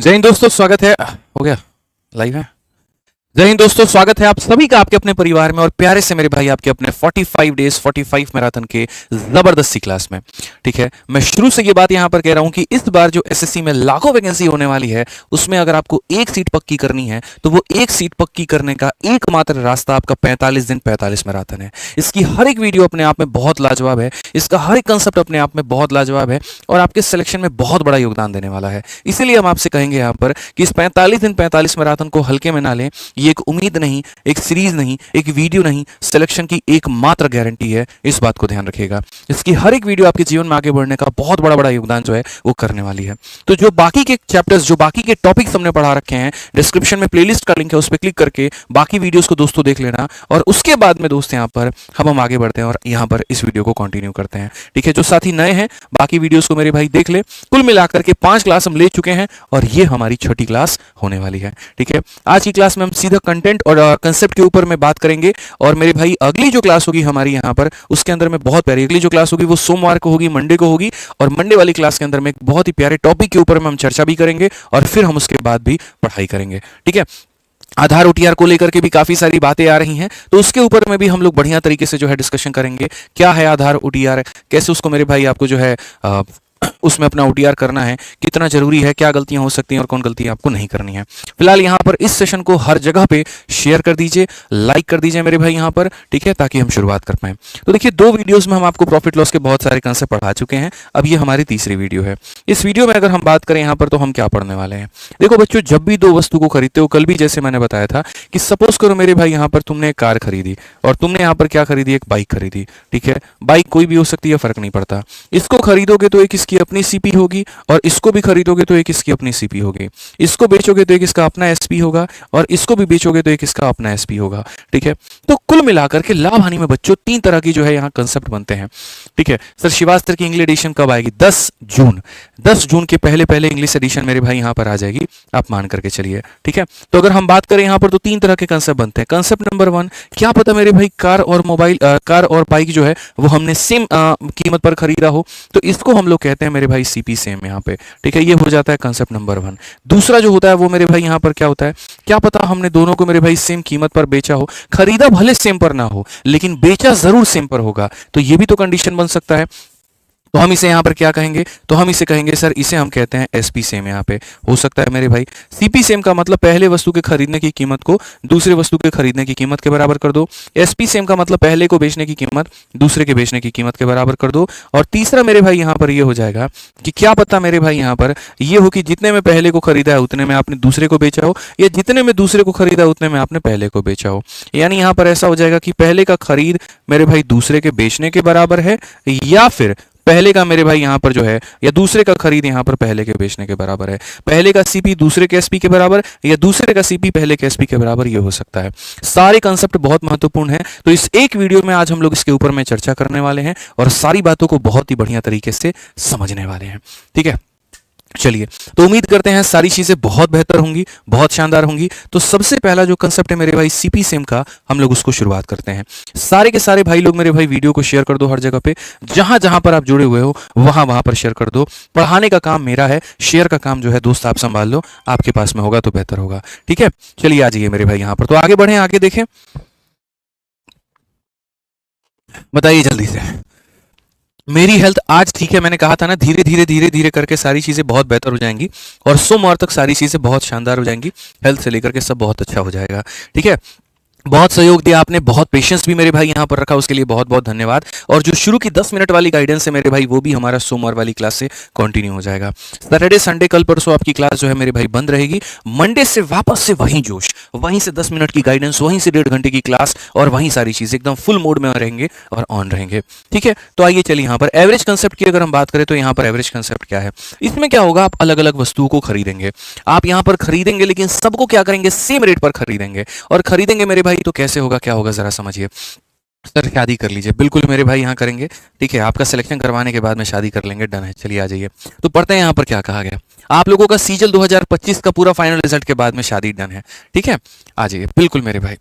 जय हिंद दोस्तों, स्वागत है। हो गया लाइव है। जय हिंद दोस्तों, स्वागत है आप सभी का आपके अपने परिवार में और प्यारे से मेरे भाई आपके अपने 45 डेज 45 मैराथन के जबरदस्ती क्लास में। ठीक है, मैं शुरू से ये बात यहां पर कह रहा हूं कि इस बार जो एसएससी में लाखों वैकेंसी होने वाली है उसमें अगर आपको एक सीट पक्की करनी है तो वो एक सीट पक्की करने का एकमात्र रास्ता आपका 45 दिन 45 मैराथन है। इसकी हर एक वीडियो अपने आप में बहुत लाजवाब है, इसका हर एक कंसेप्ट अपने आप में बहुत लाजवाब है और आपके सिलेक्शन में बहुत बड़ा योगदान देने वाला है। इसीलिए हम आपसे कहेंगे यहां पर कि इस 45 दिन 45 मैराथन को हल्के में ना लें। ये एक उम्मीद नहीं, एक सीरीज नहीं, एक वीडियो नहीं, सिलेक्शन की एकमात्र गारंटी है। इस बात को ध्यान रखिएगा। इसकी हर एक वीडियो आपके जीवन में आगे बढ़ने का बहुत बड़ा योगदान जो है वो करने वाली है। तो जो बाकी के चैप्टर्स, जो बाकी के टॉपिक्स हमने पढ़ा रखे हैं, डिस्क्रिप्शन में प्लेलिस्ट का लिंक है, उस पर क्लिक करके बाकी वीडियोस को दोस्तों देख लेना और उसके बाद में दोस्त यहाँ पर हम आगे बढ़ते हैं और यहाँ पर इस वीडियो को कंटिन्यू करते हैं। ठीक है, जो साथी नए हैं बाकी वीडियोस को मेरे भाई देख ले। कुल मिलाकर के 5 क्लास हम ले चुके हैं और ये हमारी छठी क्लास होने वाली है। ठीक है, आज की क्लास में हम सीधा कंटेंट और कंसेप्ट के ऊपर में बात करेंगे और मेरे भाई अगली जो क्लास होगी हमारी यहाँ पर उसके अंदर में बहुत प्यारी अगली जो क्लास होगी वो सोमवार को होगी, मंडे को होगी और मंडे वाली क्लास के अंदर में एक बहुत ही प्यारे टॉपिक के ऊपर में हम चर्चा भी करेंगे और फिर हम उसके बाद भी पढ़ाई करेंगे। ठीक है, आधार ओटीआर को लेकर के भी काफी सारी बातें आ रही हैं तो उसके ऊपर में भी हम लोग बढ़िया तरीके से जो है डिस्कशन करेंगे। क्या है आधार ओटीआर, कैसे उसको मेरे भाई आपको जो है उसमें अपना ओटीआर करना है, कितना जरूरी है, क्या गलतियां हो सकती हैं और कौन गलतियां आपको नहीं करनी है। फिलहाल यहां पर इस सेशन को हर जगह पे शेयर कर दीजिए, लाइक कर दीजिए मेरे भाई यहां पर। ठीक है, ताकि हम शुरुआत कर पाए। तो देखिए, 2 वीडियोस में हम आपको प्रॉफिट लॉस के बहुत सारे कंसेप्ट पढ़ा चुके हैं। अब ये हमारी तीसरी वीडियो है। इस वीडियो में अगर हम बात करें यहां पर तो हम क्या पढ़ने वाले हैं। देखो बच्चों, जब भी 2 वस्तु को खरीदते हो, कल भी जैसे मैंने बताया था कि सपोज करो मेरे भाई यहां पर तुमने एक कार खरीदी और तुमने यहां पर क्या खरीदी, एक बाइक खरीदी। ठीक है, बाइक कोई भी हो सकती है, फर्क नहीं पड़ता। इसको खरीदोगे तो एक इसकी अपनी सीपी होगी और इसको भी खरीदोगे तो एक इसकी अपनी सीपी होगी। इसको बेचोगे तो एक इसका अपना एसपी होगा और इसको भी बेचोगे तो एक इसका अपना एसपी होगा। ठीक है, तो कुल मिलाकर के लाभ हानि में बच्चों 3 तरह की जो है यहाँ कंसेप्ट बनते हैं। ठीक है सर, शिवास्त्र की इंग्लिश एडिशन कब आएगी? 10 जून। 10 जून के पहले पहले इंग्लिश एडिशन मेरे भाई यहाँ पर आ जाएगी, आप मान करके चलिए। ठीक है, तो अगर हम बात करें यहाँ पर तो 3 तरह के कंसेप्ट बनते हैं। कंसेप्ट नंबर 1, क्या पता मेरे भाई कार और बाइक जो है वो हमने सेम कीमत पर खरीदा हो, तो इसको हम लोग कहते हैं मेरे भाई सीपी सेम यहाँ पे। ठीक है, ये हो जाता है कंसेप्ट नंबर 1। दूसरा जो होता है वो मेरे भाई यहाँ पर क्या होता है, क्या पता हमने दोनों को मेरे भाई सेम कीमत पर बेचा हो, खरीदा भले सेम पर ना हो लेकिन बेचा जरूर सेम पर होगा, तो ये भी तो कंडीशन बन सकता है। तो हम इसे यहाँ पर क्या कहेंगे, तो हम इसे कहेंगे सर, इसे हम कहते हैं एसपी सेम। यहाँ पे हो सकता है मेरे भाई सीपी सेम का मतलब पहले वस्तु के खरीदने की कीमत को दूसरे वस्तु के खरीदने की कीमत के बराबर कर दो। एसपी सेम का मतलब पहले को बेचने की कीमत दूसरे के बेचने की कीमत के बराबर कर दो। और तीसरा मेरे भाई यहाँ पर ये हो जाएगा कि क्या पता मेरे भाई यहाँ पर ये हो कि जितने में पहले को खरीदा है उतने में आपने दूसरे को बेचा हो, या जितने में दूसरे को खरीदा है उतने में आपने पहले को बेचा हो। यानी यहाँ पर ऐसा हो जाएगा कि पहले का खरीद मेरे भाई दूसरे के बेचने के बराबर है, या फिर पहले का मेरे भाई यहां पर जो है या दूसरे का खरीद यहां पर पहले के बेचने के बराबर है। पहले का सीपी दूसरे के एसपी के बराबर या दूसरे का सीपी पहले के एसपी के बराबर, ये हो सकता है। सारे कंसेप्ट बहुत महत्वपूर्ण है, तो इस एक वीडियो में आज हम लोग इसके ऊपर में चर्चा करने वाले हैं और सारी बातों को बहुत ही बढ़िया तरीके से समझने वाले हैं। ठीक है, चलिए, तो उम्मीद करते हैं सारी चीजें बहुत बेहतर होंगी, बहुत शानदार होंगी। तो सबसे पहला जो कंसेप्ट है मेरे भाई सीपी सेम का, हम लोग उसको शुरुआत करते हैं। सारे के सारे भाई लोग मेरे भाई वीडियो को शेयर कर दो, हर जगह पे जहां जहां पर आप जुड़े हुए हो वहां वहां पर शेयर कर दो। पढ़ाने का काम मेरा है, शेयर का काम जो है दोस्त आप संभाल लो, आपके पास में होगा तो बेहतर होगा। ठीक है, चलिए आ जाइए मेरे भाई यहां पर, तो आगे बढ़े, आगे देखें, बताइए जल्दी से। मेरी हेल्थ आज ठीक है, मैंने कहा था ना धीरे धीरे धीरे धीरे करके सारी चीजें बहुत बेहतर हो जाएंगी और सोमवार तक सारी चीजें बहुत शानदार हो जाएंगी। हेल्थ से लेकर के सब बहुत अच्छा हो जाएगा। ठीक है, बहुत सहयोग दिया आपने, बहुत पेशेंस भी मेरे भाई यहाँ पर रखा, उसके लिए बहुत बहुत धन्यवाद। और जो शुरू की 10 मिनट वाली गाइडेंस है मेरे भाई वो भी हमारा सोमवार वाली क्लास से कंटिन्यू हो जाएगा। सैटरडे संडे कल परसों आपकी क्लास जो है मेरे भाई बंद रहेगी। मंडे से वापस से वहीं जोश, वहीं से 10 मिनट की गाइडेंस, वहीं से 1.5 घंटे की क्लास और वहीं सारी चीजें एकदम फुल मोड में रहेंगे और ऑन रहेंगे। ठीक है, तो आइए चलिए यहाँ पर एवरेज कंसेप्ट की अगर हम बात करें तो यहाँ पर एवरेज कंसेप्ट क्या है, इसमें क्या होगा, आप अलग अलग वस्तुओं को खरीदेंगे, आप यहाँ पर खरीदेंगे लेकिन सबको क्या करेंगे, सेम रेट पर खरीदेंगे। और खरीदेंगे मेरे भाई तो कैसे होगा, क्या होगा जरा समझिए। सर शादी कर लीजिए, बिल्कुल मेरे भाई यहाँ करेंगे। ठीक है, आपका सिलेक्शन करवाने के बाद में शादी कर लेंगे, डन है। चलिए आ जाइए, तो पढ़ते हैं यहाँ पर क्या कहा गया। आप लोगों का सीजल 2025 का पूरा फाइनल रिजल्ट के बाद में शादी डन है। ठीक है, आ जाइए बिल्कुल मेरे भाई।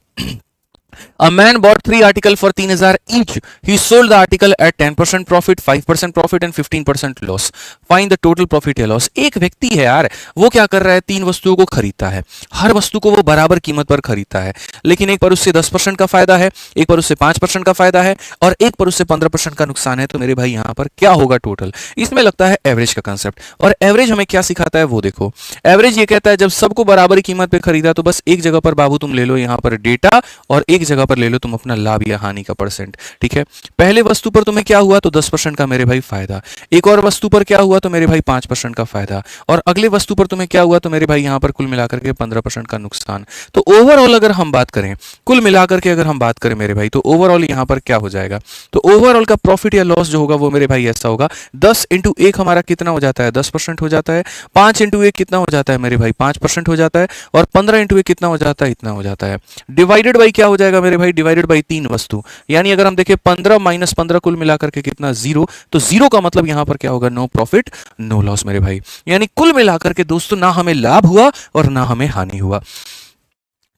A man bought 3 articles for 3,000 each. He sold the article at 10% profit, 5% profit and 15% loss. Find the total profit या loss. एक व्यक्ति है यार, वो क्या कर रहा है, 3 वस्तुओं को खरीदता है, हर वस्तु को वो बराबर कीमत पर खरीदता है, लेकिन एक पर उससे 10% का फायदा है, एक पर उससे 5% का फायदा है और एक पर उससे 15% का नुकसान है। तो मेरे भाई यहाँ पर क्या होगा टोटल? इसमें लगता है एवरेज का कंसेप्ट। और एवरेज हमें क्या सिखाता है वो देखो। एवरेज ये कहता है जब सबको बराबर कीमत पे खरीदा तो बस एक जगह पर बाबू तुम ले लो यहाँ पर डेटा और एक जगह पर ले लो तुम अपना लाभ या हानि का परसेंट। ठीक है, पहले वस्तु पर तुम्हें क्या हुआ तो 10% का मेरे भाई फायदा, एक और वस्तु पर क्या हुआ तो मेरे भाई 5% का फायदा, और अगले वस्तु पर तुम्हें क्या हुआ तो मेरे भाई यहाँ पर कुल मिलाकर के 15% का नुकसान। तो ओवरऑल अगर हम बात करें, कुल मिलाकर के अगर हम बात करें मेरे भाई, तो ओवरऑल यहाँ पर क्या हो जाएगा, तो ओवरऑल का प्रॉफिट या लॉस जो होगा वो मेरे भाई ऐसा होगा, 10 इंटू 1 हमारा कितना हो जाता है 10% हो जाता है, 5 इंटू 1 कितना हो जाता है मेरे भाई 5% हो जाता है, और 15 इंटू 1 कितना हो जाता है इतना हो जाता है, डिवाइडेड बाई क्या हो जाएगा मेरे भाई, डिवाइडेड बाई 3 वस्तु। यानी अगर हम देखें 15 माइनस 15 कुल मिलाकर के कितना 0, तो 0 का मतलब यहां पर क्या होगा, नो प्रॉफिट नो लॉस मेरे भाई। यानी कुल मिलाकर के दोस्तों ना हमें लाभ हुआ और ना हमें हानि हुआ।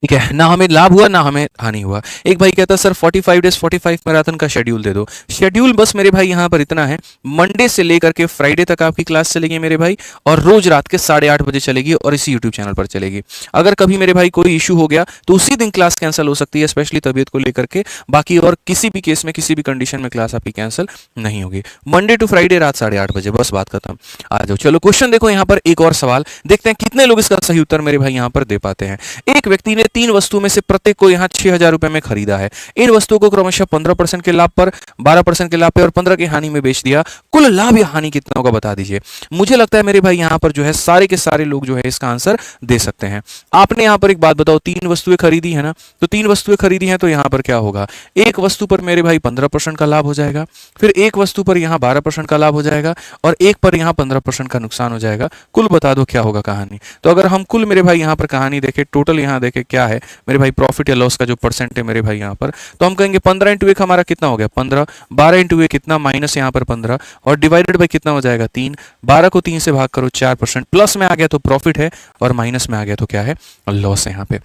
ठीक है, ना हमें लाभ हुआ ना हमें हानि हुआ। एक भाई कहता है सर 45 डेज 45 मैराथन का शेड्यूल दे दो। शेड्यूल बस मेरे भाई यहाँ पर इतना है, मंडे से लेकर के फ्राइडे तक आपकी क्लास चलेगी मेरे भाई, और रोज रात के 8:30 बजे चलेगी और इसी यूट्यूब चैनल पर चलेगी। अगर कभी मेरे भाई कोई इशू हो गया तो उसी दिन क्लास कैंसिल हो सकती है, स्पेशली तबीयत को लेकर के। बाकी और किसी भी केस में किसी भी कंडीशन में क्लास आपकी कैंसिल नहीं होगी। मंडे टू फ्राइडे रात 8:30 बजे, बस बात खत्म। आ जाओ, चलो क्वेश्चन देखो यहाँ पर एक और सवाल देखते हैं कितने लोग इसका सही उत्तर मेरे भाई यहाँ पर दे पाते हैं। एक व्यक्ति ने 3 वस्तुओं में से प्रत्येक को यहाँ 6,000 रुपए में खरीदा है। इन वस्तुओं को क्रमशः 15% के लाभ पर, 12% के लाभ पे और 15 की हानि में बेच दिया। कुल लाभ या हानि कितना होगा बता दीजिए। मुझे लगता है मेरे भाई यहाँ पर जो है सारे के सारे लोग जो है इसका आंसर दे सकते हैं। आपने यहाँ पर एक बात बताओ, 3 वस्तुएं खरीदी है ना, तो 3 वस्तुएं खरीदी हैं तो यहाँ पर क्या होगा, एक वस्तु पर मेरे भाई 15% का लाभ हो जाएगा, फिर एक वस्तु पर यहाँ 12% का लाभ हो जाएगा और एक पर यहाँ 15% का नुकसान हो जाएगा। कुल बता दो क्या होगा कहानी। तो अगर हम कुल मेरे भाई यहाँ पर कहानी देखें, टोटल यहाँ देखें क्या है मेरे भाई, प्रॉफिट या लॉस का जो परसेंट है मेरे भाई यहाँ पर, तो हम कहेंगे 15 इंटू 1 हमारा कितना हो गया 15, 12 इंटू 1 कितना माइनस यहाँ पर 15 और डिवाइडेड बाई कितना हो जाएगा 3, 12 को 3 से भाग करो 4%, प्लस में आ गया तो प्रॉफिट है और माइनस में आ गया तो क्या है लॉस है यहाँ पे।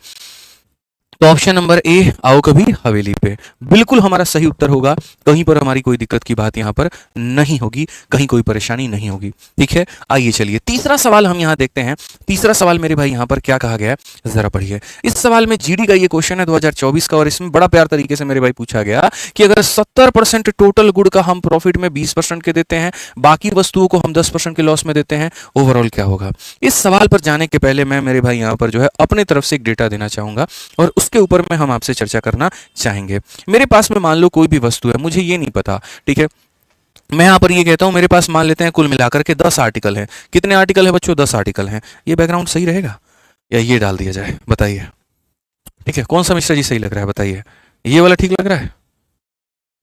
तो ऑप्शन नंबर ए, आओ कभी हवेली पे, बिल्कुल हमारा सही उत्तर होगा। कहीं पर हमारी कोई दिक्कत की बात यहाँ पर नहीं होगी, कहीं कोई परेशानी नहीं होगी। ठीक है, आइए चलिए तीसरा सवाल हम यहाँ देखते हैं। तीसरा सवाल मेरे भाई यहाँ पर क्या कहा गया है जरा पढ़िए। इस सवाल में जीडी का ये क्वेश्चन है 2024 का, और इसमें बड़ा प्यार तरीके से मेरे भाई पूछा गया कि अगर 70% टोटल गुड का हम प्रॉफिट में 20% के देते हैं, बाकी वस्तुओं को हम 10% के लॉस में देते हैं, ओवरऑल क्या होगा। इस सवाल पर जाने के पहले मैं मेरे भाई यहाँ पर जो है अपने तरफ से एक डेटा देना चाहूंगा और उसके ऊपर में हम आपसे चर्चा करना चाहेंगे। मेरे पास में मान लो कोई भी वस्तु है, मुझे ये नहीं पता, ठीक है, मैं यहां पर ये कहता हूं मेरे पास मान लेते हैं कुल मिलाकर के 10 आर्टिकल हैं। कितने आर्टिकल है बच्चों, 10 आर्टिकल हैं। ये बैकग्राउंड सही रहेगा या ये डाल दिया जाए, बताइए। ठीक है, कौन सा मिश्रा जी सही लग रहा है बताइए। ये वाला ठीक लग रहा है,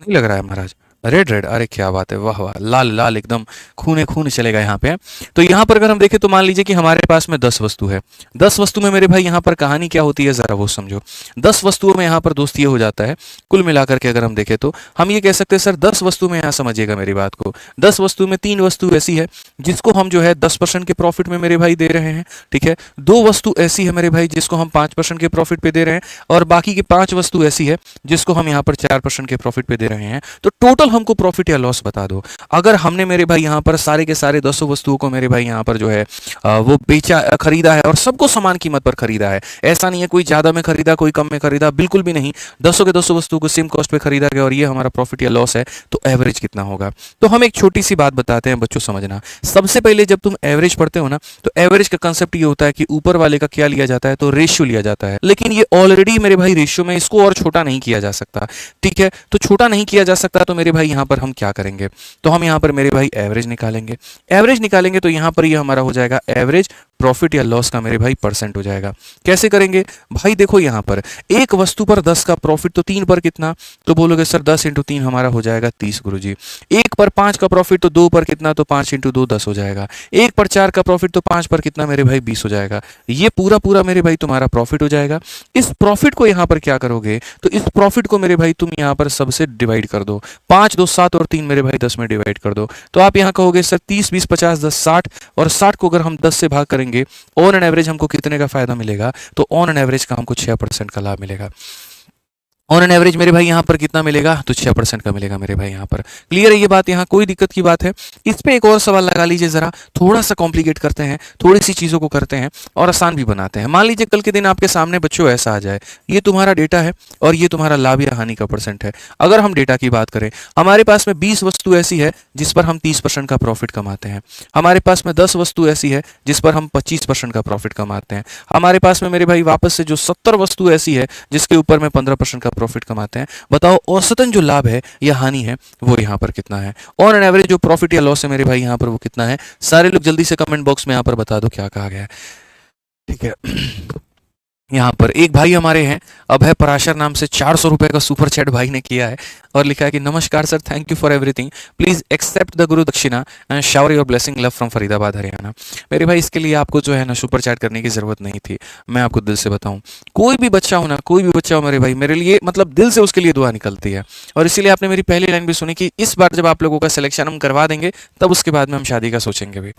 नहीं लग रहा है महाराज, रेड रेड, अरे क्या बात है, वाह वाह, लाल लाल एकदम खूने खून चलेगा यहाँ पे। तो यहाँ पर अगर हम देखें तो मान लीजिए कि हमारे पास में 10 वस्तु है। 10 वस्तु में मेरे भाई यहाँ पर कहानी क्या होती है जरा वो समझो। 10 वस्तुओं में यहाँ पर दोस्त ये हो जाता है, कुल मिलाकर के अगर हम देखें तो हम ये कह सकते हैं सर 10 वस्तु में, यहाँ समझिएगा मेरी बात को, 10 वस्तु में 3 वस्तु ऐसी है जिसको हम जो है 10% के प्रॉफिट में मेरे भाई दे रहे हैं। ठीक है, 2 वस्तु ऐसी है मेरे भाई जिसको हम 5% के प्रॉफिट पे दे रहे हैं, और बाकी की 5 वस्तु ऐसी है जिसको हम यहाँ पर 4% के प्रॉफिट पे दे रहे हैं। तो टोटल हमको प्रॉफिट या लॉस बता दो। अगर हमने मेरे भाई यहाँ पर सारे के सारे 200 वस्तुओं को मेरे भाई यहाँ पर जो है वो बेचा, खरीदा है और सबको समान कीमत पर खरीदा है, ऐसा नहीं है कोई ज्यादा में खरीदा कोई कम में खरीदा, बिल्कुल भी नहीं, 200 के 200 वस्तुओं को सेम कॉस्ट पे खरीदा गया और ये हमारा प्रॉफिट या लॉस है। तो एवरेज कितना होगा। तो हम एक छोटी सी बात बताते हैं बच्चों, समझना। सबसे पहले जब तुम एवरेज पढ़ते हो ना, तो एवरेज का कंसेप्ट ये होता है कि ऊपर वाले का क्या लिया जाता है, तो रेशियो लिया जाता है, लेकिन ये ऑलरेडी मेरे भाई रेशियो में, इसको और छोटा नहीं किया जा सकता। ठीक है, तो छोटा नहीं किया जा सकता, तो मेरे भाई यहाँ पर हम क्या करेंगे, तो हम यहाँ पर मेरे भाई एवरेज निकालेंगे। एवरेज निकालेंगे तो यहाँ पर ये हमारा हो जाएगा एवरेज प्रॉफिट या लॉस का मेरे भाई परसेंट हो जाएगा। कैसे करेंगे भाई, देखो यहाँ पर एक वस्तु पर 10 का प्रॉफिट, तो 3 पर कितना, तो बोलोगे सर 10 इंटू 3 हमारा हो जाएगा 30 गुरुजी। एक पर 5 का प्रॉफिट, तो 2 पर कितना, तो 5 इंटू 2 10 हो जाएगा। एक पर 4 का प्रॉफिट, तो 5 पर कितना मेरे भाई 20 हो जाएगा। ये पूरा पूरा मेरे भाई तुम्हारा प्रॉफिट हो जाएगा। इस प्रॉफिट को यहाँ पर क्या करोगे, तो इस प्रॉफिट को मेरे भाई तुम यहाँ पर सबसे डिवाइड कर दो, 5 2 7 और 3 मेरे भाई 10 में डिवाइड कर दो। तो आप यहाँ कहोगे सर 30 20 50 10 60, और 60 को अगर हम 10 से भाग करेंगे, ऑन एन एवरेज हमको कितने का फायदा मिलेगा, तो ऑन एन एवरेज का हमको 6% का लाभ मिलेगा। ऑन एन एवरेज मेरे भाई यहाँ पर कितना मिलेगा, तो 6% का मिलेगा मेरे भाई यहाँ पर। क्लियर है ये बात, यहाँ कोई दिक्कत की बात है? इस पे एक और सवाल लगा लीजिए जरा, थोड़ा सा कॉम्प्लिकेट करते हैं, थोड़ी सी चीज़ों को करते हैं और आसान भी बनाते हैं। मान लीजिए कल के दिन आपके सामने बच्चों ऐसा आ जाए, ये तुम्हारा डेटा है और ये तुम्हारा लाभ या हानि का परसेंट है। अगर हम डेटा की बात करें, हमारे पास में 20 वस्तु ऐसी है जिस पर हम 30% का प्रॉफिट कमाते हैं, हमारे पास में 10 वस्तु ऐसी है जिस पर हम 25% का प्रॉफिट कमाते हैं, हमारे पास में मेरे भाई वापस से जो 70 वस्तु ऐसी है जिसके ऊपर में 15% का प्रॉफिट कमाते हैं। बताओ औसतन जो लाभ है या हानि है वो यहाँ पर कितना है? ऑन एन एवरेज जो प्रॉफिट या लॉस है मेरे भाई यहाँ पर वो कितना है? सारे लोग जल्दी से कमेंट बॉक्स में यहाँ पर बता दो क्या कहा गया है। ठीक है, यहाँ पर एक भाई हमारे हैं अभय पराशर नाम से, 400 रुपए का सुपर चैट भाई ने किया है और लिखा है कि नमस्कार sir, thank you for everything, please accept the guru dakshina and shower your blessing, love from Faridabad Haryana. मेरे भाई इसके लिए आपको जो है ना सुपर चैट करने की जरूरत नहीं थी। मैं आपको दिल से बताऊं, कोई भी बच्चा हो ना, कोई भी बच्चा हो मेरे भाई, मेरे लिए मतलब दिल से उसके लिए दुआ निकलती है। और इसीलिए आपने मेरी पहली लाइन भी सुनी कि इस बार जब आप लोगों का सिलेक्शन हम करवा देंगे तब उसके बाद में हम शादी का सोचेंगे भी।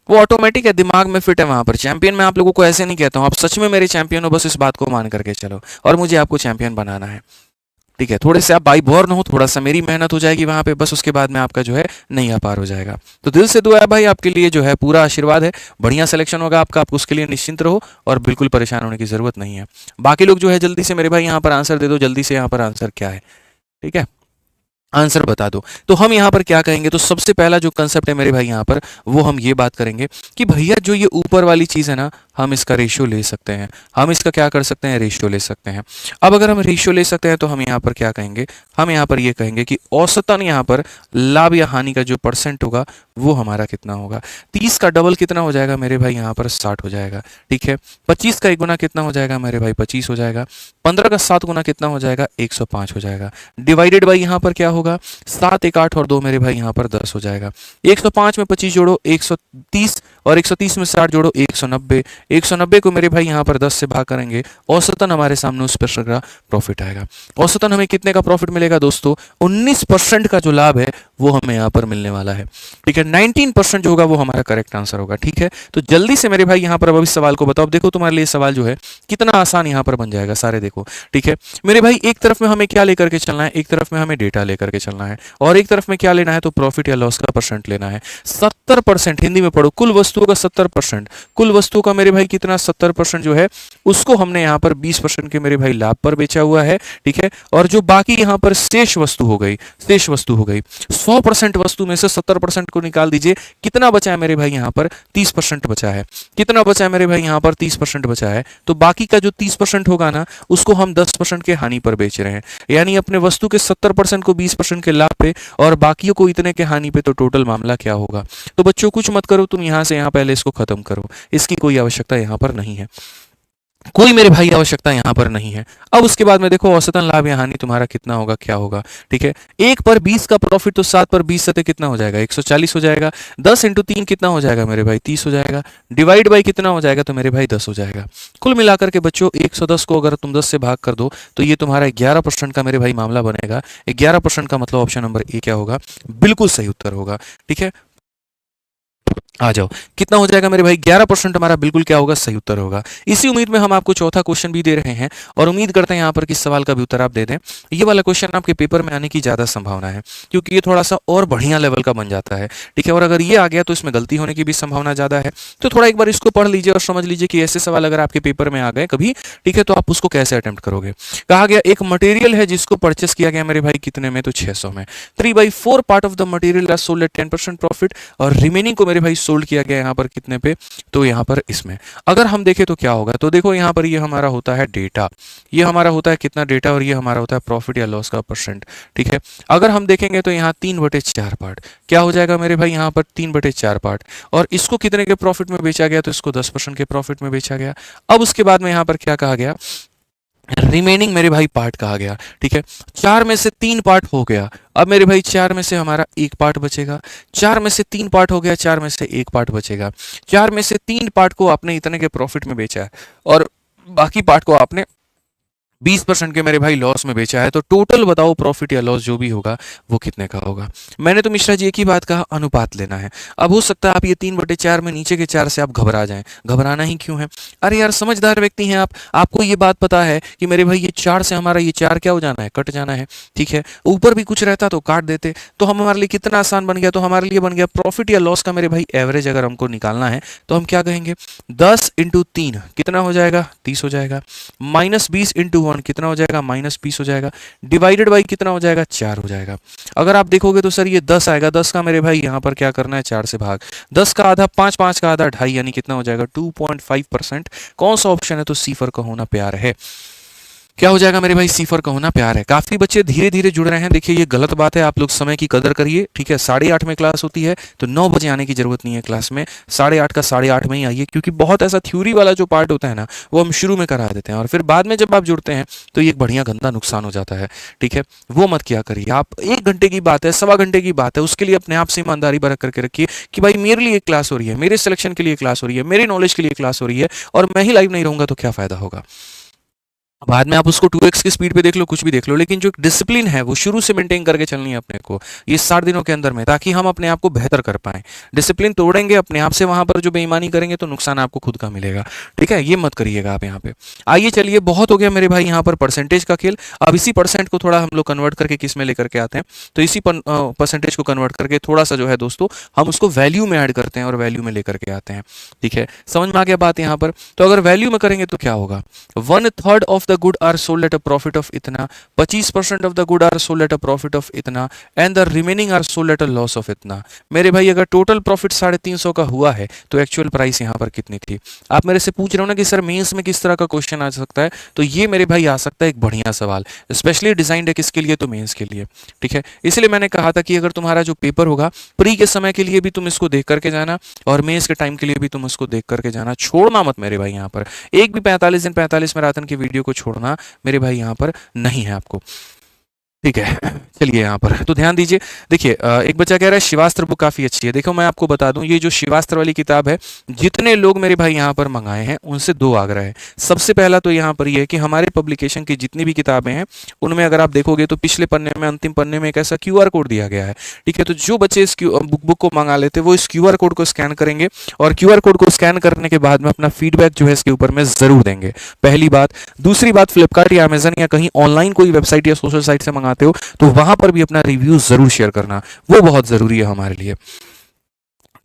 वो ऑटोमेटिक है, दिमाग में फिट है वहां पर। चैंपियन मैं आप लोगों को ऐसे नहीं कहता हूं, आप सच में मेरे चैंपियन हो, बस इस बात को मान करके चलो और मुझे आपको चैंपियन बनाना है। ठीक है, थोड़े से आप बाई बोर्न हो, थोड़ा सा मेरी मेहनत हो जाएगी वहां पे, बस उसके बाद में आपका जो है नैया पार हो जाएगा। तो दिल से दुआ है भाई आपके लिए, जो है पूरा आशीर्वाद है, बढ़िया सिलेक्शन होगा आपका, आप उसके लिए निश्चिंत रहो और बिल्कुल परेशान होने की जरूरत नहीं है। बाकी लोग जो है जल्दी से मेरे भाई यहाँ पर आंसर दे दो, जल्दी से यहाँ पर आंसर क्या है, ठीक है, आंसर बता दो। तो हम यहाँ पर क्या कहेंगे, तो सबसे पहला जो कंसेप्ट है मेरे भाई यहाँ पर, वो हम ये बात करेंगे कि भैया जो ये ऊपर वाली चीज़ है ना, हम इसका रेशियो ले सकते हैं, हम इसका क्या कर सकते हैं, रेशियो ले सकते हैं। अब अगर हम रेशियो ले सकते हैं तो हम यहाँ पर क्या कहेंगे, हम यहाँ पर ये कहेंगे कि औसतन यहाँ पर लाभ या हानि का जो परसेंट होगा वो हमारा कितना होगा। 30 का डबल कितना हो जाएगा मेरे भाई यहाँ पर, 60 हो जाएगा। ठीक है, 25 का एक गुना कितना हो जाएगा मेरे भाई, 25 हो जाएगा। 15 का 7 गुना कितना हो जाएगा, 105 हो जाएगा। डिवाइडेड बाई यहाँ पर क्या होगा, 7 1 8 और 2 मेरे भाई यहाँ पर 10 हो जाएगा। 105 में 25 जोड़ो 130 और 130 में 60 जोड़ो 190। 190 को मेरे भाई यहाँ पर 10 से भाग करेंगे, औसतन हमारे सामने उस प्रश्न का प्रॉफिट आएगा। औसतन हमें कितने का प्रॉफिट मिलेगा दोस्तों, 19% का जो लाभ है वो हमें यहाँ पर मिलने वाला है। ठीक है, 19% जो होगा वो हमारा करेक्ट आंसर होगा। ठीक है, तो जल्दी से मेरे भाई यहाँ पर अब इस सवाल को बताओ। अब देखो तुम्हारे लिए सवाल जो है कितना आसान यहाँ पर बन जाएगा, सारे देखो। ठीक है मेरे भाई, एक तरफ में हमें क्या लेकर के चलना है, एक तरफ में हमें डेटा लेकर के चलना है और एक तरफ में क्या लेना है, तो प्रॉफिट या लॉस का परसेंट लेना है। 70%, हिंदी में पढ़ो, कुल वस्तुओं का 70%, कुल वस्तुओं का मेरे भाई कितना, 70% जो है उसको हमने यहाँ पर 20% के मेरे भाई लाभ पर बेचा हुआ है। ठीक है, और जो बाकी यहाँ पर शेष वस्तु हो गई, शेष वस्तु हो गई, 100% वस्तु में से 70% को निकाल दीजिए, कितना बचा है मेरे भाई यहाँ पर, 30% बचा है। कितना बचा है मेरे भाई यहाँ पर, 30% बचा है। तो बाकी का जो 30% होगा ना, उसको हम 10% के हानि पर बेच रहे हैं, यानी अपने वस्तु के 70% को 20% के लाभ पे और बाकियों को इतने के हानि पे। तो टोटल मामला क्या होगा? तो बच्चों कुछ मत करो, तुम यहां से यहां पहले इसको खत्म करो, इसकी कोई आवश्यकता यहां पर नहीं है, कोई मेरे भाई आवश्यकता यहां पर नहीं है। अब उसके बाद में देखो औसतन लाभ या हानि तुम्हारा कितना होगा, क्या होगा। ठीक है, 1 पर 20 का प्रॉफिट, तो 7 पर 20 सतह कितना हो जाएगा, 140 हो जाएगा। 10 इंटू 3 कितना हो जाएगा मेरे भाई, 30 हो जाएगा। डिवाइड बाई कितना हो जाएगा, तो मेरे भाई 10 हो जाएगा। कुल मिलाकर के बच्चों 110 को अगर तुम 10 से भाग कर दो तो ये तुम्हारा 11% का मेरे भाई मामला बनेगा। 11% का मतलब ऑप्शन नंबर ए क्या होगा, बिल्कुल सही उत्तर होगा। ठीक है, आ जाओ, कितना हो जाएगा मेरे भाई, 11% हमारा बिल्कुल क्या होगा, सही उत्तर होगा। इसी उम्मीद में हम आपको चौथा क्वेश्चन भी दे रहे हैं और उम्मीद करते हैं यहाँ पर किस सवाल का भी उत्तर आप दे दें। ये वाला क्वेश्चन आपके पेपर में आने की ज्यादा संभावना है क्योंकि ये थोड़ा सा और बढ़िया लेवल का बन जाता है। ठीक है, और अगर ये आ गया तो इसमें गलती होने की भी संभावना ज्यादा है। तो थोड़ा एक बार इसको पढ़ लीजिए और समझ लीजिए कि ऐसे सवाल अगर आपके पेपर में आ गए कभी, ठीक है, तो आप उसको कैसे अटेम्प्ट करोगे। कहा गया एक मटेरियल है जिसको परचेस किया गया मेरे भाई कितने में, तो 600 में। 3/4 part of the material sold at 10% profit और रिमेनिंग को मेरे भाई सोल्ड किया गया यहाँ पर कितने पे, तो यहाँ पर इसमें अगर हम देखें तो क्या होगा। तो देखो यहाँ पर ये हमारा होता है डेटा, ये हमारा होता है कितना डेटा, और ये हमारा होता है प्रॉफिट या लॉस का परसेंट। ठीक है, अगर हम देखेंगे तो यहाँ 3/4 पार्ट क्या हो जाएगा मेरे भाई, यहाँ पर 3/4 पार्ट, और इसको कितने के प्रॉफिट में बेचा गया, तो इसको 10% के प्रॉफिट में बेचा गया। अब उसके बाद में यहाँ पर क्या कहा गया, रिमेनिंग मेरे भाई पार्ट कहा गया। ठीक है, 4 में से 3 पार्ट हो गया। अब मेरे भाई 4 में से हमारा 1 पार्ट बचेगा। 4 में से 3 पार्ट हो गया, 4 में से 1 पार्ट बचेगा। 4 में से 3 पार्ट को आपने इतने के प्रॉफिट में बेचा है और बाकी पार्ट को आपने 20% के मेरे भाई लॉस में बेचा है, तो टोटल बताओ प्रॉफिट या लॉस जो भी होगा वो कितने का होगा। मैंने तो मिश्रा जी एक ही बात कहा, अनुपात लेना है। अब हो सकता है आप ये 3/4 में नीचे के 4 से आप घबरा जाएं, घबराना ही क्यों है? अरे यार समझदार व्यक्ति हैं आप, आपको ये बात पता है कि मेरे भाई ये 4 से हमारा ये 4 क्या हो जाना है, कट जाना है, ठीक है। ऊपर भी कुछ रहता तो काट देते, तो हम हमारे लिए कितना आसान बन गया, तो हमारे लिए बन गया प्रॉफिट या लॉस का मेरे भाई एवरेज अगर हमको निकालना है तो हम क्या कहेंगे, 10 इंटू 3 कितना हो जाएगा, 30 हो जाएगा, माइनस 20 इंटू 1 कितना हो जाएगा, माइनस 20 हो जाएगा, डिवाइडेड बाई कितना हो जाएगा, 4 हो जाएगा। अगर आप देखोगे तो सर ये 10 आएगा, 10 का मेरे भाई यहाँ पर क्या करना है, 4 से भाग, 10 का आधा 5, 5 का आधा 2.5, यानी कितना हो जाएगा 2.5%। कौन सा ऑप्शन है, तो सी फॉर का होना प्यार है। क्या हो जाएगा मेरे भाई, सी फॉर का होना प्यार है। काफी बच्चे धीरे धीरे जुड़ रहे हैं, देखिए ये गलत बात है, आप लोग समय की कदर करिए, ठीक है। 8:30 में क्लास होती है तो 9 बजे आने की जरूरत नहीं है क्लास में, 8:30 का 8:30 में ही आइए, क्योंकि बहुत ऐसा थ्योरी वाला जो पार्ट होता है ना वो हम शुरू में करा देते हैं और फिर बाद में जब आप जुड़ते हैं तो ये एक बढ़िया गंदा नुकसान हो जाता है, ठीक है। वो मत किया करिए आप, 1 घंटे की बात है, 1.25 घंटे की बात है, उसके लिए अपने आप से ईमानदारी बरक करके रखिए कि भाई मेरे लिए क्लास हो रही है, मेरे सिलेक्शन के लिए क्लास हो रही है, मेरी नॉलेज के लिए क्लास हो रही है, और मैं ही लाइव नहीं रहूंगा तो क्या फायदा होगा। बाद में आप उसको 2x की स्पीड पे देख लो, कुछ भी देख लो, लेकिन जो डिसिप्लिन है वो शुरू से मेंटेन करके चलनी है अपने को ये 60 दिनों के अंदर में, ताकि हम अपने आप को बेहतर कर पाएं। डिसिप्लिन तोड़ेंगे अपने आप से, वहां पर जो बेईमानी करेंगे तो नुकसान आपको खुद का मिलेगा, ठीक है। ये मत करिएगा आप यहाँ पे। आइए चलिए, बहुत हो गया मेरे भाई यहाँ पर परसेंटेज का खेल। अब इसी परसेंट को थोड़ा हम लोग कन्वर्ट करके किस में लेकर के आते हैं, तो इसी परसेंटेज को कन्वर्ट करके थोड़ा सा जो है दोस्तों हम उसको वैल्यू में ऐड करते हैं और वैल्यू में लेकर के आते हैं, ठीक है। समझ में आ गया बात यहाँ पर? तो अगर वैल्यू में करेंगे तो क्या होगा, 1/3 of the good are sold at a profit of इतना, 25% of the good are sold at a profit of इतना, and the remaining are sold at a loss of इतना। मेरे भाई अगर टोटल प्रॉफिट 350 का हुआ है तो एक्चुअल प्राइस यहाँ पर कितनी थी? आप मेरे से पूछ रहे हो ना कि सर मेंस में किस तरह का क्वेश्चन आ सकता है, तो ये मेरे भाई आ सकता है एक बढ़िया सवाल, स्पेशली डिजाइंड है किसके लिए, तो मेंस के लिए, ठीक है। इसलिए मैंने कहा था कि अगर तुम्हारा जो पेपर होगा प्री के समय के लिए भी तुम इसको देख करके जाना और मेंस के टाइम के लिए भी तुम उसको देख करके जाना, छोड़ना मत मेरे भाई। यहाँ पर एक भी 45 दिन 45 मैराथन की वीडियो को छोड़ना मेरे भाई यहाँ पर नहीं है आपको, ठीक है। चलिए यहाँ पर तो ध्यान दीजिए। देखिए एक बच्चा कह रहा है शिवास्त्र बुक काफ़ी अच्छी है। देखो मैं आपको बता दूं, ये जो शिवास्त्र वाली किताब है, जितने लोग मेरे भाई यहाँ पर मंगाए हैं उनसे 2 आग्रह है। सबसे पहला तो यहाँ पर ये है कि हमारे पब्लिकेशन की जितनी भी किताबें हैं उनमें अगर आप देखोगे तो पिछले पन्ने में, अंतिम पन्ने में एक ऐसा QR कोड दिया गया है, ठीक है। तो जो बच्चे इस बुक को मंगा लेते हैं वो इस QR कोड को स्कैन करेंगे और QR कोड को स्कैन करने के बाद में अपना फीडबैक जो है इसके ऊपर में ज़रूर देंगे, पहली बात। दूसरी बात, फ्लिपकार्ट या अमेजन या कहीं ऑनलाइन कोई वेबसाइट या सोशल साइट से मंगाते हो तो वहां पर भी अपना रिव्यू जरूर शेयर करना, वो बहुत जरूरी है हमारे लिए,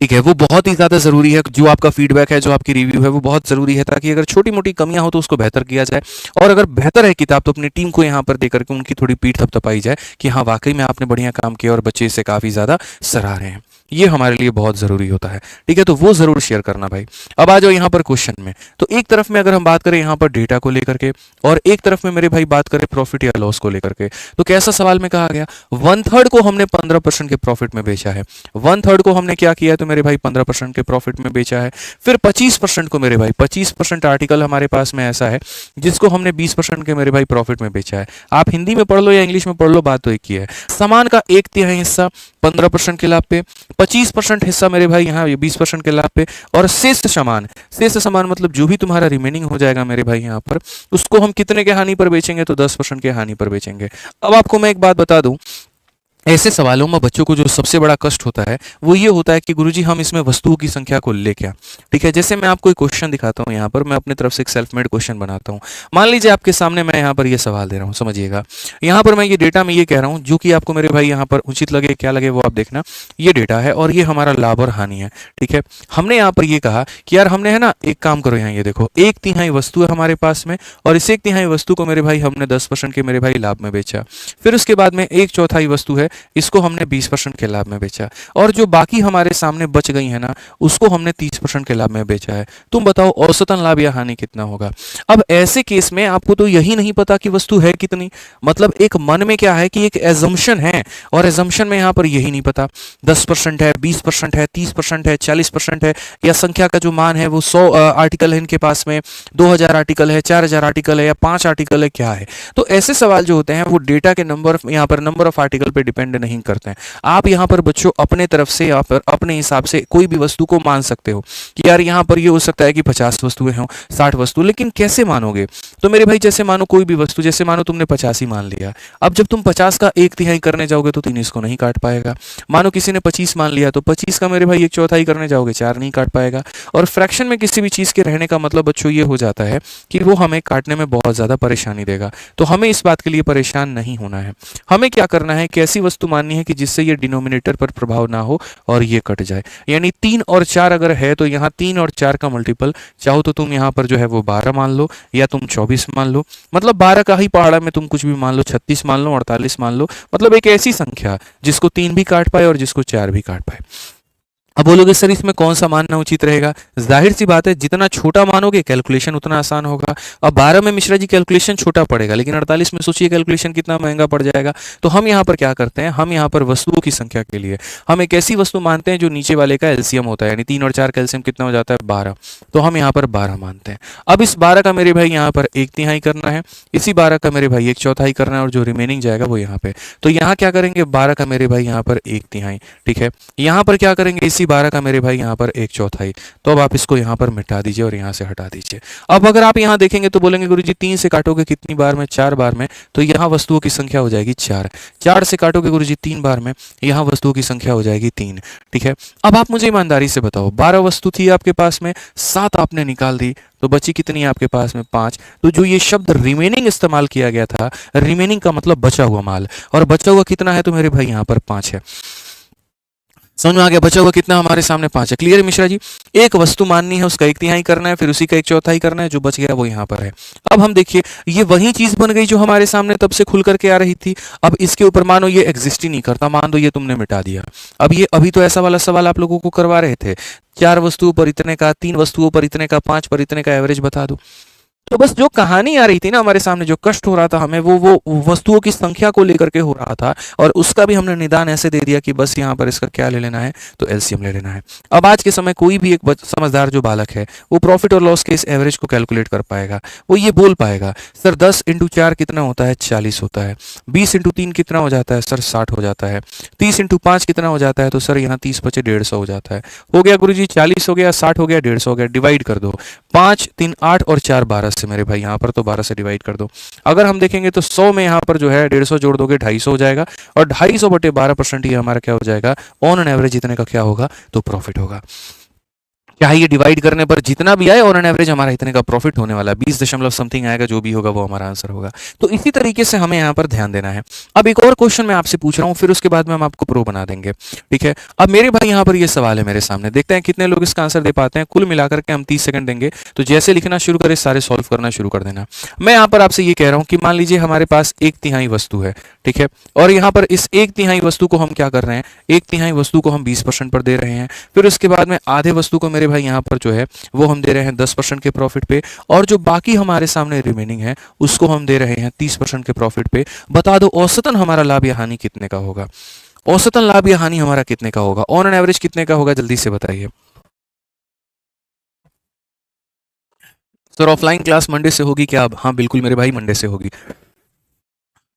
ठीक है। वो बहुत ही ज़्यादा ज़रूरी है, जो आपका फीडबैक है, जो आपकी रिव्यू है वो बहुत ज़रूरी है, ताकि अगर छोटी मोटी कमियां हो तो उसको बेहतर किया जाए, और अगर बेहतर है किताब तो अपनी टीम को यहाँ पर देकर के उनकी थोड़ी पीठ थपथपाई जाए कि हाँ वाकई में आपने बढ़िया काम किया और बच्चे इसे काफ़ी ज़्यादा सराह रहे हैं। ये हमारे लिए बहुत ज़रूरी होता है, ठीक है। तो वो ज़रूर शेयर करना भाई। अब आ जाओ यहाँ पर क्वेश्चन में, तो एक तरफ में अगर हम बात करें यहाँ पर डेटा को लेकर के और एक तरफ में मेरे भाई बात करें प्रॉफिट या लॉस को लेकर के, तो कैसा सवाल में कहा गया, 1/3 को हमने 15% के प्रॉफिट में बेचा है, 1/3 को हमने क्या किया है तो मेरे भाई 15% के प्रॉफिट में बेचा है। फिर 25% को मेरे भाई 25% आर्टिकल हमारे पास में ऐसा है जिसको हमने 20% के मेरे भाई प्रॉफिट में बेचा है। आप हिंदी में पढ़ लो या इंग्लिश में पढ़ लो, बात तो एक ही है। सामान का 1/3 हिस्सा 15% के लाभ पे, 25% हिस्सा मेरे भाई यहाँ 20% के लाभ पे, और शेष सामान मतलब जो भी तुम्हारा रिमेनिंग हो जाएगा मेरे भाई यहाँ पर, उसको हम कितने के हानि पर बेचेंगे, तो 10% के हानि पर बेचेंगे। अब आपको मैं एक बात बता दूं, ऐसे सवालों में बच्चों को जो सबसे बड़ा कष्ट होता है वो ये होता है कि गुरुजी हम इसमें वस्तुओं की संख्या को ले क्या, ठीक है। जैसे मैं आपको एक क्वेश्चन दिखाता हूँ, यहाँ पर मैं अपनी तरफ से एक सेल्फ मेड क्वेश्चन बनाता हूँ। मान लीजिए आपके सामने मैं यहाँ पर ये सवाल दे रहा हूँ, समझिएगा। यहाँ पर मैं ये डेटा में ये कह रहा हूँ जो कि आपको मेरे भाई यहाँ पर उचित लगे क्या लगे वो आप देखना। ये डेटा है और ये हमारा लाभ और हानि है, ठीक है। हमने यहाँ पर ये कहा कि यार हमने है ना, एक काम करो, यहाँ ये देखो 1/3 वस्तु है हमारे पास में और इस 1/3 वस्तु को मेरे भाई हमने 10% के मेरे भाई लाभ में बेचा। फिर उसके बाद में 1/4 वस्तु है, इसको हमने 20% के लाभ में बेचा, और जो बाकी हमारे सामने बच गई है ना उसको हमने 30% के लाभ में बेचा है। तुम बताओ औसतन लाभ या हानि कितना होगा। अब ऐसे केस में आपको तो यही नहीं पता कि वस्तु है कितनी, मतलब एक मन में क्या है कि एक एजम्पशन है, और एजम्पशन में यहाँ पर यही नहीं पता 10% है, 20% है, 30% है, 40% है, या संख्या का जो मान है वो 100 आर्टिकल है इनके पास में, 2000 आर्टिकल है, 4000 आर्टिकल है, या 5 आर्टिकल है, क्या है। तो ऐसे सवाल जो होते हैं वो डेटा के नंबर, यहाँ पर नंबर ऑफ आर्टिकल पे डिपेंड डिपेंड नहीं करते हैं। आप यहाँ पर बच्चों अपने तरफ से यहाँ पर अपने हिसाब से कोई भी वस्तु को मान सकते हो कि यार यहाँ पर ये हो सकता है कि 50 वस्तुएं हों, 60 वस्तु, लेकिन कैसे मानोगे? तो मेरे भाई जैसे मानो कोई भी वस्तु, जैसे मानो तुमने 50 ही मान लिया, अब जब तुम 50 का 1/3 करने जाओगे तो 3 इसको नहीं काट पाएगा। मानो किसी ने 25 मान लिया तो 25 का मेरे भाई 1/4 करने जाओगे 4 नहीं काट पाएगा। और फ्रैक्शन में किसी भी चीज़ के रहने का मतलब बच्चों ये हो जाता है कि वो हमें काटने में बहुत ज़्यादा परेशानी देगा। तो हमें इस बात के लिए परेशान नहीं होना है। हमें क्या करना है कि ऐसी वस्तु माननी है कि जिससे ये डिनोमिनेटर पर प्रभाव ना हो और ये कट जाए। यानी 3 और 4 अगर है तो यहाँ 3 और 4 का मल्टीपल चाहो तो तुम यहाँ पर जो है वो 12 मान लो या तुम 24 मान लो, मतलब 12 का ही पहाड़ा में तुम कुछ भी मान लो, 36 मान लो, 48 मान लो, मतलब एक ऐसी संख्या जिसको 3 भी काट पाए और जिसको 4 भी काट पाए। अब बोलोगे सर इसमें कौन सा मानना उचित रहेगा? जाहिर सी बात है जितना छोटा मानोगे कैलकुलेशन उतना आसान होगा। अब 12 में मिश्रा जी कैलकुलेशन छोटा पड़ेगा, लेकिन 48 में सोचिए कैलकुलेशन कितना महंगा पड़ जाएगा। तो हम यहाँ पर क्या करते हैं, हम यहाँ पर वस्तुओं की संख्या के लिए हम एक ऐसी वस्तु मानते हैं जो नीचे वाले का एलसीएम होता है, यानी 3 और 4 का एलसीएम कितना हो जाता है 12। तो हम यहाँ पर 12 मानते हैं। अब इस 12 का मेरे भाई यहाँ पर 1/3 करना है, इसी 12 का मेरे भाई 1/4 करना है, और जो रिमेनिंग जाएगा वो यहाँ पे। तो यहाँ क्या करेंगे, 12 का मेरे भाई यहाँ पर 1/3, ठीक है। यहाँ पर क्या करेंगे, इसी 12 का मेरे भाई यहाँ पर 1/4। तो अब आप इसको यहाँ पर मिटा दीजिए और यहाँ से हटा दीजिए। अब अगर आप यहाँ देखेंगे तो बोलेंगे गुरुजी 3 से काटोगे कितनी बार में, 4 बार में, तो यहाँ वस्तुओं की संख्या हो जाएगी 4। 4 से काटोगे गुरुजी 3 बार में, यहाँ वस्तुओं की संख्या हो जाएगी 3, ठीक है। अब आप मुझे ईमानदारी से बताओ, 12 वस्तु थी आपके पास में, 7 आपने निकाल दी, तो बची कितनी है आपके पास में 5। तो जो ये शब्द रिमेनिंग इस्तेमाल किया गया था, रिमेनिंग का मतलब बचा हुआ माल, और बचा हुआ कितना है तो मेरे भाई यहाँ पर 5 है। समझ में आ गया? बचा हुआ कितना हमारे सामने 5 है। क्लियर है मिश्रा जी? एक वस्तु माननी है, उसका 1/3 करना है, फिर उसी का 1/4 करना है, जो बच गया वो यहाँ पर है। अब हम देखिए ये वही चीज बन गई जो हमारे सामने तब से खुल करके आ रही थी। अब इसके ऊपर मानो ये एग्जिस्ट ही नहीं करता, मान दो ये तुमने मिटा दिया। अब ये अभी तो ऐसा वाला सवाल आप लोगों को करवा रहे थे, 4 वस्तुओं पर इतने का, 3 वस्तुओं पर इतने का, 5 पर इतने का एवरेज बता दो। तो बस जो कहानी आ रही थी ना हमारे सामने, जो कष्ट हो रहा था हमें, वो वस्तुओं की संख्या को लेकर के हो रहा था, और उसका भी हमने निदान ऐसे दे दिया कि बस यहाँ पर इसका क्या ले लेना है, तो एलसीएम ले लेना है। अब आज के समय कोई भी एक समझदार जो बालक है वो प्रॉफिट और लॉस के इस एवरेज को कैलकुलेट कर पाएगा। वो ये बोल पाएगा सर 10 × 4 कितना होता है, 40 होता है। 20 × 3 कितना हो जाता है सर, 60 हो जाता है। 30 × 5 कितना हो जाता है, तो सर यहाँ 30 बचे 150 हो जाता है। हो गया गुरुजी, 40 हो गया, 60 हो गया, 150 हो गया। डिवाइड कर दो, 5 3 8 और 4 12 से मेरे भाई, यहाँ पर तो 12 से डिवाइड कर दो। अगर हम देखेंगे तो 100 में यहाँ पर जो है 150 जोड़ दोगे 250 हो जाएगा, और 250/12% ये हमारा क्या हो जाएगा, ऑन एन एवरेज इतने का क्या होगा, तो प्रॉफिट होगा। क्या है, ये डिवाइड करने पर जितना भी आए ऑन एन एवरेज हमारा इतने का प्रॉफिट होने वाला है, 20 दशमलव समथिंग आएगा, जो भी होगा वो हमारा आंसर होगा। तो इसी तरीके से हमें यहाँ पर ध्यान देना है। अब एक और क्वेश्चन मैं आपसे पूछ रहा हूँ, फिर उसके बाद में हम आपको प्रो बना देंगे, ठीक है। अब मेरे भाई यहाँ पर ये सवाल है मेरे सामने, देखते हैं कितने लोग इसका आंसर दे पाते हैं। कुल मिलाकर के हम 30 सेकंड देंगे, तो जैसे लिखना शुरू करें सारे सॉल्व करना शुरू कर देना। मैं यहाँ पर आपसे ये कह रहा हूँ कि मान लीजिए हमारे पास 1/3 वस्तु है, ठीक है, और यहाँ पर इस 1/3 वस्तु को हम क्या कर रहे हैं, 1/3 वस्तु को हम 20% पर दे रहे हैं। फिर उसके बाद में आधे वस्तु को मेरे भाई यहाँ पर जो है वो हम दे रहे हैं 10% के प्रॉफिट पे, और जो बाकी हमारे सामने रिमेनिंग है उसको हम दे रहे हैं 30% के प्रॉफिट पे। बता दो औसतन हमारा लाभ या हानि कितने का होगा, औसतन लाभ या हानि हमारा कितने का होगा, ऑन एन एवरेज कितने का होगा, जल्दी से बताइए। सर ऑफलाइन क्लास मंडे से होगी क्या? अब हाँ बिल्कुल मेरे भाई मंडे से होगी,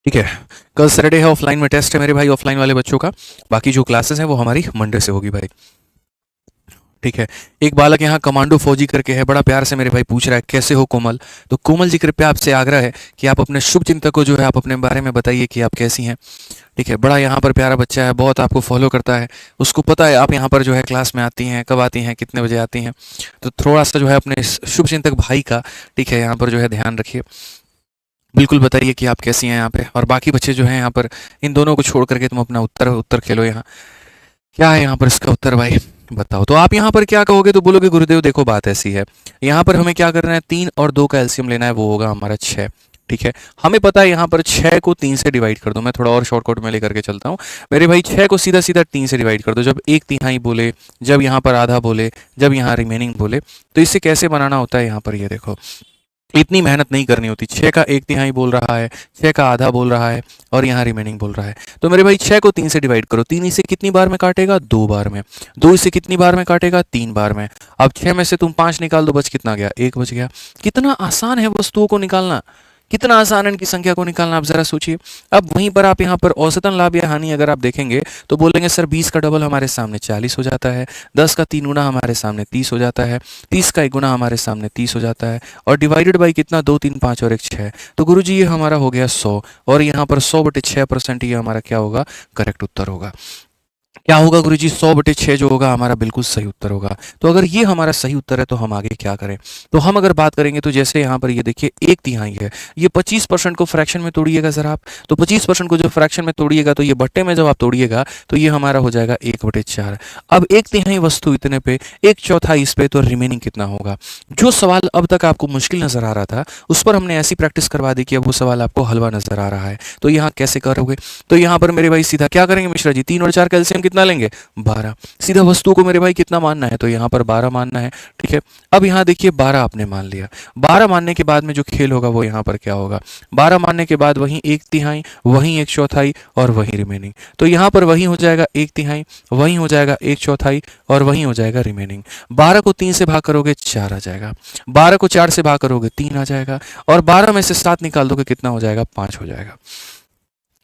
ठीक है। कल सैटरडे है, ऑफलाइन में टेस्ट है मेरे भाई ऑफलाइन वाले बच्चों का, बाकी जो क्लासेस हैं वो हमारी मंडे से होगी भाई, ठीक है। एक बालक यहाँ कमांडो फौजी करके है, बड़ा प्यार से मेरे भाई पूछ रहा है कैसे हो कोमल। तो कोमल जी कृपया आपसे आग्रह है कि आप अपने शुभ चिंतक को जो है आप अपने बारे में बताइए कि आप कैसी हैं, ठीक है। बड़ा यहाँ पर प्यारा बच्चा है, बहुत आपको फॉलो करता है, उसको पता है आप यहाँ पर जो है क्लास में आती हैं, कब आती हैं, कितने बजे आती हैं। तो थोड़ा सा जो है अपने इस शुभ चिंतक भाई का, ठीक है, यहाँ पर जो है ध्यान रखिए। बिल्कुल बताइए कि आप कैसी हैं यहाँ पे, और बाकी बच्चे जो हैं यहाँ पर इन दोनों को छोड़ करके तुम अपना उत्तर खेलो। यहाँ क्या है यहाँ पर इसका उत्तर भाई बताओ। तो आप यहाँ पर क्या कहोगे, तो बोलोगे गुरुदेव देखो बात ऐसी है, यहाँ पर हमें क्या करना है, 3 और 2 का एलसीएम लेना है, वो होगा हमारा 6, ठीक है। हमें पता है यहाँ पर 6 को 3 से डिवाइड कर दो, मैं थोड़ा और शॉर्टकट में लेकर के चलता हूँ मेरे भाई। 6 को सीधा सीधा 3 से डिवाइड कर दो, जब 1/3 बोले, जब यहाँ पर आधा बोले, जब यहाँ रिमेनिंग बोले, तो इससे कैसे बनाना होता है, यहाँ पर ये देखो इतनी मेहनत नहीं करनी होती। 6 का 1/3 बोल रहा है, 6 का आधा बोल रहा है, और यहाँ रिमेनिंग बोल रहा है। तो मेरे भाई 6 को 3 से डिवाइड करो, 3 इसे कितनी बार में काटेगा, 2 बार में। 2 इसे कितनी बार में काटेगा, 3 बार में। अब 6 में से तुम 5 निकाल दो, बच कितना गया, 1 बच गया। कितना आसान है वस्तुओं को निकालना, कितना आसान है इनकी संख्या को निकालना, आप जरा सोचिए। अब वहीं पर आप यहाँ पर औसतन लाभ या हानि अगर आप देखेंगे तो बोलेंगे सर 20 का डबल हमारे सामने 40 हो जाता है, 10 का 3 गुना हमारे सामने 30 हो जाता है, 30 का 1 गुना हमारे सामने 30 हो जाता है, और डिवाइडेड बाई कितना 2 3 5 और 1 6। तो गुरुजी ये हमारा हो गया 100, और यहाँ पर 100/6% ये हमारा क्या होगा, करेक्ट उत्तर होगा। क्या होगा गुरुजी, 100/6 जो होगा हमारा बिल्कुल सही उत्तर होगा। तो अगर ये हमारा सही उत्तर है तो हम आगे क्या करें? तो हम अगर बात करेंगे तो जैसे यहाँ पर ये देखिए 1/3 है, ये 25% को फ्रैक्शन में तोड़िएगा जरा आप। तो 25% को जो फ्रैक्शन में तोड़िएगा तो ये बट्टे में जब आप तोड़िएगा तो ये हमारा हो जाएगा 1/4। अब 1/3 वस्तु इतने पे, 1/4 इस पे, तो रिमेनिंग कितना होगा? जो सवाल अब तक आपको मुश्किल नजर आ रहा था उस पर हमने ऐसी प्रैक्टिस करवा दी कि अब वो सवाल आपको हलवा नजर आ रहा है। तो यहाँ कैसे करोगे? तो यहाँ पर मेरे भाई सीधा क्या करेंगे मिश्रा जी, 3 और 4 कैल्शियम कितना लेंगे, 12। सीधा वस्तु को मेरे भाई कितना मानना है, तो यहाँ पर 12 मानना है, ठीक है। अब यहाँ देखिए 12 आपने मान लिया, 12 मानने के बाद में जो खेल होगा वो यहाँ पर क्या होगा, 12 मानने के बाद वहीं 1/3, वहीं 1/4 और वहीं रिमेनिंग। तो यहाँ पर वहीं हो जाएगा 1/3, वहीं हो जाएगा 1/4 और वहीं हो जाएगा रिमेनिंग। 12 को 3 से भाग करोगे 4 आ जाएगा, 12 को 4 से भाग करोगे 3 आ जाएगा, और 12 में से 7 निकाल दोगे कितना हो जाएगा, 5 हो जाएगा।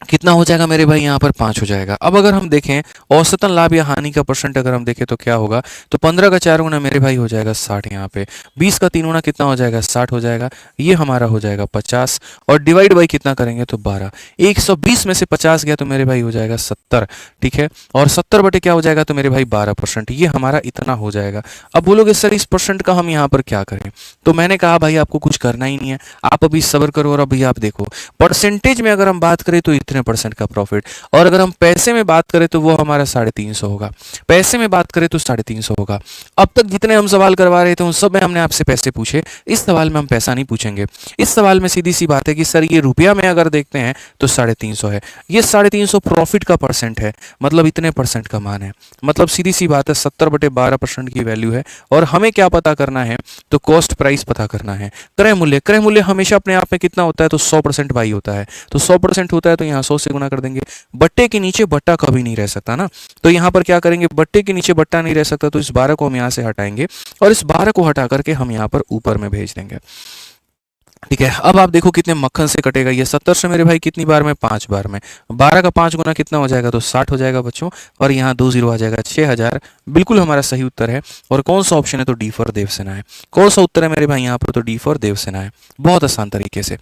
कितना हो जाएगा मेरे भाई, यहाँ पर 5 हो जाएगा। अब अगर हम देखें औसतन लाभ या हानि का परसेंट अगर हम देखें तो क्या होगा, तो 15 का 4 गुना मेरे भाई हो जाएगा 60, यहाँ पे 20 का 3 गुना कितना हो जाएगा, 60 हो जाएगा, ये हमारा हो जाएगा 50, और डिवाइड बाई कितना करेंगे तो 12। 120 में से 50 गया तो मेरे भाई हो जाएगा 70, ठीक है, और 70 बटे क्या हो जाएगा तो मेरे भाई 12%, ये हमारा इतना हो जाएगा। अब बोलोगे सर इस परसेंट का हम यहाँ पर क्या करें? तो मैंने कहा भाई आपको कुछ करना ही नहीं है, आप अभी सब्र करो, और अभी आप देखो परसेंटेज में अगर हम बात करें तो इतने % का प्रॉफिट, और अगर हम पैसे में बात करें तो वो हमारा 350 होगा, पैसे में बात करें तो 350 होगा। अब तक जितने हम सवाल करवा रहे थे उन सब में हमने आपसे पैसे पूछे, इस सवाल में हम पैसा नहीं पूछेंगे। इस सवाल में सीधी सी बात है कि सर ये रुपया में अगर देखते हैं तो 350 है, ये 350 प्रॉफिट का परसेंट है, मतलब इतने % का मान है, मतलब सीधी सी बात है 70/12% की वैल्यू है। और हमें क्या पता करना है, तो कॉस्ट प्राइस पता करना है। क्रय मूल्य, क्रय मूल्य हमेशा अपने आप में कितना होता है, तो 100% बाई होता है, तो 100% होता है तो यहाँ 100 से गुना कर देंगे। बट्टे के नीचे बट्टा कभी नहीं रह सकता ना, तो यहाँ पर क्या करेंगे, बट्टे के नीचे बट्टा नहीं रह सकता, तो इस 12 को हम यहाँ से हटाएंगे और इस 12 को हटा करके हम यहाँ पर ऊपर में भेज देंगे, ठीक है। अब आप देखो कितने मक्खन से कटेगा ये 70 से मेरे भाई, कितनी बार में, 5 बार में। 12 का 5 गुना कितना हो जाएगा, तो 60 हो जाएगा बच्चों, और यहाँ 2 0 आ जाएगा, 6000 बिल्कुल हमारा सही उत्तर है। और कौन सा ऑप्शन है, तो डी फॉर देवसेना है। कौन सा उत्तर है मेरे भाई यहाँ पर, तो डी फॉर देवसेना है। बहुत आसान तरीके से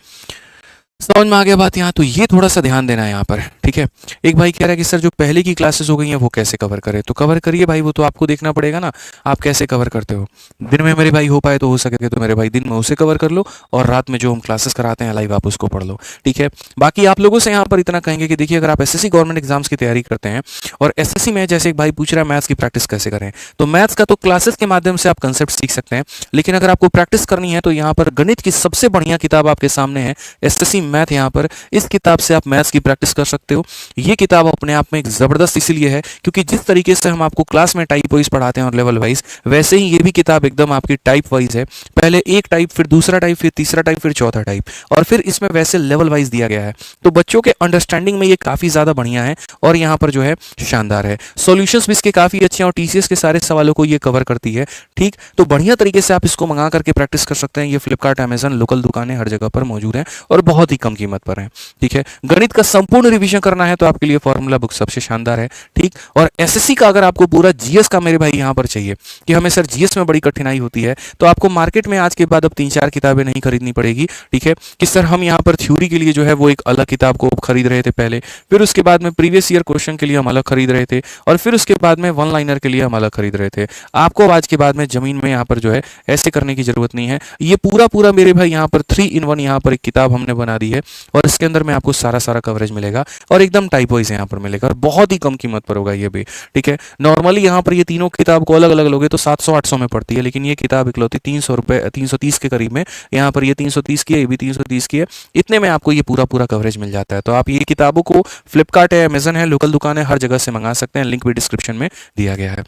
समझ में आ गया बात यहाँ, तो ये थोड़ा सा ध्यान देना है यहाँ पर, ठीक है। एक भाई कह रहा है कि सर जो पहले की क्लासेस हो गई हैं वो कैसे कवर करें, तो कवर करिए भाई, वो तो आपको देखना पड़ेगा ना आप कैसे कवर करते हो। दिन में मेरे भाई हो पाए तो हो सके तो मेरे भाई दिन में उसे कवर कर लो, और रात में जो हम क्लासेस कराते हैं लाइव आप उसको पढ़ लो, ठीक है। बाकी आप लोगों से यहाँ पर इतना कहेंगे कि देखिए अगर आप एसएससी गवर्नमेंट एग्जाम्स की तैयारी करते हैं और एसएससी में जैसे एक भाई पूछ रहा है मैथ्स की प्रैक्टिस कैसे करें, तो मैथ्स का तो क्लासेस के माध्यम से आप कंसेप्ट सीख सकते हैं, लेकिन अगर आपको प्रैक्टिस करनी है तो यहाँ पर गणित की सबसे बढ़िया किताब आपके सामने है, एसएससी मैथ। यहाँ पर इस किताब से आप मैथ्स की प्रैक्टिस कर सकते हो। ये किताब अपने आप में एक जबरदस्त इसलिए है क्योंकि जिस तरीके से हम आपको क्लास में टाइप वाइज पढ़ाते हैं और लेवल वाइज, वैसे ही ये भी किताब एकदम आपकी टाइप वाइज है। पहले एक टाइप, फिर दूसरा टाइप, फिर तीसरा टाइप, फिर चौथा टाइप, और फिर इसमें वैसे लेवल वाइज दिया गया है। तो बच्चों के अंडरस्टैंडिंग में ये काफी ज्यादा बढ़िया है और यहाँ पर जो है शानदार है। सॉल्यूशंस भी इसके काफी अच्छे हैं और टीसीएस के सारे सवालों को ये कवर करती है, ठीक। तो बढ़िया तरीके से आप इसको मंगा करके प्रैक्टिस कर सकते हैं। ये फ्लिपकार्ट, अमेजन, लोकल दुकानें हर जगह पर मौजूद हैं और बहुत ही कम कीमत पर है, ठीक है। गणित का संपूर्ण रिवीजन करना है तो आपके लिए फॉर्मूला बुक सबसे शानदार है, ठीक। और एसएससी का अगर आपको पूरा जीएस का मेरे भाई यहाँ पर चाहिए कि हमें सर जीएस में बड़ी कठिनाई होती है, तो आपको मार्केट में आज के बाद अब 3-4 किताबें नहीं खरीदनी पड़ेगी, ठीक है। कि सर हम यहाँ पर थ्योरी के लिए जो है वो एक अलग किताब को खरीद रहे थे पहले, फिर उसके बाद में प्रीवियस ईयर क्वेश्चन के लिए हम अलग खरीद रहे थे, और फिर उसके बाद में वन लाइनर के लिए हम अलग खरीद रहे थे। आपको आज के बाद में जमीन में यहाँ पर जो है ऐसे करने की जरूरत नहीं है। ये पूरा मेरे भाई यहाँ पर 3-in-1 यहाँ पर एक किताब हमने बना दी है और इसके अंदर में आपको सारा कवरेज मिलेगा और एकदम टाइप वाइज यहाँ पर मिलेगा और बहुत ही कम कीमत पर होगा ये भी, ठीक है। नॉर्मली यहाँ पर ये तीनों किताब को अलग अलग लोगे तो 700-800 में पड़ती है, लेकिन ये किताब इकलौती 300 रुपये, 330 के करीब में। यहाँ पर ये 330 की है, ये भी 330 की है, इतने में आपको ये पूरा कवरेज मिल जाता है। तो आप ये किताबों को फ्लिपकार्ट है, अमेजन है, लोकल दुकान है, हर जगह से मंगा सकते हैं। लिंक भी डिस्क्रिप्शन में दिया गया है।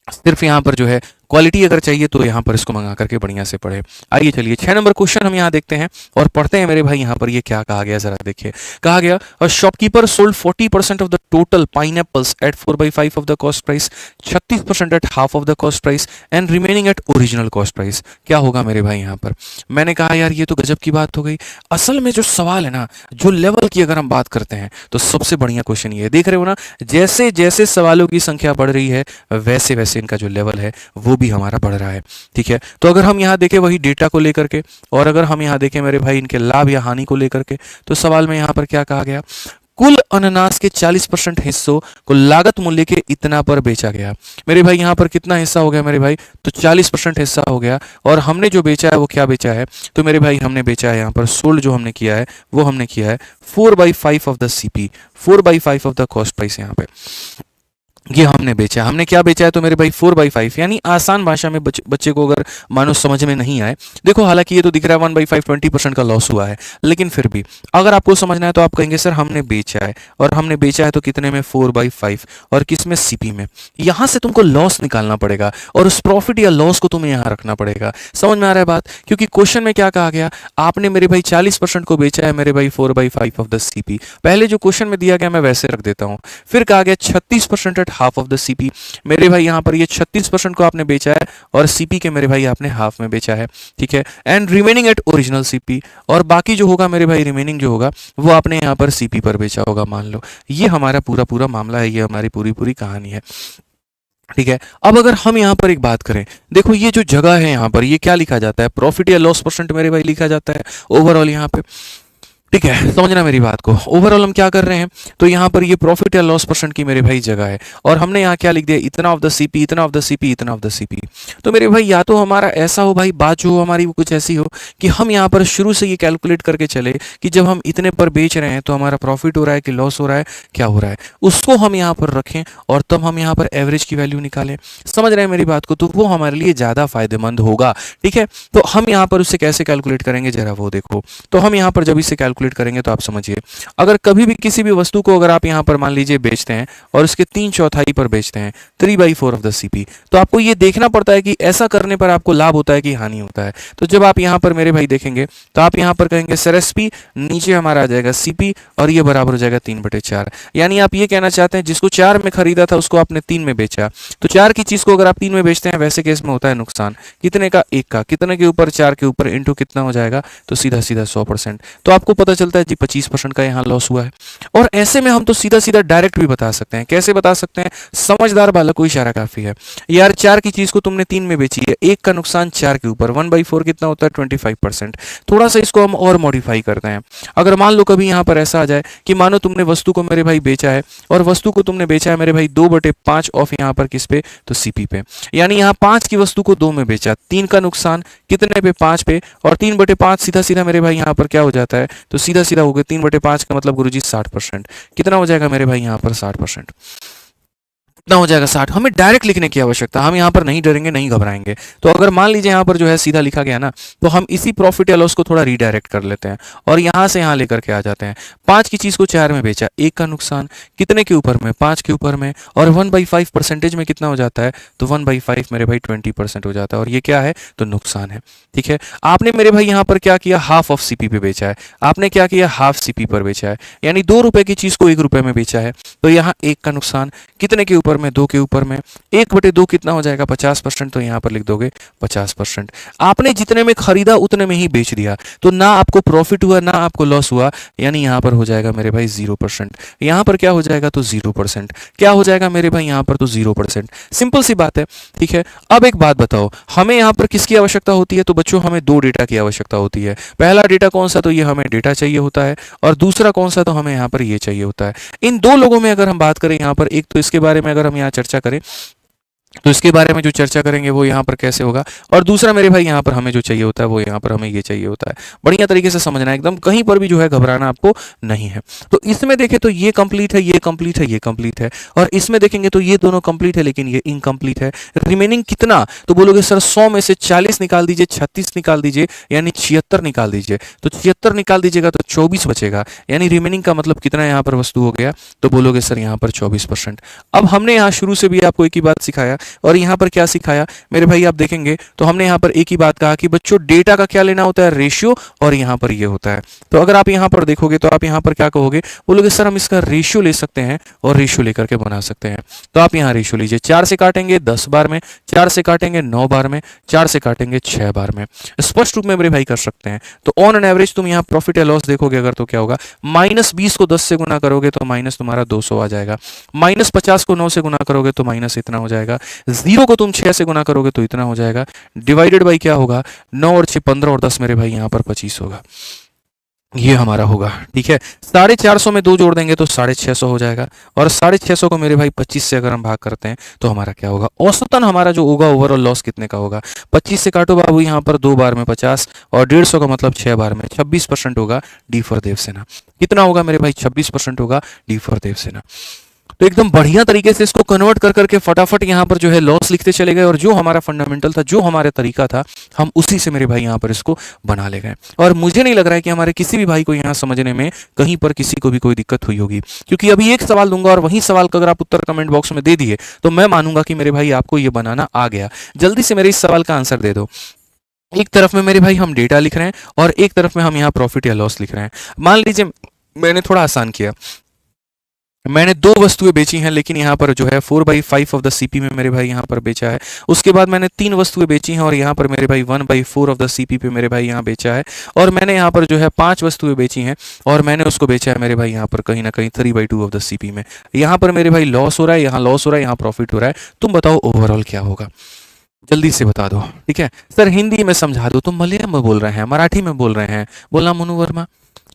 सिर्फ यहाँ पर जो है क्वालिटी अगर चाहिए तो यहाँ पर इसको मंगा करके बढ़िया से पढ़े। आइए चलिए 6 नंबर क्वेश्चन हम यहाँ देखते हैं और पढ़ते हैं मेरे भाई। यहाँ पर ये क्या कहा गया जरा देखिए। कहा गया a shopkeeper sold 40% of the total pineapples at 4/5 of the cost price, 36% at half of the cost price and remaining at original cost price. क्या होगा मेरे भाई यहाँ पर? मैंने कहा यार ये तो गजब की बात हो गई। असल में जो सवाल है ना, जो लेवल की अगर हम बात करते हैं तो सबसे बढ़िया क्वेश्चन ये है। देख रहे हो ना, जैसे जैसे सवालों की संख्या बढ़ रही है वैसे वैसे इनका जो लेवल है वो भी हमारा बढ़ रहा है। ठीक है, तो अगर हम यहाँ देखें वही डेटा को लेकर के, और अगर हम यहाँ देखें मेरे भाई इनके लाभ या हानि को लेकर के, तो सवाल में यहाँ पर क्या कहा गया? कुल अनानास के 40% हिस्सों को लागत मूल्य के इतना पर बेचा गया। मेरे भाई यहाँ पर कितना हिस्सा हो गया मेरे भाई? तो 40% हिस्सा हो गया। और हमने जो बेचा है वो क्या बेचा है? तो मेरे भाई हमने बेचा है यहाँ पर सोल्ड जो हमने किया है वो हमने किया है 4/5 of the CP, 4/5 of the cost price. यहाँ पे ये हमने बेचा। हमने क्या बेचा है? तो मेरे भाई 4/5, यानी आसान भाषा में बच्चे को अगर मानो समझ में नहीं आए, देखो हालांकि ये तो दिख रहा है 1/5 20% का लॉस हुआ है, लेकिन फिर भी अगर आपको समझना है तो आप कहेंगे सर हमने बेचा है, और हमने बेचा है तो कितने में? 4/5, और किस में? सीपी में। यहां से तुमको लॉस निकालना पड़ेगा और उस प्रॉफिट या लॉस को तुम्हें यहां रखना पड़ेगा। समझ में आ रहा है बात? क्योंकि क्वेश्चन में क्या कहा गया? आपने मेरे भाई 40% को बेचा है मेरे भाई 4/5 ऑफ द सीपी। पहले जो क्वेश्चन में दिया गया मैं वैसे रख देता हूं। फिर कहा गया 36% at half of the CP. मेरे भाई यहाँ पर ये 36% को आपने बेचा है और सीपी के मेरे भाई आपने हाफ में बेचा है। ठीक है, and remaining at original CP, और बाकी जो होगा मेरे भाई रिमेनिंग जो होगा वो आपने यहाँ पर सीपी पर बेचा होगा। मान लो ये हमारा पूरा पूरा मामला है, ये हमारी पूरी पूरी कहानी है। ठीक है, अब अगर हम यहाँ पर एक बात करें, देखो ये जो जगह है यहाँ पर ये क्या लिखा जाता है? प्रॉफिट या लॉस परसेंट मेरे भाई लिखा जाता है ओवरऑल यहाँ पे। ठीक है, समझना मेरी बात को। ओवरऑल हम क्या कर रहे हैं? तो यहाँ पर ये प्रॉफिट या लॉस परसेंट की मेरे भाई जगह है, और हमने यहाँ क्या लिख दिया? इतना ऑफ द सीपी, इतना ऑफ द सीपी, इतना ऑफ द सीपी। तो मेरे भाई या तो हमारा ऐसा हो भाई, बात जो हो हमारी वो कुछ ऐसी हो कि हम यहाँ पर शुरू से ये कैलकुलेट करके चले कि जब हम इतने पर बेच रहे हैं तो हमारा प्रॉफिट हो रहा है कि लॉस हो रहा है, क्या हो रहा है, उसको हम यहाँ पर रखें और तब हम यहाँ पर एवरेज की वैल्यू निकालें। समझ रहे हैं मेरी बात को? तो वो हमारे लिए ज़्यादा फायदेमंद होगा। ठीक है, तो हम यहाँ पर उससे कैसे कैलकुलेट करेंगे जरा वो देखो। तो हम यहाँ पर जब इसे कैलकुलेट करेंगे तो आप समझिए, अगर कभी भी किसी भी वस्तु को अगर आप यहाँ पर मान लीजिए बेचते हैं और उसके 3/4 पर बेचते हैं 3/4 ऑफ द सीपी, तो आपको ये देखना पड़ता है कि ऐसा करने पर आपको लाभ होता है कि हानि होता है। तो जब आप यहाँ पर मेरे भाई देखेंगे तो आप यहाँ पर कहेंगे सर एसपी, नीचे हमारा आ जाएगा सीपी, और ये बराबर हो जाएगा 3/4। यानी आप ये कहना चाहते हैं जिसको 4 में खरीदा था उसको आपने 3 में बेचा। तो 4 की चीज को अगर आप 3 में बेचते हैं वैसे केस में होता है नुकसान। कितने का? 1 का। कितने के ऊपर? 4 के ऊपर, इंटू कितना हो जाएगा? तो सीधा सीधा 100%। तो आपको पता चलता है जी 25% का यहाँ लॉस हुआ है। और ऐसे में हम तो सीधा सीधा डायरेक्ट भी बता सकते हैं। कैसे बता सकते हैं? समझदार बालक को इशारा काफी है। यार 4 की चीज को तुमने 3 में बेची है, 1 का नुकसान 4 के ऊपर, 1/4 कितना होता है? 25%। थोड़ा सा इसको हम और मॉडिफाई करते हैं। अगर मान लो कभी यहाँ पर ऐसा आ जाए कि मानो तुमने वस्तु को मेरे भाई बेचा है, और वस्तु को तुमने बेचा है मेरे भाई 2/5 ऑफ यहाँ पर किस पे? तो सीपी पे। यानी यहाँ 5 की वस्तु को 2 में बेचा, 3 का नुकसान कितने पे? 5 पे, और 3/5 सीधा सीधा मेरे भाई यहाँ पर क्या हो जाता है? तो सीधा सीधा हो गया 3/5 का मतलब गुरुजी 60%। कितना हो जाएगा मेरे भाई यहाँ पर? 60%। कितना हो जाएगा? 60। हमें डायरेक्ट लिखने की आवश्यकता, हम यहाँ पर नहीं डरेंगे, नहीं घबराएंगे। तो अगर मान लीजिए यहाँ पर जो है सीधा लिखा गया ना, तो हम इसी प्रॉफिट या लॉस को थोड़ा रीडायरेक्ट कर लेते हैं और यहाँ से यहाँ लेकर के आ जाते हैं। 5 की चीज को 4 में बेचा, 1 का नुकसान कितने के ऊपर में? 5 के ऊपर में, और 1/5 परसेंटेज में कितना हो जाता है? तो 1/5 मेरे भाई 20% हो जाता है, और ये क्या है? तो नुकसान है। ठीक है, आपने मेरे भाई यहाँ पर क्या किया? हाफ ऑफ सीपी पे बेचा है। आपने क्या किया? हाफ सीपी पर बेचा है, यानी 2 रुपए की चीज को 1 रुपए में बेचा है। तो यहाँ 1 का नुकसान कितने के ऊपर में? 2 के ऊपर में। 1/2 कितना हो जाएगा? 50%। तो यहाँ पर लिख दोगे 50%। आपने जितने में खरीदा उतने में ही बेच दिया, तो ना आपको प्रॉफिट हुआ ना आपको लॉस हुआ, यानी यहाँ पर हो जाएगा मेरे भाई 0%। यहाँ पर क्या हो जाएगा? तो 0%। क्या हो जाएगा मेरे भाई यहाँ पर? तो 0%। सिंपल सी बात है। ठीक है, अब एक बात बताओ, हमें यहाँ पर किसकी आवश्यकता होती है? तो बच्चों हमें 2 डेटा की आवश्यकता होती है। पहला डेटा कौन सा? तो ये हमें डेटा चाहिए होता है, और दूसरा कौन सा? तो हमें यहाँ पर ये चाहिए होता है। इन 2 लोगों में अगर हम बात करें यहाँ पर, एक तो इसके बारे में अगर हम यहाँ चर्चा करें तो इसके बारे में जो चर्चा करेंगे वो यहाँ पर कैसे होगा, और दूसरा मेरे भाई यहाँ पर हमें जो चाहिए होता है वो यहाँ पर हमें ये चाहिए होता है। बढ़िया तरीके से समझना, एकदम कहीं पर भी जो है घबराना आपको नहीं है। तो इसमें देखें तो ये कंप्लीट है, ये कंप्लीट है, ये कंप्लीट है, और इसमें देखेंगे तो ये दोनों कंप्लीट है लेकिन ये इनकम्प्लीट है। रिमेनिंग कितना? तो बोलोगे सर 100 में से 40 निकाल दीजिए, 36 निकाल दीजिए, यानी 76 निकाल दीजिए। तो 76 निकाल दीजिएगा तो 24 बचेगा, यानी रिमेनिंग का मतलब कितना यहाँ पर वस्तु हो गया? तो बोलोगे सर यहाँ पर 24%। अब हमने यहाँ शुरू से भी आपको एक ही बात सिखाया और यहाँ पर क्या सिखाया मेरे भाई, आप देखेंगे तो हमने यहाँ पर एक ही बात कहा कि बच्चों डेटा का क्या लेना होता है, रेशियो, और यहाँ पर ये होता है। तो अगर आप यहाँ पर देखोगे तो आप यहाँ पर क्या कहोगे, बोलोगे सर हम इसका रेशियो ले सकते हैं और रेशियो लेकर के बना सकते हैं। तो आप यहाँ रेशियो लीजिए, 4 से काटेंगे 10 बार में, 4 से काटेंगे 9 बार में, 4 से काटेंगे 6 बार में, स्पष्ट रूप में मेरे भाई कर सकते हैं। तो ऑन एन एवरेज तुम यहाँ प्रॉफिट या लॉस देखोगे अगर तो क्या होगा, -20 को 10 से गुना करोगे तो माइनस तुम्हारा 200 आ जाएगा, -50 को 9 से गुना करोगे तो माइनस इतना हो जाएगा, 0 को तुम 6 से गुना करोगे तो इतना हो जाएगा, डिवाइडेड बाई क्या होगा, 9 और 6 15 और 10 मेरे भाई यहाँ पर 25 होगा, ये हमारा होगा। ठीक है, 450 में 2 जोड़ देंगे तो 650 हो जाएगा, और 650 को मेरे भाई 25 से अगर हम भाग करते हैं तो हमारा क्या होगा, औसतन हमारा जो होगा ओवरऑल लॉस कितने का होगा, 25 से काटो बाबू यहाँ पर 2 बार में 50 और 150 का मतलब 6 बार में 26% होगा, डी फॉर देवसेना। कितना होगा मेरे भाई, 26% होगा, डी फॉर देवसेना। तो एकदम बढ़िया तरीके से इसको कन्वर्ट कर करके फटाफट यहाँ पर जो है लॉस लिखते चले गए, और जो हमारा फंडामेंटल था, जो हमारा तरीका था, हम उसी से मेरे भाई यहाँ पर इसको बना ले गए। और मुझे नहीं लग रहा है कि हमारे किसी भी भाई को यहाँ समझने में कहीं पर किसी को भी कोई दिक्कत हुई होगी, क्योंकि अभी एक सवाल दूंगा और वही सवाल का अगर आप उत्तर कमेंट बॉक्स में दे दिए तो मैं मानूंगा कि मेरे भाई आपको ये बनाना आ गया। जल्दी से मेरे इस सवाल का आंसर दे दो। एक तरफ में मेरे भाई हम डेटा लिख रहे हैं और एक तरफ में हम यहाँ प्रॉफिट या लॉस लिख रहे हैं। मान लीजिए मैंने थोड़ा आसान किया, मैंने 2 वस्तुएं बेची हैं, लेकिन यहाँ पर जो है 4/5 ऑफ द सीपी में मेरे भाई यहाँ पर बेचा है। उसके बाद मैंने 3 वस्तुएं बेची हैं और यहाँ पर मेरे भाई 1/4 ऑफ द सीपी पे मेरे भाई यहाँ बेचा है। और मैंने यहाँ पर जो है 5 वस्तुएं बेची हैं और मैंने उसको बेचा है मेरे भाई यहाँ पर कहीं ना कहीं 3/2 ऑफ द सीपी में। यहाँ पर मेरे भाई लॉस हो रहा है, यहाँ लॉस हो रहा है, यहाँ प्रॉफिट हो रहा है। तुम बताओ ओवरऑल क्या होगा, जल्दी से बता दो। ठीक है सर, हिंदी में समझा दो, तुम मलयालम में बोल रहे हैं, मराठी में बोल रहे हैं, बोला मनु वर्मा,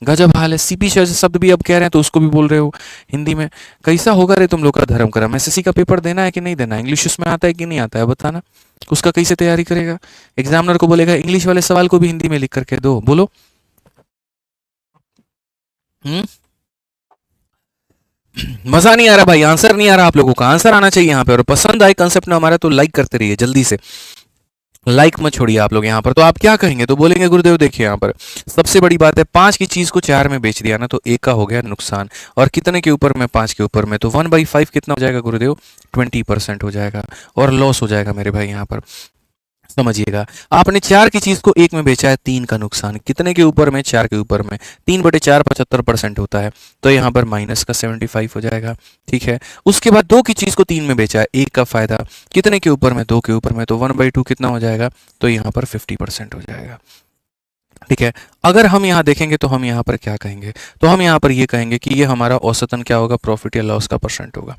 गजब हाल है। सीपी शब्द भी अब कह रहे हैं तो उसको भी बोल रहे हो हिंदी में। कैसा होगा रे तुम लोग का धर्म कर्म। एसएससी का पेपर देना है कि नहीं देना, इंग्लिश उसमें आता है कि नहीं आता है, बताना। उसका कैसे तैयारी करेगा, एग्जामिनर को बोलेगा इंग्लिश वाले सवाल को भी हिंदी में लिख करके दो, बोलो। मजा नहीं आ रहा भाई, आंसर नहीं आ रहा आप लोगों का, आंसर आना चाहिए यहाँ पे। और पसंद आए कंसेप्ट ना हमारा तो लाइक करते रहिए जल्दी से, लाइक मत छोड़िए आप लोग यहाँ पर। तो आप क्या कहेंगे, तो बोलेंगे गुरुदेव देखिए यहाँ पर सबसे बड़ी बात है 5 की चीज को 4 में बेच दिया ना, तो 1 का हो गया नुकसान। और कितने के ऊपर में, 5 के ऊपर में, तो 1/5 कितना हो जाएगा गुरुदेव, 20% हो जाएगा और लॉस हो जाएगा मेरे भाई यहाँ पर। समझिएगा, आपने 4 की चीज को 1 में बेचा है, 3 का नुकसान। कितने के ऊपर में, 4 के ऊपर में, 3/4 75% होता है, तो यहाँ पर माइनस का 75 हो जाएगा। ठीक है, उसके बाद 2 की चीज को 3 में बेचा है, 1 का फायदा। कितने के ऊपर में, 2 के ऊपर में, तो 1/2 कितना हो जाएगा, तो यहाँ पर 50% हो जाएगा। ठीक है, अगर हम यहाँ देखेंगे तो हम यहाँ पर क्या कहेंगे, तो हम यहाँ पर ये कहेंगे कि ये हमारा औसतन क्या होगा, प्रॉफिट या लॉस का परसेंट होगा।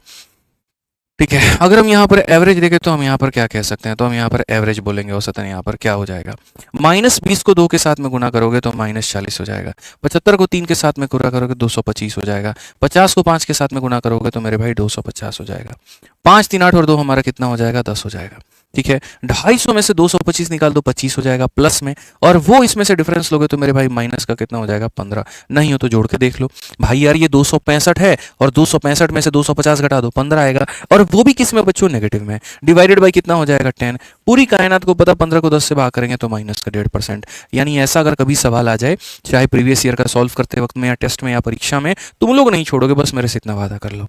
ठीक है, अगर हम यहाँ पर एवरेज देखें तो हम यहाँ पर क्या कह सकते हैं, तो हम यहाँ पर एवरेज बोलेंगे। औसतन यहाँ पर क्या हो जाएगा, -20 को 2 के साथ में गुना करोगे तो -40 हो जाएगा, 75 को 3 के साथ में गुना करोगे 225 हो जाएगा, 50 को 5 के साथ में गुना करोगे तो मेरे भाई 250 हो जाएगा। 5 3 8 और 2 हमारा कितना हो जाएगा, 10 हो जाएगा। ठीक है, 250 में से 225 निकाल दो, 25 हो जाएगा प्लस में, और वो इसमें से डिफरेंस लोगे तो मेरे भाई माइनस का कितना हो जाएगा, 15। नहीं हो तो जोड़ के देख लो भाई, यार ये 265 है और 265 में से 250 घटा दो, 15 आएगा, और वो भी किस में बच्चों, नेगेटिव में। डिवाइडेड बाई कितना हो जाएगा, 10। पूरी कायनात को पता 15 को 10 से भाग करेंगे तो माइनस का 1.5%। यानी ऐसा अगर कभी सवाल आ जाए, चाहे प्रीवियस ईयर का सॉल्व करते वक्त में या टेस्ट में या परीक्षा में, तुम लोग नहीं छोड़ोगे, बस मेरे से इतना वादा कर लो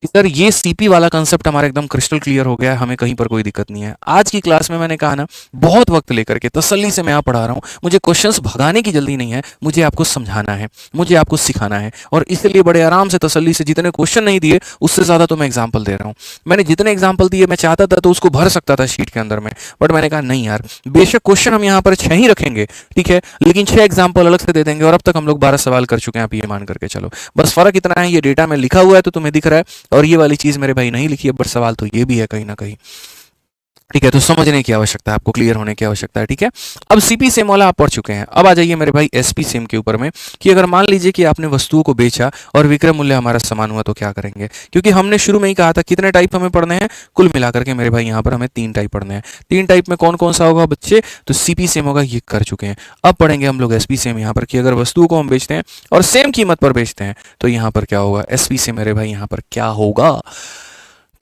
कि सर ये सीपी वाला कंसेप्ट हमारा एकदम क्रिस्टल क्लियर हो गया है, हमें कहीं पर कोई दिक्कत नहीं है। आज की क्लास में मैंने कहा ना, बहुत वक्त लेकर के तसल्ली से मैं यहाँ पढ़ा रहा हूँ, मुझे क्वेश्चंस भगाने की जल्दी नहीं है, मुझे आपको समझाना है, मुझे आपको सिखाना है, और इसलिए बड़े आराम से तसल्ली से, जितने क्वेश्चन नहीं दिए उससे ज़्यादा तो मैं एग्जाम्पल दे रहा हूँ। मैंने जितने एग्जाम्पल दिए, मैं चाहता था तो उसको भर सकता था शीट के अंदर में, बट मैंने कहा नहीं यार, बेशक क्वेश्चन हम यहाँ पर 6 ही रखेंगे, ठीक है, लेकिन 6 एग्जाम्पल अलग से दे देंगे। और अब तक हम लोग 12 सवाल कर चुके हैं, आप ये मान करके चलो। बस फर्क इतना है, ये डेटा में लिखा हुआ है तो तुम्हें दिख रहा है, और ये वाली चीज़ मेरे भाई नहीं लिखी है, बट सवाल तो ये भी है कहीं ना कहीं। ठीक है, तो समझने की आवश्यकता है आपको, क्लियर होने की आवश्यकता है। ठीक है, अब सीपी सेम वाला आप पढ़ चुके हैं, अब आ जाइए मेरे भाई एसपी सेम के ऊपर में, कि अगर मान लीजिए कि आपने वस्तुओं को बेचा और विक्रय मूल्य हमारा समान हुआ तो क्या करेंगे। क्योंकि हमने शुरू में ही कहा था कितने टाइप हमें पढ़ने हैं, कुल मिलाकर के मेरे भाई यहाँ पर हमें 3 टाइप पढ़ने हैं। 3 टाइप में कौन कौन सा होगा बच्चे, तो सीपी सेम होगा, ये कर चुके हैं। अब पढ़ेंगे हम लोग एसपी सेम यहाँ पर, कि अगर वस्तुओं को हम बेचते हैं और सेम कीमत पर बेचते हैं तो यहाँ पर क्या होगा, एसपी सेम मेरे भाई यहाँ पर क्या होगा।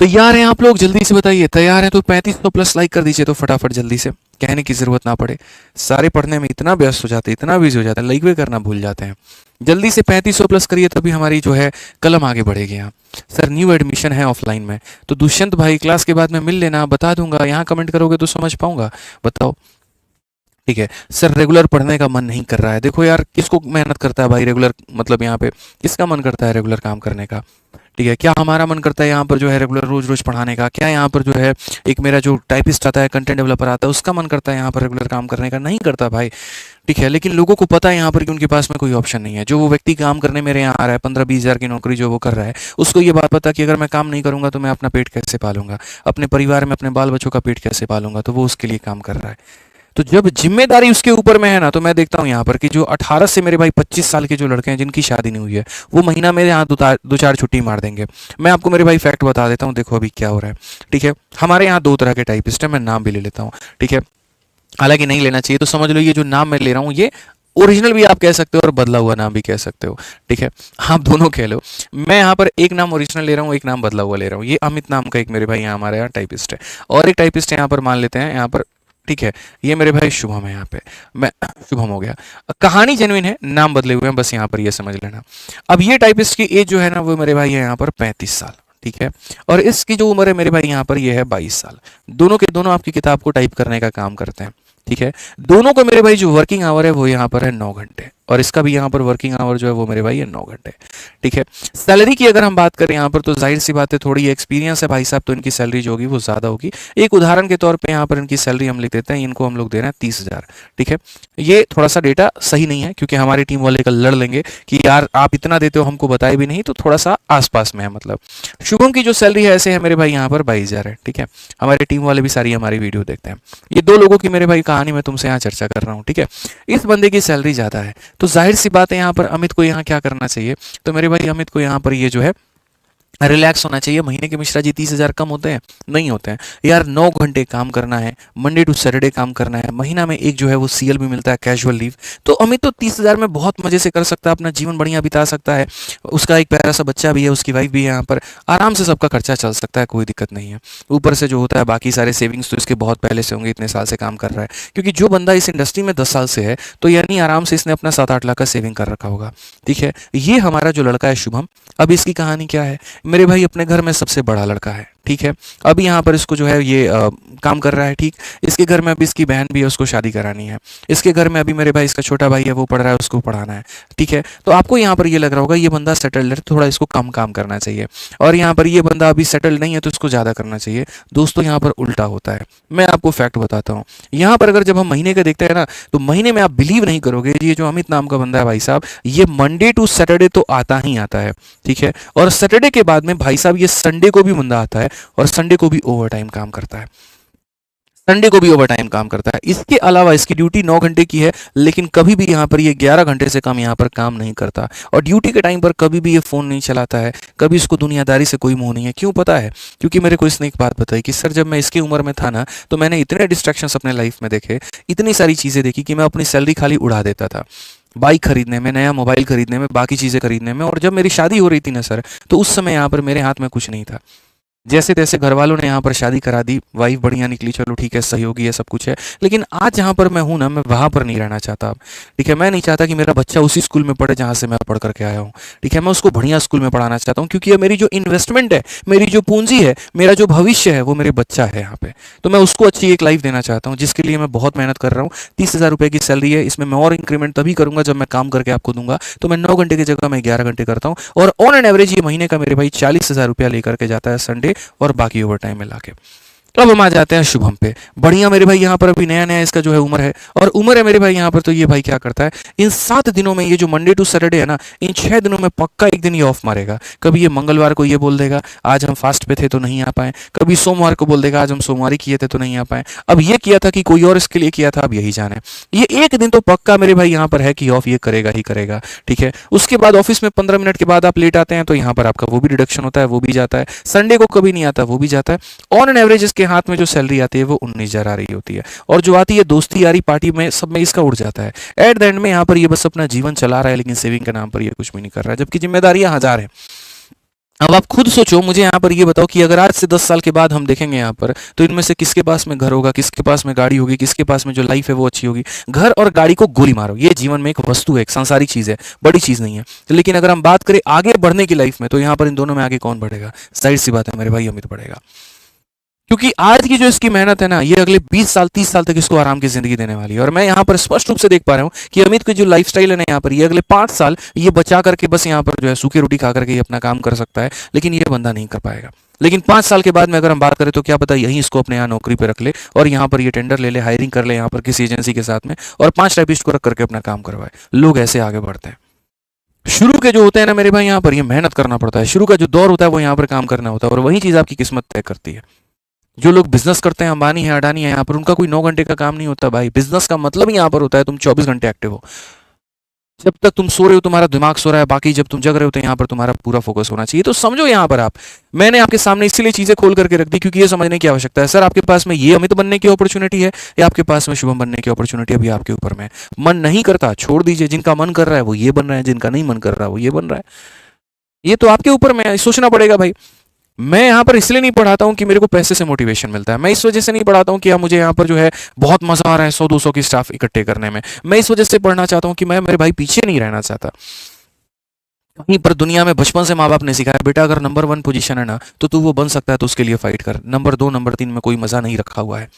तैयार हैं आप लोग? जल्दी से बताइए। तैयार हैं तो 3500 प्लस लाइक कर दीजिए तो फटाफट जल्दी से, कहने की ज़रूरत ना पड़े। सारे पढ़ने में इतना व्यस्त हो जाते हैं, इतना बिजी हो जाते हैं, लाइक भी करना भूल जाते हैं। जल्दी से 3500 प्लस करिए तभी हमारी जो है कलम आगे बढ़ेगी। यहाँ सर न्यू एडमिशन है ऑफलाइन में, तो दुष्यंत भाई क्लास के बाद में मिल लेना, बता दूंगा। यहाँ कमेंट करोगे तो समझ पाऊंगा, बताओ। ठीक है सर, रेगुलर पढ़ने का मन नहीं कर रहा है। देखो यार, किसको मेहनत करता है भाई रेगुलर, मतलब यहाँ पे किसका मन करता है रेगुलर काम करने का? ठीक है, क्या हमारा मन करता है यहाँ पर जो है रेगुलर रोज रोज पढ़ाने का? क्या यहाँ पर जो है एक मेरा जो टाइपिस्ट आता है, कंटेंट डेवलपर आता है, उसका मन करता है यहाँ पर रेगुलर काम करने का? नहीं करता भाई। ठीक है, लेकिन लोगों को पता है यहाँ पर कि उनके पास में कोई ऑप्शन नहीं है। जो वो व्यक्ति काम करने मेरे यहाँ आ रहा है, 15-20 हज़ार की नौकरी जो वो कर रहा है, उसको ये बात पता है कि अगर मैं काम नहीं करूंगा तो मैं अपना पेट कैसे पालूंगा, अपने परिवार में अपने बाल बच्चों का पेट कैसे पालूंगा, तो वो उसके लिए काम कर रहा है। तो जब जिम्मेदारी उसके ऊपर में है ना, तो मैं देखता हूँ यहाँ पर कि जो 18 से मेरे भाई 25 साल के जो लड़के हैं जिनकी शादी नहीं हुई है, वो महीना मेरे यहाँ दो चार छुट्टी मार देंगे। मैं आपको मेरे भाई फैक्ट बता देता हूँ, देखो अभी क्या हो रहा है। ठीक है, हमारे यहाँ 2 तरह के टाइपिस्ट हैं, मैं नाम भी ले लेता हूँ। ठीक है, हालांकि नहीं लेना चाहिए, तो समझ लो ये जो नाम मैं ले रहा हूँ ये ओरिजिनल भी आप कह सकते हो और बदला हुआ नाम भी कह सकते हो। ठीक है, आप दोनों कह लो। मैं यहाँ पर एक नाम ओरिजिनल ले रहा हूँ, एक नाम बदला हुआ ले रहा हूँ। ये अमित नाम का एक मेरे भाई यहाँ हमारे यहाँ टाइपिस्ट है, और एक टाइपिस्ट यहाँ पर मान लेते हैं यहाँ पर। ठीक है, ये मेरे भाई शुभम है। यहाँ पे मैं शुभम हो गया, कहानी जेन्युइन है, नाम बदले हुए हैं, बस यहाँ पर ये समझ लेना। अब ये टाइपिस्ट की एज जो है ना वो मेरे भाई है यहाँ पर 35 साल। ठीक है, और इसकी जो उम्र है मेरे भाई यहाँ पर ये है 22 साल। दोनों के दोनों आपकी किताब को टाइप करने का काम करते हैं। ठीक है, दोनों को मेरे भाई जो वर्किंग आवर है वो यहाँ पर है 9 घंटे, और इसका भी यहाँ पर वर्किंग आवर जो है वो मेरे भाई है 9 घंटे। ठीक है, सैलरी की अगर हम बात करें यहाँ पर, तो जाहिर सी बात है थोड़ी एक्सपीरियंस है भाई साहब, तो इनकी सैलरी जो होगी वो ज़्यादा होगी। एक उदाहरण के तौर पे यहाँ पर इनकी सैलरी हम लिख देते हैं, इनको हम लोग दे रहे हैं 30,000। ठीक है, ये थोड़ा सा डेटा सही नहीं है क्योंकि हमारी टीम वाले कल लड़ लेंगे कि यार आप इतना देते हो हमको बताए भी नहीं, तो थोड़ा सा आसपास में है। मतलब शुभम की जो सैलरी है ऐसे है मेरे भाई यहाँ पर 22,000 है। ठीक है, हमारे टीम वाले भी सारी हमारी वीडियो देखते हैं। ये 2 लोगों की मेरे भाई कहानी मैं तुमसे यहाँ चर्चा कर रहा हूँ। ठीक है, इस बंदे की सैलरी ज़्यादा है, तो जाहिर सी बात है यहाँ पर अमित को यहाँ क्या करना चाहिए? तो मेरे भाई अमित को यहाँ पर ये जो है रिलैक्स होना चाहिए। महीने के मिश्रा जी 30,000 कम होते हैं? नहीं होते हैं यार। 9 घंटे काम करना है, मंडे टू सैटरडे काम करना है, महीना में एक जो है वो सीएल भी मिलता है, कैजुअल लीव। तो अमित तो 30,000 में बहुत मजे से कर सकता है, अपना जीवन बढ़िया बिता सकता है। उसका एक प्यारा सा बच्चा भी है, उसकी वाइफ भी है यहाँ पर, आराम से सबका खर्चा चल सकता है, कोई दिक्कत नहीं है। ऊपर से जो होता है बाकी सारे सेविंग्स तो इसके बहुत पहले से होंगे, इतने साल से काम कर रहा है। क्योंकि जो बंदा इस इंडस्ट्री में 10 साल से है तो यानी आराम से इसने अपना 7-8 लाख का सेविंग कर रखा होगा। ठीक है, ये हमारा जो लड़का है शुभम, अब इसकी कहानी क्या है? मेरे भाई अपने घर में सबसे बड़ा लड़का है। ठीक है, अभी यहाँ पर इसको जो है ये काम कर रहा है। ठीक, इसके घर में अभी इसकी बहन भी है, उसको शादी करानी है। इसके घर में अभी मेरे भाई इसका छोटा भाई है, वो पढ़ रहा है, उसको पढ़ाना है। ठीक है, तो आपको यहाँ पर ये लग रहा होगा ये बंदा सेटल्ड है, थोड़ा इसको कम काम करना चाहिए, और यहाँ पर ये बंदा अभी सेटल्ड नहीं है तो इसको ज़्यादा करना चाहिए। दोस्तों यहाँ पर उल्टा होता है, मैं आपको फैक्ट बताता हूँ। यहाँ पर अगर जब हम महीने का देखते हैं ना, तो महीने में आप बिलीव नहीं करोगे, ये जो अमित नाम का बंदा है भाई साहब, ये मंडे टू सैटरडे तो आता ही आता है। ठीक है, और सैटरडे के बाद में भाई साहब ये संडे को भी बंदा आता है, और संडे को भी ओवर टाइम काम करता है। संडे को भी ओवर टाइम काम करता है। इसके अलावा इसकी ड्यूटी 9 घंटे की है, लेकिन कभी भी यहाँ पर ये 11 घंटे से कम यहाँ पर काम नहीं करता, और ड्यूटी के टाइम पर कभी भी ये फ़ोन नहीं चलाता है, कभी इसको दुनियादारी से कोई मोह नहीं है। क्यों पता है? क्योंकि मेरे को इसने एक बात बताई कि सर जब मैं इसकी उम्र में था ना, तो मैंने इतने डिस्ट्रैक्शंस अपने लाइफ में देखे, इतनी सारी चीज़ें देखी कि मैं अपनी सैलरी खाली उड़ा देता था बाइक खरीदने में, नया मोबाइल खरीदने में, बाकी चीज़ें खरीदने में। और जब मेरी शादी हो रही थी ना सर, तो उस समय यहाँ पर मेरे हाथ में कुछ नहीं था। जैसे तैसे घर वालों ने यहाँ पर शादी करा दी, वाइफ बढ़िया निकली, चलो ठीक है, सहयोगी है, सब कुछ है। लेकिन आज जहाँ पर मैं हूँ ना, मैं वहाँ पर नहीं रहना चाहता अब। ठीक है, मैं नहीं चाहता कि मेरा बच्चा उसी स्कूल में पढ़े जहाँ से मैं पढ़ करके आया हूँ। ठीक है, मैं उसको बढ़िया स्कूल में पढ़ाना चाहता हूँ, क्योंकि ये मेरी जो इन्वेस्टमेंट है, मेरी जो पूंजी है, मेरा जो भविष्य है, वो मेरे बच्चा है यहाँ पे। तो मैं उसको अच्छी एक लाइफ देना चाहता हूँ, जिसके लिए मैं बहुत मेहनत कर रहा हूँ। 30,000 रुपये की सैलरी है, इसमें मैं और इंक्रीमेंट तभी करूँगा जब मैं काम करके आपको दूंगा। तो मैं 9 घंटे की जगह मैं 11 घंटे करता हूँ, और ऑन एन एवरेज ये महीने का मेरे भाई 40,000 रुपया लेकर के जाता है संडे और बाकी ओवर टाइम में लाके। अब हम आ जाते हैं शुभम पे। बढ़िया मेरे भाई यहाँ पर अभी नया नया इसका जो है उम्र है, और उम्र है मेरे भाई यहाँ पर। तो ये भाई क्या करता है, इन 7 दिनों में, ये जो मंडे टू सैटरडे है ना, इन 6 दिनों में पक्का एक दिन ये ऑफ मारेगा। कभी ये मंगलवार को ये बोल देगा आज हम फास्ट पे थे तो नहीं आ पाए, कभी सोमवार को बोल देगा आज हम सोमवारी किए थे तो नहीं आ पाए, अब ये किया था कि कोई और इसके लिए किया था, अब यही जाने। ये एक दिन तो पक्का मेरे भाई यहाँ पर है कि ऑफ ये करेगा ही करेगा। ठीक है, उसके बाद ऑफिस में 15 मिनट के बाद आप लेट आते हैं तो यहाँ पर आपका वो भी डिडक्शन होता है, वो भी जाता है। संडे को कभी नहीं आता, वो भी जाता है। ऑन एन एवरेज इसके हाथ में जो सैलरी आती है वो 19,000 आ रही होती है, और जो आती है दोस्ती यारी पार्टी में सब में इसका उड़ जाता है। एट द एंड में यहाँ पर ये बस अपना जीवन चला रहा है, लेकिन सेविंग के नाम पर ये कुछ भी नहीं कर रहा है, जबकि जिम्मेदारियां 1000 है। अब आप खुद सोचो, मुझे यहाँ पर ये बताओ कि अगर आज से 10 साल के बाद हम देखेंगे यहाँ पर, तो इनमें से किसके पास में घर होगा, किसके पास में गाड़ी होगी, किसके पास में जो लाइफ है वो अच्छी होगी। घर और गाड़ी को गोली मारो, ये जीवन में एक वस्तु है, एक सांसारिक चीज है, बड़ी चीज नहीं है। तो लेकिन अगर हम बात करें आगे बढ़ने की लाइफ में, तो यहाँ पर इन दोनों में आगे कौन बढ़ेगा? जाहिर सी बात है मेरे भाई, अमित बढ़ेगा। क्योंकि आज की जो इसकी मेहनत है ना, ये अगले 20 साल 30 साल तक इसको आराम की जिंदगी देने वाली है। और मैं यहाँ पर स्पष्ट रूप से देख पा रहा हूँ कि अमित की जो लाइफस्टाइल है ना, यहाँ पर ये अगले 5 साल ये बचा करके बस यहाँ पर जो है सूखी रोटी खा करके ये अपना काम कर सकता है, लेकिन ये बंदा नहीं कर पाएगा। लेकिन 5 साल के बाद में अगर हम बात करें, तो क्या पता यहीं इसको अपने यहाँ नौकरी पे रख ले और यहाँ पर ये टेंडर ले ले, हायरिंग कर ले यहाँ पर किसी एजेंसी के साथ में, और 5 टाइपिस्ट को रख करके अपना काम करवाए। लोग ऐसे आगे बढ़ते हैं। शुरू के जो होते हैं ना मेरे भाई, यहाँ पर ये मेहनत करना पड़ता है, शुरू का जो दौर होता है वो यहाँ पर काम करना होता है, और वही चीज आपकी किस्मत तय करती है। जो लोग बिजनेस करते हैं, अंबानी है, अडानी है, यहाँ पर उनका कोई 9 घंटे का काम नहीं होता भाई। बिजनेस का मतलब ही यहाँ पर होता है तुम 24 घंटे एक्टिव हो। जब तक तुम सो रहे हो तुम्हारा दिमाग सो रहा है, बाकी जब तुम जग रहे हो तो यहाँ पर तुम्हारा पूरा फोकस होना चाहिए। तो समझो यहाँ पर आप, मैंने आपके सामने इसीलिए चीजें खोल करके रख दी क्योंकि ये समझने की आवश्यकता है। सर आपके पास में ये अमित बनने की अपॉर्चुनिटी है या आपके पास में शुभम बनने की अपॉर्चुनिटी, अभी आपके ऊपर में। मन नहीं करता छोड़ दीजिए, जिनका मन कर रहा है वो ये बन रहा है, जिनका नहीं मन कर रहा है वो ये बन रहा है। ये तो आपके ऊपर में सोचना पड़ेगा भाई। मैं यहाँ पर इसलिए नहीं पढ़ाता हूँ कि मेरे को पैसे से मोटिवेशन मिलता है, मैं इस वजह से नहीं पढ़ाता हूँ कि मुझे यहाँ पर जो है बहुत मजा आ रहा है 100-200 की स्टाफ इकट्ठे करने में। मैं इस वजह से पढ़ना चाहता हूँ कि मैं मेरे भाई पीछे नहीं रहना चाहता। कहीं पर दुनिया में बचपन से माँ बाप ने सिखाया, बेटा अगर नंबर 1 पोजीशन है ना तो तू वो बन सकता है, तो उसके लिए फाइट कर। नंबर 2 नंबर 3 में कोई मजा नहीं रखा हुआ है।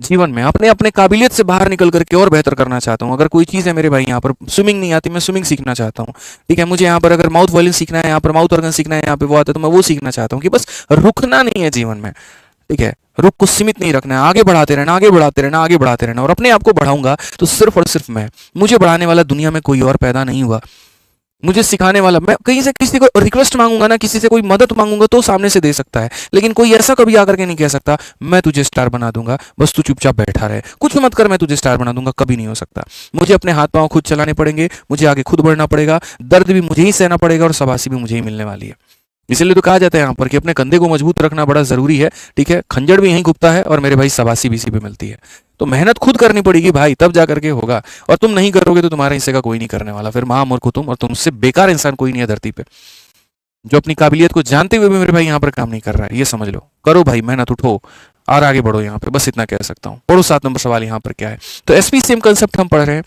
जीवन में अपने अपने काबिलियत से बाहर निकल करके और बेहतर करना चाहता हूँ। अगर कोई चीज़ है मेरे भाई, यहाँ पर स्विमिंग नहीं आती, मैं स्विमिंग सीखना चाहता हूँ। ठीक है, मुझे यहाँ पर अगर माउथ वॉल्यूम सीखना है, यहाँ पर माउथ ऑर्गन सीखना है, यहाँ पे वो आता है, तो मैं वो सीखना चाहता हूँ कि बस रुकना नहीं है जीवन में। ठीक है, रुख को सीमित नहीं रखना है, आगे बढ़ाते रहना, आगे बढ़ाते रहना, आगे बढ़ाते रहना। और अपने आप को बढ़ाऊंगा तो सिर्फ और सिर्फ मैं, मुझे बढ़ाने वाला दुनिया में कोई और पैदा नहीं हुआ। मुझे सिखाने वाला, मैं कहीं से किसी को रिक्वेस्ट मांगूंगा ना, किसी से कोई मदद मांगूंगा तो सामने से दे सकता है, लेकिन कोई ऐसा कभी आकर के नहीं कह सकता मैं तुझे स्टार बना दूंगा, बस तू चुपचाप बैठा रहे, कुछ मत कर, मैं तुझे स्टार बना दूंगा। कभी नहीं हो सकता। मुझे अपने हाथ पांव खुद चलाने पड़ेंगे, मुझे आगे खुद बढ़ना पड़ेगा, दर्द भी मुझे ही सहना पड़ेगा और शाबाशी भी मुझे ही मिलने वाली है। इसलिए तो कहा जाता है यहाँ पर कि अपने कंधे को मजबूत रखना बड़ा जरूरी है। ठीक है, खंजर भी यहीं घुपता है और मेरे भाई शाबाशी भी इसी पे मिलती है। तो मेहनत खुद करनी पड़ेगी भाई, तब जा करके होगा। और तुम नहीं करोगे तो तुम्हारे हिस्से का कोई नहीं करने वाला, फिर महामूर्ख हो तुम, और तुमसे बेकार इंसान कोई नहीं है धरती पे जो अपनी काबिलियत को जानते हुए भी मेरे भाई यहाँ पर काम नहीं कर रहा है। ये समझ लो, करो भाई मेहनत, उठो और आगे बढ़ो। यहाँ पे बस इतना कह सकता हूँ। पढ़ो 7 नंबर सवाल यहाँ पर क्या है। तो एसपी सेम कंसेप्ट हम पढ़ रहे हैं।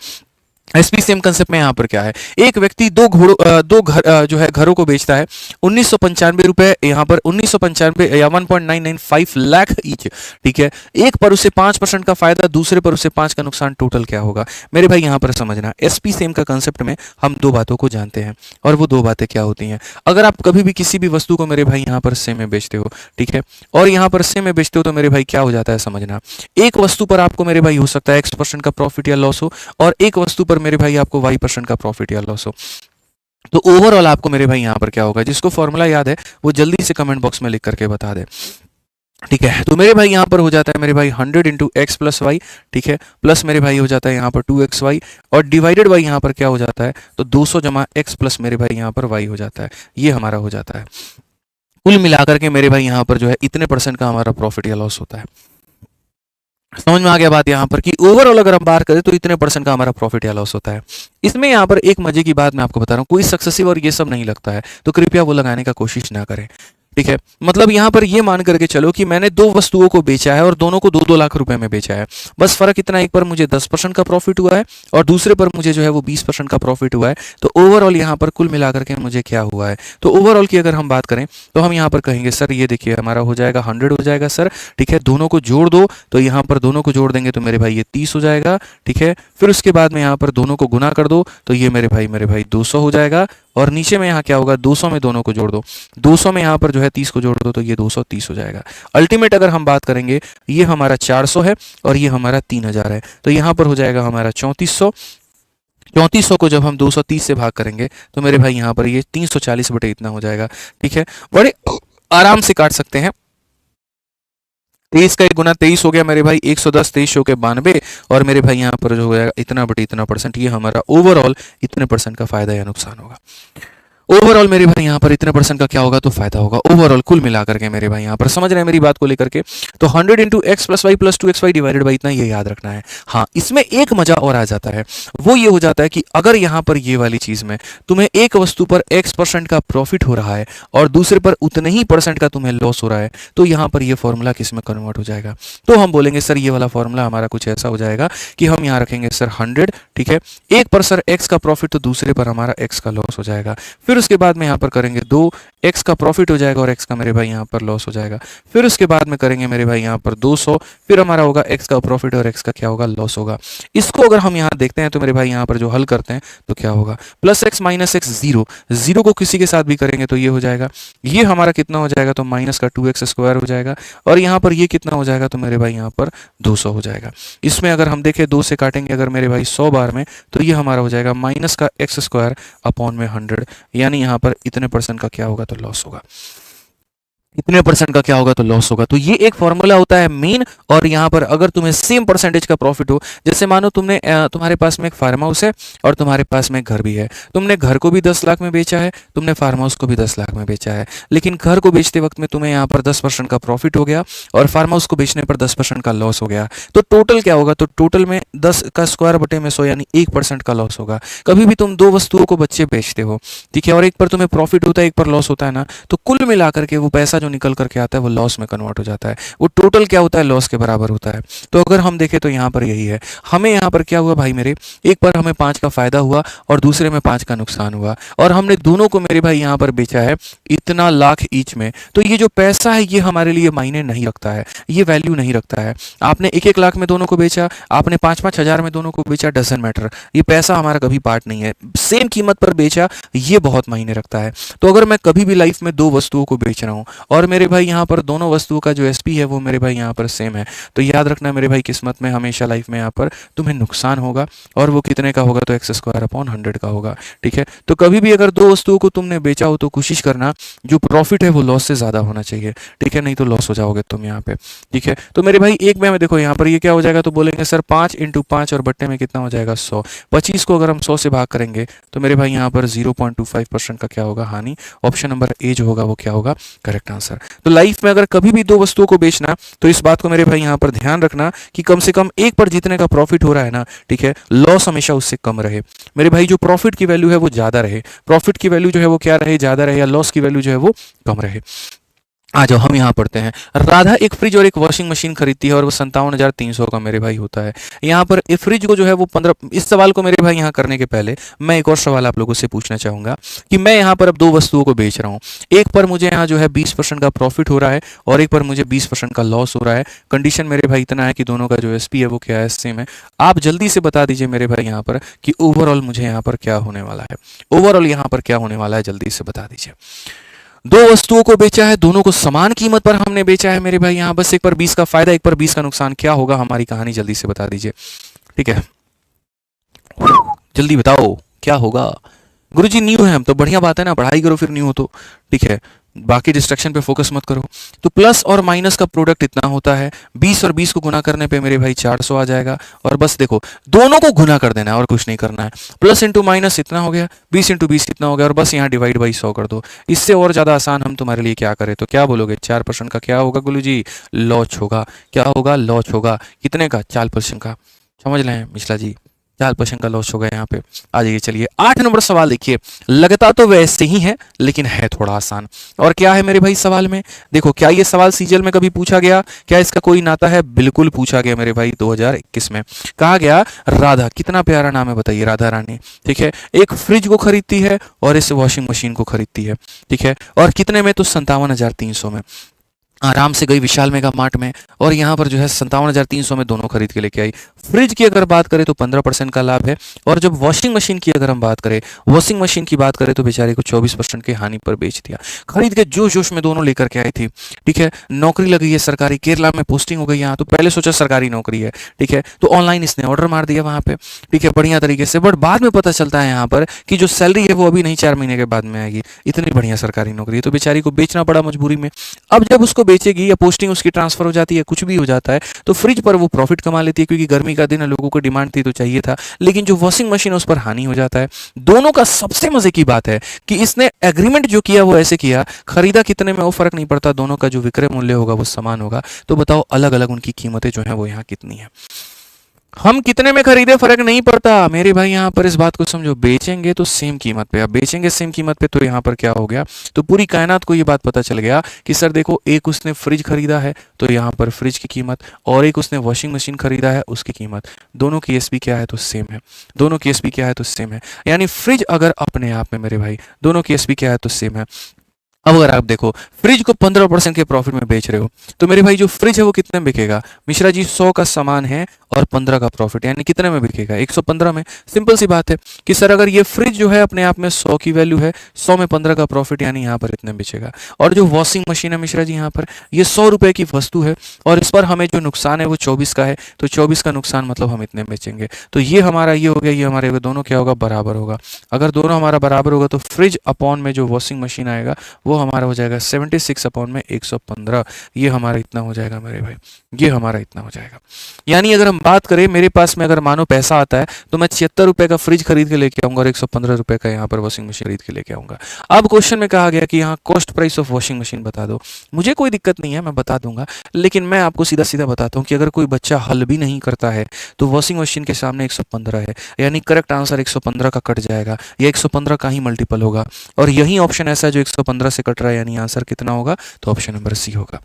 एसपी सेम कंसेप्ट में यहाँ पर क्या है, एक व्यक्ति दो घर जो है घरों को बेचता है 1995 रुपए, यहाँ पर 1995 या 1.995 लाख ईच। ठीक है, एक पर उसे 5% का फायदा, दूसरे पर उसे 5 का नुकसान, टोटल क्या होगा? मेरे भाई यहाँ पर समझना, एसपी सेम का कंसेप्ट में हम 2 बातों को जानते हैं, और वो 2 बातें क्या होती हैं। अगर आप कभी भी किसी भी वस्तु को मेरे भाई यहाँ पर सेम में बेचते हो, ठीक है, और यहाँ पर सेम में बेचते हो, तो मेरे भाई क्या हो जाता है समझना, एक वस्तु पर आपको मेरे भाई हो सकता है X% का प्रॉफिट या लॉस हो, और एक वस्तु पर मेरे भाई आपको Y% का प्रॉफिट या लॉस हो। तो ओवरऑल आपको मेरे भाई यहाँ पर क्या होगा, जिसको फॉर्मूला याद है वो जल्दी से कमेंट बॉक्स में लिख करके बता दे। ठीक है, तो मेरे भाई यहाँ पर हो जाता है मेरे भाई 100 इंटू एक्स प्लस वाई। ठीक है, प्लस मेरे भाई हो जाता है यहाँ पर 2xy, और डिवाइडेड बाई यहाँ पर क्या हो जाता है, तो 200 जमा एक्स प्लस मेरे भाई यहाँ पर वाई हो जाता है। ये हमारा हो जाता है। कुल मिलाकर के मेरे भाई यहाँ पर जो है इतने % का हमारा प्रॉफिट या लॉस होता है। समझ में आ गया बात यहाँ पर कि ओवरऑल अगर हम बात करें तो इतने % का हमारा प्रॉफिट या लॉस होता है। इसमें यहाँ पर एक मजे की बात मैं आपको बता रहा हूँ, कोई सक्सेसिव और ये सब नहीं लगता है तो कृपया वो लगाने का कोशिश ना करें। ठीक है, मतलब यहाँ पर ये मान करके चलो कि मैंने 2 वस्तुओं को बेचा है और दोनों को 2-2 लाख रुपए में बेचा है। बस फर्क इतना, एक पर मुझे 10% का प्रॉफिट हुआ है और दूसरे पर मुझे जो है वो 20% का प्रॉफिट हुआ है। तो ओवरऑल यहाँ पर कुल मिलाकर के मुझे क्या हुआ है, तो ओवरऑल की अगर हम बात करें तो हम यहाँ पर कहेंगे सर ये देखिए हमारा हो जाएगा 100 हो जाएगा सर। ठीक है, दोनों को जोड़ दो, तो यहाँ पर दोनों को जोड़ देंगे तो मेरे भाई ये 30 हो जाएगा। ठीक है, फिर उसके बाद में यहाँ पर दोनों को गुना कर दो तो ये मेरे भाई 200 हो जाएगा, और नीचे में यहाँ क्या होगा, 200 में दोनों को जोड़ दो, 200 में यहाँ पर जो है 30 को जोड़ दो तो ये 230 हो जाएगा। अल्टीमेट अगर हम बात करेंगे, ये हमारा 400 है और ये हमारा 3000 है, तो यहाँ पर हो जाएगा हमारा 3400। 3400 को जब हम 230 से भाग करेंगे तो मेरे भाई यहाँ पर ये 340 बटे इतना हो जाएगा। ठीक है, बड़े आराम से काट सकते हैं। 23 का 1 गुना 23 हो गया मेरे भाई 110, 23 हो के 92, और मेरे भाई यहाँ पर जो हो जाएगा इतना बटे इतना %। ये हमारा ओवरऑल इतने % का फायदा या नुकसान होगा। ओवरऑल मेरे भाई यहाँ पर इतने परसेंट का क्या होगा तो फायदा होगा ओवरऑल कुल मिलाकर के मेरे भाई यहाँ पर समझ रहे हैं मेरी बात को लेकर के। तो 100 into X plus Y plus 2xy divided by इतना ये याद रखना है। हाँ, इसमें एक मजा और आ जाता है, वो ये हो जाता है कि अगर यहाँ पर ये वाली चीज में तुम्हें एक वस्तु पर x% का प्रॉफिट हो रहा है और दूसरे पर उतने ही परसेंट का तुम्हें लॉस हो रहा है, तो यहाँ पर ये फॉर्मूला किस में कन्वर्ट हो जाएगा। तो हम बोलेंगे सर ये वाला फॉर्मूला हमारा कुछ ऐसा हो जाएगा कि हम यहाँ रखेंगे सर 100, ठीक है, एक पर सर x का प्रॉफिट तो दूसरे पर हमारा x का लॉस हो जाएगा। फिर उसके बाद में यहाँ पर करेंगे 2, x का प्रॉफिट हो जाएगा और x का मेरे भाई यहाँ पर लॉस हो जाएगा। फिर उसके बाद में करेंगे मेरे भाई यहाँ पर 200, फिर हमारा होगा x का प्रॉफिट और x का क्या होगा लॉस होगा। इसको अगर हम यहाँ देखते हैं तो मेरे भाई यहाँ पर जो हल करते हैं तो क्या होगा, प्लस एक्स माइनस एक्स 0, 0 को किसी के साथ भी करेंगे तो ये हो जाएगा, ये हमारा कितना हो जाएगा तो माइनस का 2x स्क्वायर हो जाएगा और यहाँ पर ये कितना हो जाएगा तो मेरे भाई यहाँ पर 200 हो जाएगा। इसमें अगर हम देखें 2 से काटेंगे अगर मेरे भाई 100 बार में तो ये हमारा हो जाएगा माइनस का x स्क्वायर अपॉन में 100, यानी यहाँ पर इतने परसेंट का क्या होगा तो लॉस होगा, इतने परसेंट का क्या होगा तो लॉस होगा। तो ये एक फॉर्मूला होता है मेन। और यहाँ पर अगर तुम्हें सेम परसेंटेज का प्रॉफिट हो, जैसे मानो तुमने तुम्हारे पास में एक फार्म हाउस है और तुम्हारे पास में घर भी है, तुमने घर को भी 10 लाख में बेचा है, तुमने फार्म हाउस को भी 10 लाख में बेचा है, लेकिन घर को बेचते वक्त में तुम्हें यहाँ पर 10% का प्रॉफिट हो गया और फार्म हाउस को बेचने पर 10% का लॉस हो गया। तो टोटल क्या होगा, तो टोटल में 10 का स्क्वायर बटे में 100 यानी 1% का लॉस होगा। कभी भी तुम दो वस्तुओं को बच्चे बेचते हो, ठीक है, और एक पर तुम्हें प्रॉफिट होता है एक पर लॉस होता है ना, तो कुल मिलाकर के वो पैसा जो निकल करके आता है वो लॉस में कन्वर्ट हो जाता है, वो टोटल क्या होता है लॉस के बराबर होता है। तो अगर हम देखें तो यहाँ पर यही है, हमें यहाँ पर क्या हुआ भाई मेरे, एक पर हमें 5 का फायदा हुआ और दूसरे में 5 का नुकसान हुआ और हमने दोनों को मेरे भाई यहाँ पर बेचा है इतना लाख ईच में। तो ये जो पैसा है ये हमारे लिए मायने नहीं रखता है, ये वैल्यू नहीं रखता है। आपने 1-1 लाख में दोनों को बेचा, आपने 5-5 हजार में दोनों को बेचा, डजंट मैटर, ये पैसा हमारा कभी पार्ट नहीं है। सेम कीमत पर बेचा, ये बहुत मायने रखता है। तो अगर मैं कभी भी लाइफ में दो वस्तुओं को बेच रहा हूँ और मेरे भाई यहाँ पर दोनों वस्तुओं का जो एसपी है वो मेरे भाई यहाँ पर सेम है, तो याद रखना मेरे भाई किस्मत में हमेशा लाइफ में यहाँ पर तुम्हें नुकसान होगा और वो कितने का होगा तो एक्स स्क्वायर अपॉन 100 का होगा, ठीक है। तो कभी भी अगर दो वस्तुओं को तुमने बेचा हो तो कोशिश करना जो प्रॉफिट है वो लॉस से ज्यादा होना चाहिए, ठीक है, नहीं तो लॉस हो जाओगे तुम यहाँ पे, ठीक है। तो मेरे भाई एक में देखो यहाँ पर ये क्या हो जाएगा, तो बोलेंगे सर 5 × 5 और बट्टे में कितना हो जाएगा 100, 25 को अगर हम 100 से भाग करेंगे तो मेरे भाई यहाँ पर 0.25% का क्या होगा हानि। ऑप्शन नंबर ए जो होगा वो क्या होगा करेक्ट आंसर। तो लाइफ में अगर कभी भी दो वस्तुओं को बेचना तो इस बात को मेरे भाई यहाँ पर ध्यान रखना कि कम से कम एक पर जितने का प्रॉफिट हो रहा है ना, ठीक है, लॉस हमेशा उससे कम रहे। मेरे भाई जो प्रॉफिट की वैल्यू है वो ज्यादा रहे, प्रॉफिट की वैल्यू जो है वो क्या रहे, ज्यादा रहे, या लॉस की वैल्यू जो है वो कम रहे। आ जाओ हम यहाँ पढ़ते हैं। राधा एक फ्रिज और एक वॉशिंग मशीन खरीदती है और वो 57,300 का मेरे भाई होता है। यहाँ पर फ्रिज को जो है वो 15, इस सवाल को मेरे भाई यहाँ करने के पहले मैं एक और सवाल आप लोगों से पूछना चाहूंगा कि मैं यहाँ पर अब दो वस्तुओं को बेच रहा हूँ, एक पर मुझे यहाँ जो है 20% का प्रॉफिट हो रहा है और एक पर मुझे 20% का लॉस हो रहा है। कंडीशन मेरे भाई इतना है कि दोनों का जो एसपी है वो क्या है, सेम है। आप जल्दी से बता दीजिए मेरे भाई यहाँ पर कि ओवरऑल मुझे यहाँ पर क्या होने वाला है, ओवरऑल यहाँ पर क्या होने वाला है, जल्दी से बता दीजिए। दो वस्तुओं को बेचा है, दोनों को समान कीमत पर हमने बेचा है मेरे भाई यहाँ, बस एक पर 20 का फायदा एक पर 20 का नुकसान, क्या होगा हमारी कहानी, जल्दी से बता दीजिए, ठीक है, जल्दी बताओ क्या होगा। गुरुजी न्यू है हम तो, बढ़िया बात है ना, पढ़ाई करो फिर न्यू हो तो, ठीक है, बाकी डिस्ट्रैक्शन पे फोकस मत करो। तो प्लस और माइनस का प्रोडक्ट इतना होता है, 20 और 20 को गुना करने पे मेरे भाई 400 आ जाएगा और बस देखो दोनों को गुना कर देना है और कुछ नहीं करना है। प्लस इंटू माइनस इतना हो गया, 20 × 20 इतना हो गया और बस यहाँ डिवाइड बाई 100 कर दो। इससे और ज्यादा आसान हम तुम्हारे लिए क्या करें, तो क्या बोलोगे, 4% का क्या होगा गुरुजी, लॉस होगा। क्या होगा, लॉस होगा। कितने का, 4% का, समझ लें मिश्रा जी, 4% का लॉस होगा यहाँ पे। आ जाइए, चलिए 8 नंबर सवाल देखिए, लगता तो वैसे ही है लेकिन है थोड़ा आसान। और क्या है मेरे भाई सवाल में, देखो क्या ये सवाल सीजीएल में कभी पूछा गया, क्या इसका कोई नाता है, बिल्कुल पूछा गया मेरे भाई 2021 में। कहा गया राधा, कितना प्यारा नाम है बताइए, राधा रानी, ठीक है, एक फ्रिज को खरीदती है और इस वॉशिंग मशीन को खरीदती है, ठीक है, और कितने में, तो 57,300 में। आराम से गई विशाल मेगा मार्ट में और यहाँ पर जो है 57,300 में दोनों खरीद के लेके आई। फ्रिज की अगर बात करें तो 15% का लाभ है और जब वॉशिंग मशीन की अगर हम बात करें, वॉशिंग मशीन की बात करें तो बेचारे को 24% की हानि पर बेच दिया। खरीद के जोश जोश में दोनों लेकर के आई थी, ठीक है, नौकरी लगी है सरकारी, केरला में पोस्टिंग हो गई यहाँ, तो पहले सोचा सरकारी नौकरी है, ठीक है, तो ऑनलाइन इसने ऑर्डर मार दिया वहाँ पे, ठीक है, बढ़िया तरीके से, बट बाद में पता चलता है यहाँ पर कि जो सैलरी है वो अभी नहीं 4 महीने के बाद में आएगी। इतनी बढ़िया सरकारी नौकरी है तो बेचारी को बेचना पड़ा मजबूरी में। अब जब उसको बेचेगी या पोस्टिंग उसकी ट्रांसफर हो जाती है, कुछ भी हो जाता है, तो फ्रिज पर वो प्रॉफिट कमा लेती है क्योंकि गर्मी का दिन है, लोगों को डिमांड थी तो चाहिए था। लेकिन जो वॉशिंग मशीन है उस पर हानि हो जाता है। दोनों का सबसे मजे की बात है कि इसने एग्रीमेंट जो किया वो ऐसे किया, खरीदा कितने में वो फर्क नहीं पड़ता, दोनों का जो विक्रय मूल्य होगा वो समान होगा। तो बताओ अलग अलग उनकी कीमतें जो है वो यहाँ कितनी है। हम कितने में खरीदे फर्क नहीं पड़ता मेरे भाई, यहाँ पर इस बात को समझो, बेचेंगे तो सेम कीमत पे। अब बेचेंगे सेम कीमत पे तो यहाँ पर क्या हो गया, तो पूरी कायनात को ये बात पता चल गया कि सर देखो, एक उसने फ्रिज खरीदा है तो यहाँ पर फ्रिज की कीमत, और एक उसने वॉशिंग मशीन खरीदा है उसकी कीमत, दोनों की एसपी क्या है तो सेम है। दोनों की एसपी क्या है तो सेम है। यानी फ्रिज अगर अपने आप में मेरे भाई दोनों की एसपी क्या है तो सेम है। अब अगर आप देखो फ्रिज को 15% के प्रॉफिट में बेच रहे हो तो मेरे भाई जो फ्रिज है वो कितने में बिकेगा मिश्रा जी, 100 का सामान है और 15 का प्रॉफिट, यानी कितने में बिकेगा 115 में। सिंपल सी बात है कि सर अगर ये फ्रिज जो है अपने आप में 100 की वैल्यू है, 100 में 15 का प्रॉफिट, यानी यहाँ पर इतने में बेचेगा। और जो वॉशिंग मशीन है मिश्रा जी, यहाँ पर ये 100 रुपए की वस्तु है और इस पर हमें जो नुकसान है वो 24 का है, तो 24 का नुकसान मतलब हम इतने में बेचेंगे। तो ये हमारा ये हो गया, ये हमारे दोनों क्या होगा, बराबर होगा। अगर दोनों हमारा बराबर होगा तो फ्रिज अपॉन में जो वॉशिंग मशीन आएगा वो हमारा हो जाएगा 76 अपॉन में 115। ये हमारा इतना हो जाएगा मेरे भाई, ये हमारा इतना हो जाएगा। यानी अगर हम बात करें, मेरे पास में अगर मानो पैसा आता है तो मैं 76 रुपए का फ्रिज खरीद के लेके आऊंगा और 115 रुपए का यहाँ पर वॉशिंग मशीन खरीद के लेके आऊंगा। अब क्वेश्चन में कहा गया कि यहाँ cost price of washing machine बता दो। मुझे कोई दिक्कत नहीं है, मैं बता दूंगा, लेकिन मैं आपको सीधा सीधा बताता हूँ कि अगर कोई बच्चा हल भी नहीं करता है तो वॉशिंग मशीन के सामने 115 है, यानी करेक्ट आंसर 115 का कट जाएगा, या 115 का ही मल्टीपल होगा। और यही ऑप्शन ऐसा है जो 115 से कट रहा है, यानी आंसर कितना होगा, तो ऑप्शन नंबर सी होगा।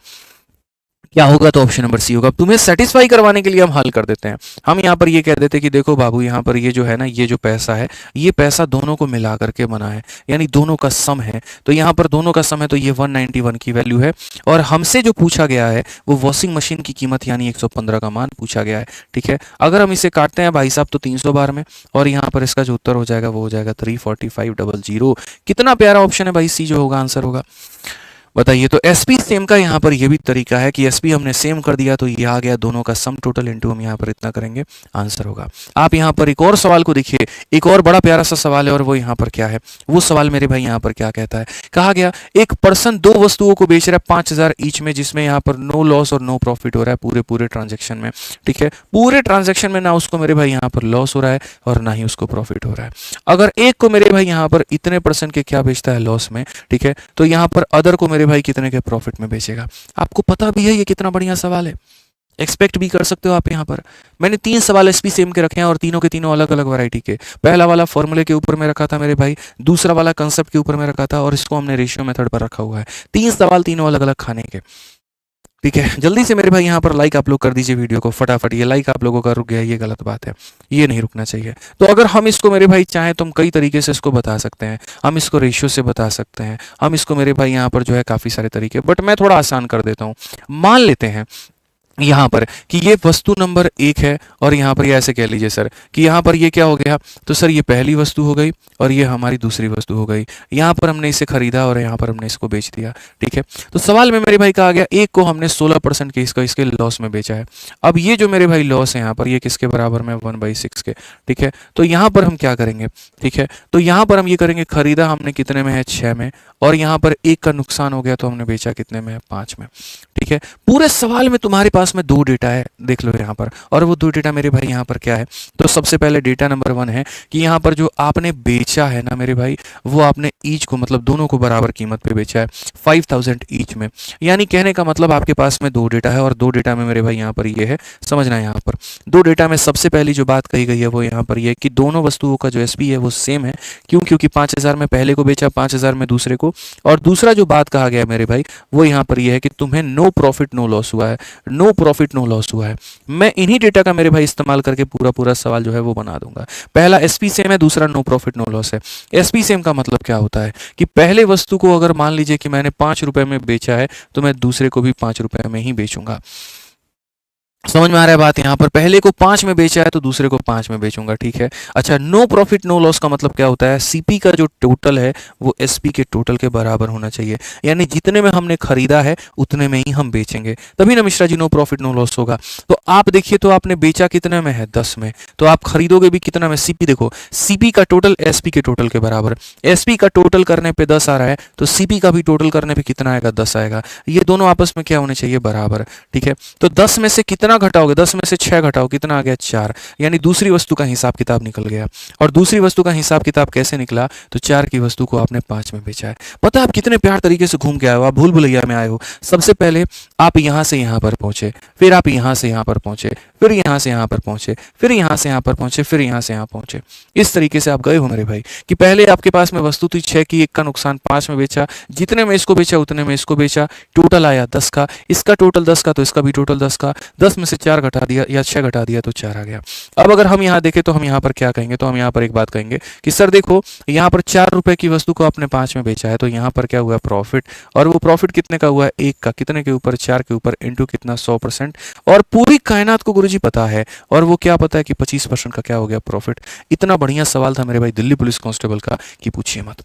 क्या होगा, तो ऑप्शन नंबर सी होगा। अब तुम्हें सेटिस्फाई करवाने के लिए हम हल कर देते हैं। हम यहाँ पर ये कह देते हैं कि देखो बाबू, यहाँ पर ये जो है ना, ये जो पैसा है, ये पैसा दोनों को मिला करके बना है, यानी दोनों का सम है। तो यहाँ पर दोनों का सम है तो ये 191 की वैल्यू है, और हमसे जो पूछा गया है वो वॉशिंग मशीन की कीमत यानी 115 का मान पूछा गया है। ठीक है, अगर हम इसे काटते हैं भाई साहब तो 300 बार में, और यहाँ पर इसका जो उत्तर हो जाएगा वो हो जाएगा 34500। कितना प्यारा ऑप्शन है भाई, सी जो होगा आंसर होगा। बताइए, तो एसपी सेम का यहाँ पर ये भी तरीका है कि एसपी हमने सेम कर दिया तो ये आ गया दोनों का सम टोटल इनटू हम यहाँ पर इतना करेंगे, आंसर होगा। आप यहाँ पर एक और सवाल को देखिए, एक और बड़ा प्यारा सा सवाल है, और वो यहाँ पर क्या है, वो सवाल मेरे भाई यहाँ पर क्या कहता है, कहा गया एक पर्सन दो वस्तुओं को बेच रहा है 5000 ईच में, जिसमें यहाँ पर नो लॉस और नो प्रॉफिट हो रहा है पूरे पूरे ट्रांजेक्शन में। ठीक है, पूरे ट्रांजेक्शन में ना उसको मेरे भाई यहाँ पर लॉस हो रहा है और ना ही उसको प्रॉफिट हो रहा है। अगर एक को मेरे भाई यहाँ पर इतने % के क्या बेचता है, लॉस में, ठीक है, तो यहाँ पर अदर को मेरे भाई कितने के प्रॉफिट में बेचेगा। आपको पता भी है ये कितना बढ़िया सवाल है, एक्सपेक्ट भी कर सकते हो आप। यहाँ पर मैंने 3 सवाल एसपी सेम के रखे हैं और तीनों के तीनों अलग अलग वैरायटी के। पहला वाला फॉर्मूले के ऊपर में रखा था मेरे भाई, दूसरा वाला कंसेप्ट के ऊपर में रखा था, और इसको हमने रेशियो मेथड पर रखा हुआ है। 3 सवाल तीनों अलग अलग खाने के। ठीक है, जल्दी से मेरे भाई यहाँ पर लाइक आप लोग कर दीजिए वीडियो को फटाफट। ये लाइक आप लोगों का रुक गया, ये गलत बात है, ये नहीं रुकना चाहिए। तो अगर हम इसको मेरे भाई चाहें तो हम कई तरीके से इसको बता सकते हैं। हम इसको रेशियो से बता सकते हैं, हम इसको मेरे भाई यहाँ पर जो है काफ़ी सारे तरीके, बट मैं थोड़ा आसान कर देता हूँ। मान लेते हैं यहाँ पर कि ये वस्तु नंबर 1 है, और यहाँ पर ये ऐसे कह लीजिए सर कि यहाँ पर ये क्या हो गया, तो सर ये पहली वस्तु हो गई और ये हमारी दूसरी वस्तु हो गई। यहाँ पर हमने इसे खरीदा और यहाँ पर हमने इसको बेच दिया। ठीक है, तो सवाल में मेरे भाई कहा गया एक को हमने 16% के इसके लॉस में बेचा है। अब ये जो मेरे भाई लॉस है यहाँ पर, ये किसके बराबर में, 1/6 के। ठीक है, तो यहाँ पर हम क्या करेंगे, ठीक है, तो यहाँ पर हम ये करेंगे, खरीदा हमने कितने में है, 6 में, और यहाँ पर 1 का नुकसान हो गया तो हमने बेचा कितने में है, 5 में। ठीक है, पूरे सवाल में तुम्हारे पास में 2 डेटा है, देख लो यहाँ पर, और वो 2 डेटा मेरे भाई यहाँ पर क्या है, तो सबसे पहले डेटा नंबर 1 है कि यहाँ पर जो आपने बेचा है ना मेरे भाई, वो आपने ईच को मतलब दोनों को बराबर कीमत पे बेचा है 5000 ईच में। यानी कहने का मतलब आपके पास में 2 डेटा है, और 2 डेटा में मेरे भाई यहाँ पर ये है, समझना है यहाँ पर 2 डेटा में सबसे पहली जो बात कही गई है वो यहाँ पर ये कि दोनों वस्तुओं का जो एसपी है वो सेम है। क्यों, क्योंकि 5000 में पहले को बेचा, 5000 में दूसरे को। और दूसरा जो बात कहा गया है मेरे भाई वो यहाँ पर ये है कि तुम्हें नो प्रॉफिट नो लॉस हुआ है, नो प्रॉफिट नो लॉस हुआ है। मैं इन्हीं डेटा का मेरे भाई इस्तेमाल करके पूरा पूरा सवाल जो है वो बना दूंगा। पहला एसपी सेम है, दूसरा नो प्रॉफिट नो लॉस है। एसपी सेम का मतलब क्या होता है कि पहले वस्तु को अगर मान लीजिए कि मैंने 5 रुपए में बेचा है तो मैं दूसरे को भी 5 रुपए में ही बेचूंगा। समझ में आ रहा है बात? यहाँ पर पहले को 5 में बेचा है तो दूसरे को 5 में बेचूंगा, ठीक है। अच्छा, नो प्रॉफिट नो लॉस का मतलब क्या होता है? सीपी का जो टोटल है वो एसपी के टोटल के बराबर होना चाहिए, यानी जितने में हमने खरीदा है उतने में ही हम बेचेंगे, तभी ना Mishra ji no profit no loss होगा। तो आप देखिए, तो आपने बेचा कितने में है? 10 में, तो आप खरीदोगे भी कितना में? सीपी देखो, सीपी का टोटल एसपी के टोटल के बराबर, एसपी का टोटल करने पे 10 आ रहा है तो सीपी का भी टोटल करने पे कितना आएगा? 10 आएगा। ये दोनों आपस में क्या होने चाहिए? बराबर, ठीक है। तो 10 में से कितना घटाओगे? 10 में से 6 घटाओ, कितना आ गया? 4, यानी दूसरी वस्तु का हिसाब किताब निकल गया। और दूसरी वस्तु का हिसाब किताब कैसे निकला? तो 4 की वस्तु को आपने 5 में बेचा है। पता है आप कितने प्यार तरीके से घूम के आए हो? आप भूल भुलैया में आए हो। सबसे पहले आप यहां से यहां पर पहुंचे, फिर आप यहां से यहां पर पहुंचे, फिर यहां से यहां पर पहुंचे, फिर यहां से यहां पर पहुंचे, फिर यहां से यहां पहुंचे। इस तरीके से आप गए हो मेरे भाई, कि पहले आपके पास में वस्तु थी 6 की, 1 का नुकसान 5 में बेचा, जितने में इसको बेचा उतने में इसको बेचा, टोटल आया 10 का, इसका टोटल 10 का तो इसका भी टोटल 10 का, 10 में से 4 घटा दिया या 6 घटा दिया तो 4 आ गया। अब अगर हम यहाँ देखें तो हम यहाँ पर क्या कहेंगे? तो हम यहाँ पर एक बात कहेंगे कि सर देखो, यहाँ पर 4 रुपए की वस्तु को आपने 5 में बेचा है, तो यहाँ पर क्या हुआ? प्रॉफिट। और वो प्रॉफिट कितने का हुआ है? 1 का। कितने के ऊपर? 4 के ऊपर, इंटू कितना? 100%। और पूरी कायनात को गुरुजी पता है, और वो क्या पता है कि 25% का क्या हो गया? प्रॉफिट। इतना बढ़िया सवाल था मेरे भाई दिल्ली पुलिस कांस्टेबल का कि पूछिए मत।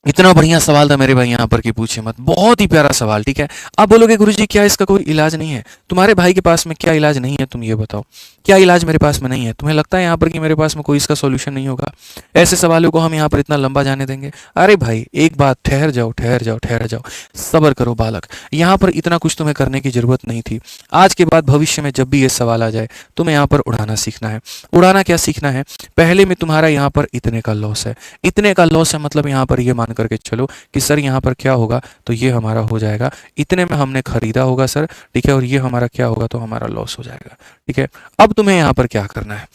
इतना बढ़िया सवाल था मेरे भाई यहाँ पर कि पूछे मत, बहुत ही प्यारा सवाल, ठीक है। आप बोलोगे गुरुजी क्या इसका कोई इलाज नहीं है? तुम्हारे भाई के पास में क्या इलाज नहीं है? तुम ये बताओ, क्या इलाज मेरे पास में नहीं है? तुम्हें लगता है यहाँ पर कि मेरे पास में कोई इसका सॉल्यूशन नहीं होगा? ऐसे सवालों को हम यहाँ पर इतना लंबा जाने देंगे? अरे भाई एक बात, ठहर जाओ ठहर जाओ ठहर जाओ, सब्र करो बालक। यहाँ पर इतना कुछ तुम्हें करने की जरूरत नहीं थी। आज के बाद भविष्य में जब भी ये सवाल आ जाए, तुम्हें यहाँ पर उड़ाना सीखना है। उड़ाना क्या सीखना है? पहले में तुम्हारा यहाँ पर इतने का लॉस है, इतने का लॉस है, मतलब यहाँ पर ये मान करके चलो कि सर यहाँ पर क्या होगा? तो ये हमारा हो जाएगा, इतने में हमने खरीदा होगा सर, ठीक है, और ये हमारा क्या होगा? तो हमारा लॉस हो जाएगा, ठीक है। अब तुम्हें यहाँ पर क्या करना है?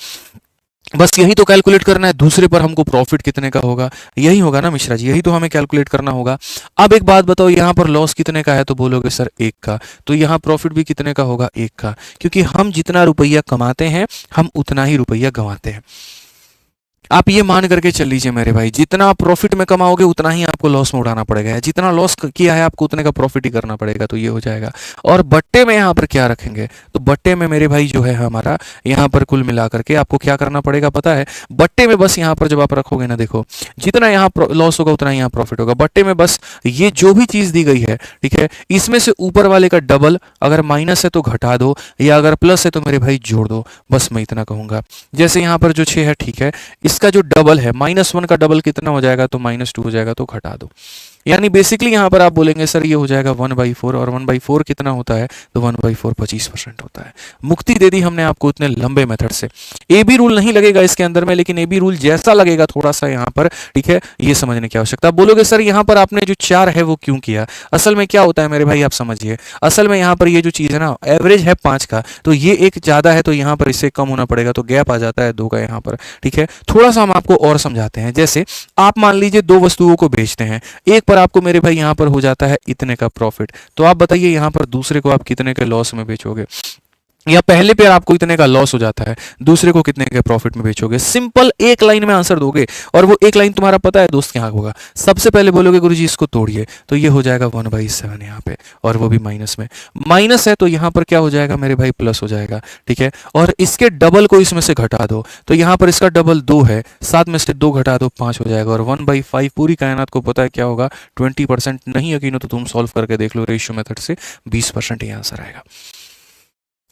बस यही तो कैलकुलेट करना है। दूसरे पर हमको प्रॉफिट कितने का होगा, यही होगा ना मिश्रा जी, यही तो हमें कैलकुलेट करना होगा। अब एक बात बताओ, यहाँ पर लॉस कितने का है? तो बोलोगे सर 1 का। तो यहाँ प्रॉफिट भी कितने का होगा? 1 का, क्योंकि हम जितना रुपया कमाते हैं हम उतना ही रुपया गंवाते हैं। आप ये मान करके चल लीजिए मेरे भाई, जितना आप प्रॉफिट में कमाओगे उतना ही आपको लॉस में उड़ाना पड़ेगा, जितना लॉस किया है आपको उतने का प्रॉफिट ही करना पड़ेगा, तो ये हो जाएगा। और बट्टे में यहाँ पर क्या रखेंगे? तो बट्टे में मेरे भाई जो है हमारा यहाँ पर कुल मिला करके आपको क्या करना पड़ेगा पता है? बट्टे में बस यहाँ पर जब आप रखोगे ना, देखो जितना यहाँ लॉस होगा उतना यहाँ प्रॉफिट होगा। बट्टे में बस ये जो भी चीज दी गई है, ठीक है, इसमें से ऊपर वाले का डबल, अगर माइनस है तो घटा दो, या अगर प्लस है तो मेरे भाई जोड़ दो, बस मैं इतना कहूंगा। जैसे यहाँ पर जो 6 है, ठीक है, इसका जो डबल है -1 का डबल कितना हो जाएगा? तो -2 हो जाएगा, तो घटा दो। यानी बेसिकली यहाँ पर आप बोलेंगे सर ये हो जाएगा 1/4, और 1/4 कितना होता है? तो 1/4 25% होता है। मुक्ति दे दी हमने आपको इतने लंबे मेथड से। ए बी रूल नहीं लगेगा इसके अंदर में, लेकिन ए बी रूल जैसा लगेगा थोड़ा सा यहाँ पर, ठीक है, ये समझने की आवश्यकता। आप बोलोगे सर यहाँ पर आपने जो 4 है वो क्यों किया? असल में क्या होता है मेरे भाई, आप समझिए, असल में यहाँ पर ये जो चीज़ है ना, एवरेज है 5 का, तो ये एक ज़्यादा है तो यहाँ पर इससे कम होना पड़ेगा, तो गैप आ जाता है 2 का यहाँ पर, ठीक है। थोड़ा सा हम आपको और समझाते हैं। जैसे आप मान लीजिए 2 वस्तुओं को बेचते हैं, एक पर आपको मेरे भाई यहाँ पर हो जाता है इतने का प्रॉफिट, तो आप बताइए यहाँ पर दूसरे को आप कितने के लॉस में बेचोगे? या पहले पे आपको इतने का लॉस हो जाता है, दूसरे को कितने के प्रॉफिट में बेचोगे? सिंपल एक लाइन में आंसर दोगे, और वो एक लाइन तुम्हारा पता है दोस्त क्या होगा? सबसे पहले बोलोगे गुरुजी इसको तोड़िए, तो ये हो जाएगा 1/7 यहाँ पे, और वो भी माइनस में। माइनस है तो यहाँ पर क्या हो जाएगा मेरे भाई? प्लस हो जाएगा, ठीक है। और इसके डबल को इसमें से घटा दो, तो यहाँ पर इसका डबल 2 है, 7 में से 2 घटा दो, 5 हो जाएगा। और 1/5 पूरी कायनात को पता है क्या होगा? 20%। नहीं यकीन हो तो तुम सॉल्व करके देख लो रेशियो मेथड से, 20% ही आंसर आएगा,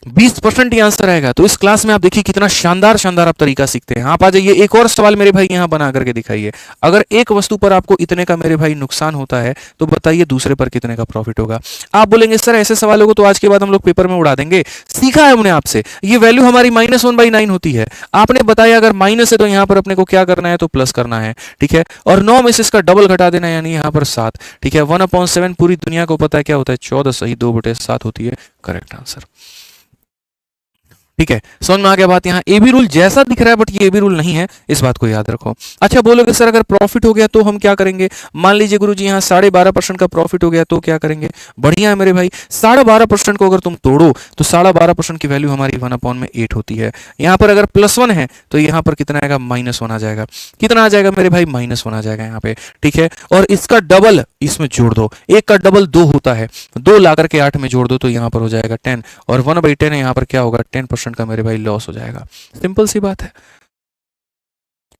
20% ही आंसर आएगा। तो इस क्लास में आप देखिए कितना शानदार शानदार आप तरीका सीखते हैं। आप आ जाइए, एक और सवाल मेरे भाई यहाँ बना करके दिखाइए। अगर एक वस्तु पर आपको इतने का मेरे भाई नुकसान होता है, तो बताइए दूसरे पर कितने का प्रॉफिट होगा? आप बोलेंगे सर ऐसे सवालों को तो आज के बाद हम लोग पेपर में उड़ा देंगे, सीखा है हमने आपसे, ये वैल्यू हमारी -1/9 होती है। आपने बताया अगर माइनस है तो यहाँ पर अपने को क्या करना है? तो प्लस करना है, ठीक है। और 9 में से इसका डबल घटा देना है, यानी यहाँ पर 7, ठीक है। 1/7 पूरी दुनिया को पता है क्या होता है? 14 सही 2/7 होती है, करेक्ट आंसर। ठीक है, समझ में आ गया बात। यहाँ ए बी रूल जैसा दिख रहा है बट ये ए बी रूल नहीं है, इस बात को याद रखो। अच्छा बोलोगे सर अगर प्रॉफिट हो गया तो हम क्या करेंगे? मान लीजिए गुरुजी यहाँ 12.5% का प्रॉफिट हो गया तो क्या करेंगे? बढ़िया है मेरे भाई, 12.5% को अगर तुम तोड़ो तो 12.5% की वैल्यू हमारी 1/8 होती है। यहाँ पर अगर +1 है तो यहाँ पर कितना आएगा? -1 आ जाएगा। कितना आ जाएगा मेरे भाई? -1 आ जाएगा यहाँ पे, ठीक है। और इसका डबल इसमें जोड़ दो, एक का डबल 2 होता है, 2 ला करके 8 में जोड़ दो तो यहाँ पर हो जाएगा 10, और 1/10 है, यहाँ पर क्या होगा? 10% का मेरे भाई लॉस हो जाएगा। सिंपल सी बात है,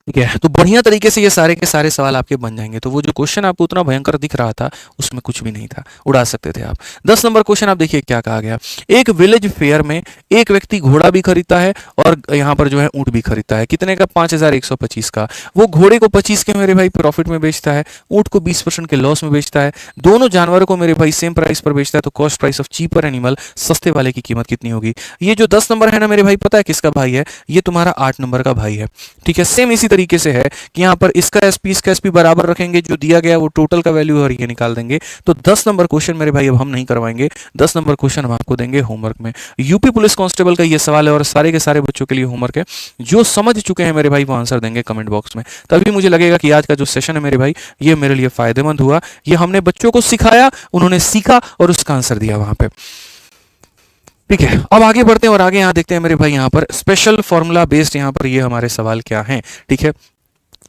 ठीक है। तो बढ़िया तरीके से ये सारे के सारे सवाल आपके बन जाएंगे। तो वो जो क्वेश्चन आपको उतना भयंकर दिख रहा था उसमें कुछ भी नहीं था, उड़ा सकते थे आप। 10 नंबर क्वेश्चन आप देखिए क्या कहा गया। एक विलेज फेयर में एक व्यक्ति घोड़ा भी खरीदता है और यहाँ पर जो है ऊंट भी खरीदता है। कितने का? 5125 का। वो घोड़े को 25 के मेरे भाई प्रॉफिट में बेचता है, ऊंट को 20% के लॉस में बेचता है। दोनों जानवरों को मेरे भाई सेम प्राइस पर बेचता है। तो cost price of cheaper animal, सस्ते वाले की कीमत कितनी होगी? ये जो 10 नंबर है ना मेरे भाई, पता है किसका भाई है? ये तुम्हारा 8 नंबर का भाई है, ठीक है। सेम इसी तरीके से है कि यहाँ पर इसका एसपी इसका एसपी बराबर रखेंगे, जो दिया गया वो टोटल का वैल्यू और ये निकाल देंगे। तो 10 नंबर क्वेश्चन मेरे भाई अब हम नहीं करवाएंगे, 10 नंबर क्वेश्चन हम आपको देंगे होमवर्क में। यूपी पुलिस कांस्टेबल का ये सवाल है और सारे के सारे बच्चों के लिए होमवर्क है। जो समझ चुके हैं मेरे भाई वो आंसर देंगे कमेंट बॉक्स में, तभी मुझे लगेगा कि आज का जो सेशन है मेरे भाई ये मेरे लिए फायदेमंद हुआ। ये हमने बच्चों को सिखाया, उन्होंने सीखा और उसका आंसर दिया वहां पे, ठीक है। अब आगे बढ़ते हैं और आगे यहाँ देखते हैं मेरे भाई यहाँ पर स्पेशल फॉर्मूला बेस्ड यहाँ पर ये हमारे सवाल क्या हैं, ठीक है।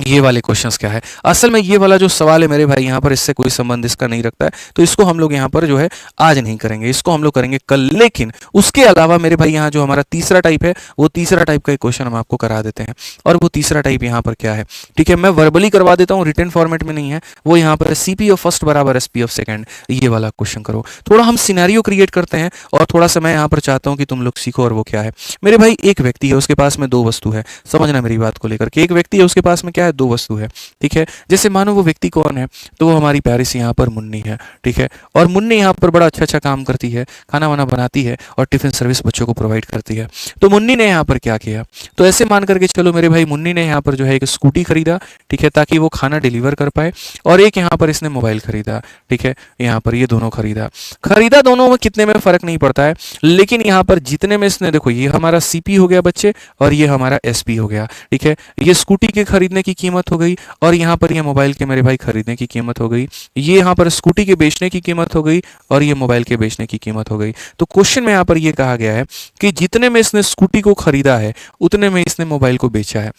ये वाले क्वेश्चंस क्या है? असल में ये वाला जो सवाल है मेरे भाई यहाँ पर इससे कोई संबंध इसका नहीं रखता है, तो इसको हम लोग यहाँ पर जो है आज नहीं करेंगे, इसको हम लोग करेंगे कल। लेकिन उसके अलावा मेरे भाई यहाँ जो हमारा तीसरा टाइप है वो तीसरा टाइप का एक क्वेश्चन हम आपको करा देते हैं। और वो तीसरा टाइप यहाँ पर क्या है, ठीक है, मैं वर्बली करवा देता हूँ, रिटन फॉर्मेट में नहीं है। वो यहाँ पर सीपी ऑफ फर्स्ट बराबर एसपी ऑफ सेकंड, ये वाला क्वेश्चन करो। थोड़ा हम सिनेरियो क्रिएट करते हैं और थोड़ा सा मैं यहाँ पर चाहता हूँ कि तुम लोग सीखो। और वो क्या है मेरे भाई? एक व्यक्ति है, उसके पास में 2 वस्तु है। समझना मेरी बात को लेकर के, एक व्यक्ति है उसके पास में क्या है? 2 वस्तु है, ठीक है। जैसे मानो वो व्यक्ति कौन है? तो वो हमारी प्यारी सी यहाँ पर मुन्नी है, ठीक है। और मुन्नी यहाँ पर बड़ा अच्छा काम करती है, खाना वाना बनाती है और टिफिन सर्विस बच्चों को प्रोवाइड करती है। तो मुन्नी ने यहाँ पर क्या किया? तो ऐसे मान करके चलो मेरे भाई, मुन्नी ने यहाँ पर जो है एक स्कूटी खरीदा, ठीक है, ताकि वो खाना डिलीवर कर पाए। और एक यहाँ पर इसने मोबाइल खरीदा, ठीक है, यहाँ पर ये दोनों खरीदा दोनों में कितने में फर्क नहीं पड़ता है, लेकिन यहाँ पर जितने में इसने, देखो ये हमारा सीपी हो गया बच्चे और ये हमारा एसपी हो गया, ठीक है। ये स्कूटी के खरीदने की कीमत हो गई और यहाँ पर ये मोबाइल के मेरे भाई खरीदने की कीमत हो गई। ये यहाँ पर स्कूटी के बेचने की कीमत हो गई और ये मोबाइल के बेचने की कीमत हो गई। तो क्वेश्चन में यहाँ पर ये कहा गया है कि जितने में इसने स्कूटी को खरीदा है उतने में इसने मोबाइल को बेचा है।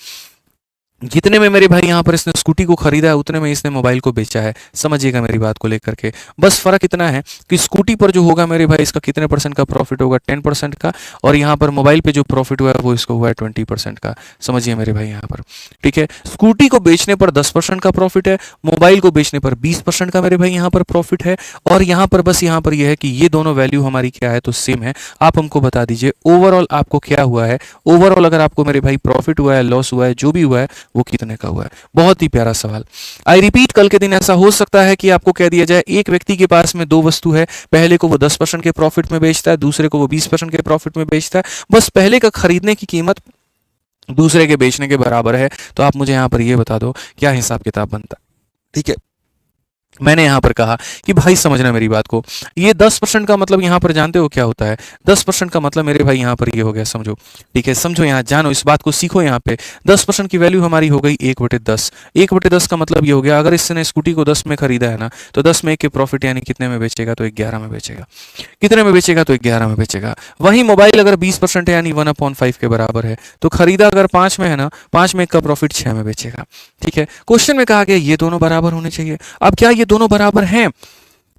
जितने में मेरे भाई यहाँ पर इसने स्कूटी को खरीदा है उतने में इसने मोबाइल को बेचा है। समझिएगा मेरी बात को लेकर के, बस फर्क इतना है कि स्कूटी पर जो होगा मेरे भाई इसका कितने % का प्रॉफिट होगा? 10% का। और यहाँ पर मोबाइल पे जो प्रॉफिट हुआ है वो इसको हुआ है 20% का। समझिए मेरे भाई यहाँ पर, ठीक है। स्कूटी को बेचने पर 10% का प्रॉफिट है, मोबाइल को बेचने पर 20% का मेरे भाई यहाँ पर प्रॉफिट है। और यहाँ पर बस यहाँ पर यह है कि ये दोनों वैल्यू हमारी क्या है? तो सेम है। आप हमको बता दीजिए ओवरऑल आपको क्या हुआ है? ओवरऑल अगर आपको मेरे भाई प्रॉफिट हुआ है, लॉस हुआ है, जो भी हुआ है वो कितने का हुआ है? बहुत ही प्यारा सवाल। आई रिपीट, कल के दिन ऐसा हो सकता है कि आपको कह दिया जाए एक व्यक्ति के पास में 2 वस्तु है, पहले को वो 10% के प्रॉफिट में बेचता है, दूसरे को वो 20% के प्रॉफिट में बेचता है। बस पहले का खरीदने की कीमत दूसरे के बेचने के बराबर है। तो आप मुझे यहाँ पर ये बता दो क्या हिसाब किताब बनता है, ठीक है। मैंने यहां पर कहा कि भाई समझना मेरी बात को, ये 10% का मतलब यहां पर जानते हो क्या होता है? 10% का मतलब मेरे भाई यहां पर ये हो गया, समझो, ठीक है, समझो, यहां जानो, इस बात को सीखो। यहां पे 10% की वैल्यू हमारी हो गई 1/10। 1/10 का मतलब ये हो गया अगर इसने स्कूटी को 10 में खरीदा है ना, तो 10 में 1 के प्रॉफिट यानी कितने में बेचेगा? तो 11 में बेचेगा। कितने में बेचेगा? तो 11 में बेचेगा। वहीं मोबाइल अगर 20% है यानी 1/5 के बराबर है, तो खरीदा अगर 5 में है ना, 5 में 1 का प्रॉफिट 6 में बेचेगा, ठीक है। क्वेश्चन में कहा गया ये दोनों बराबर होने चाहिए। अब क्या ये दोनों बराबर हैं?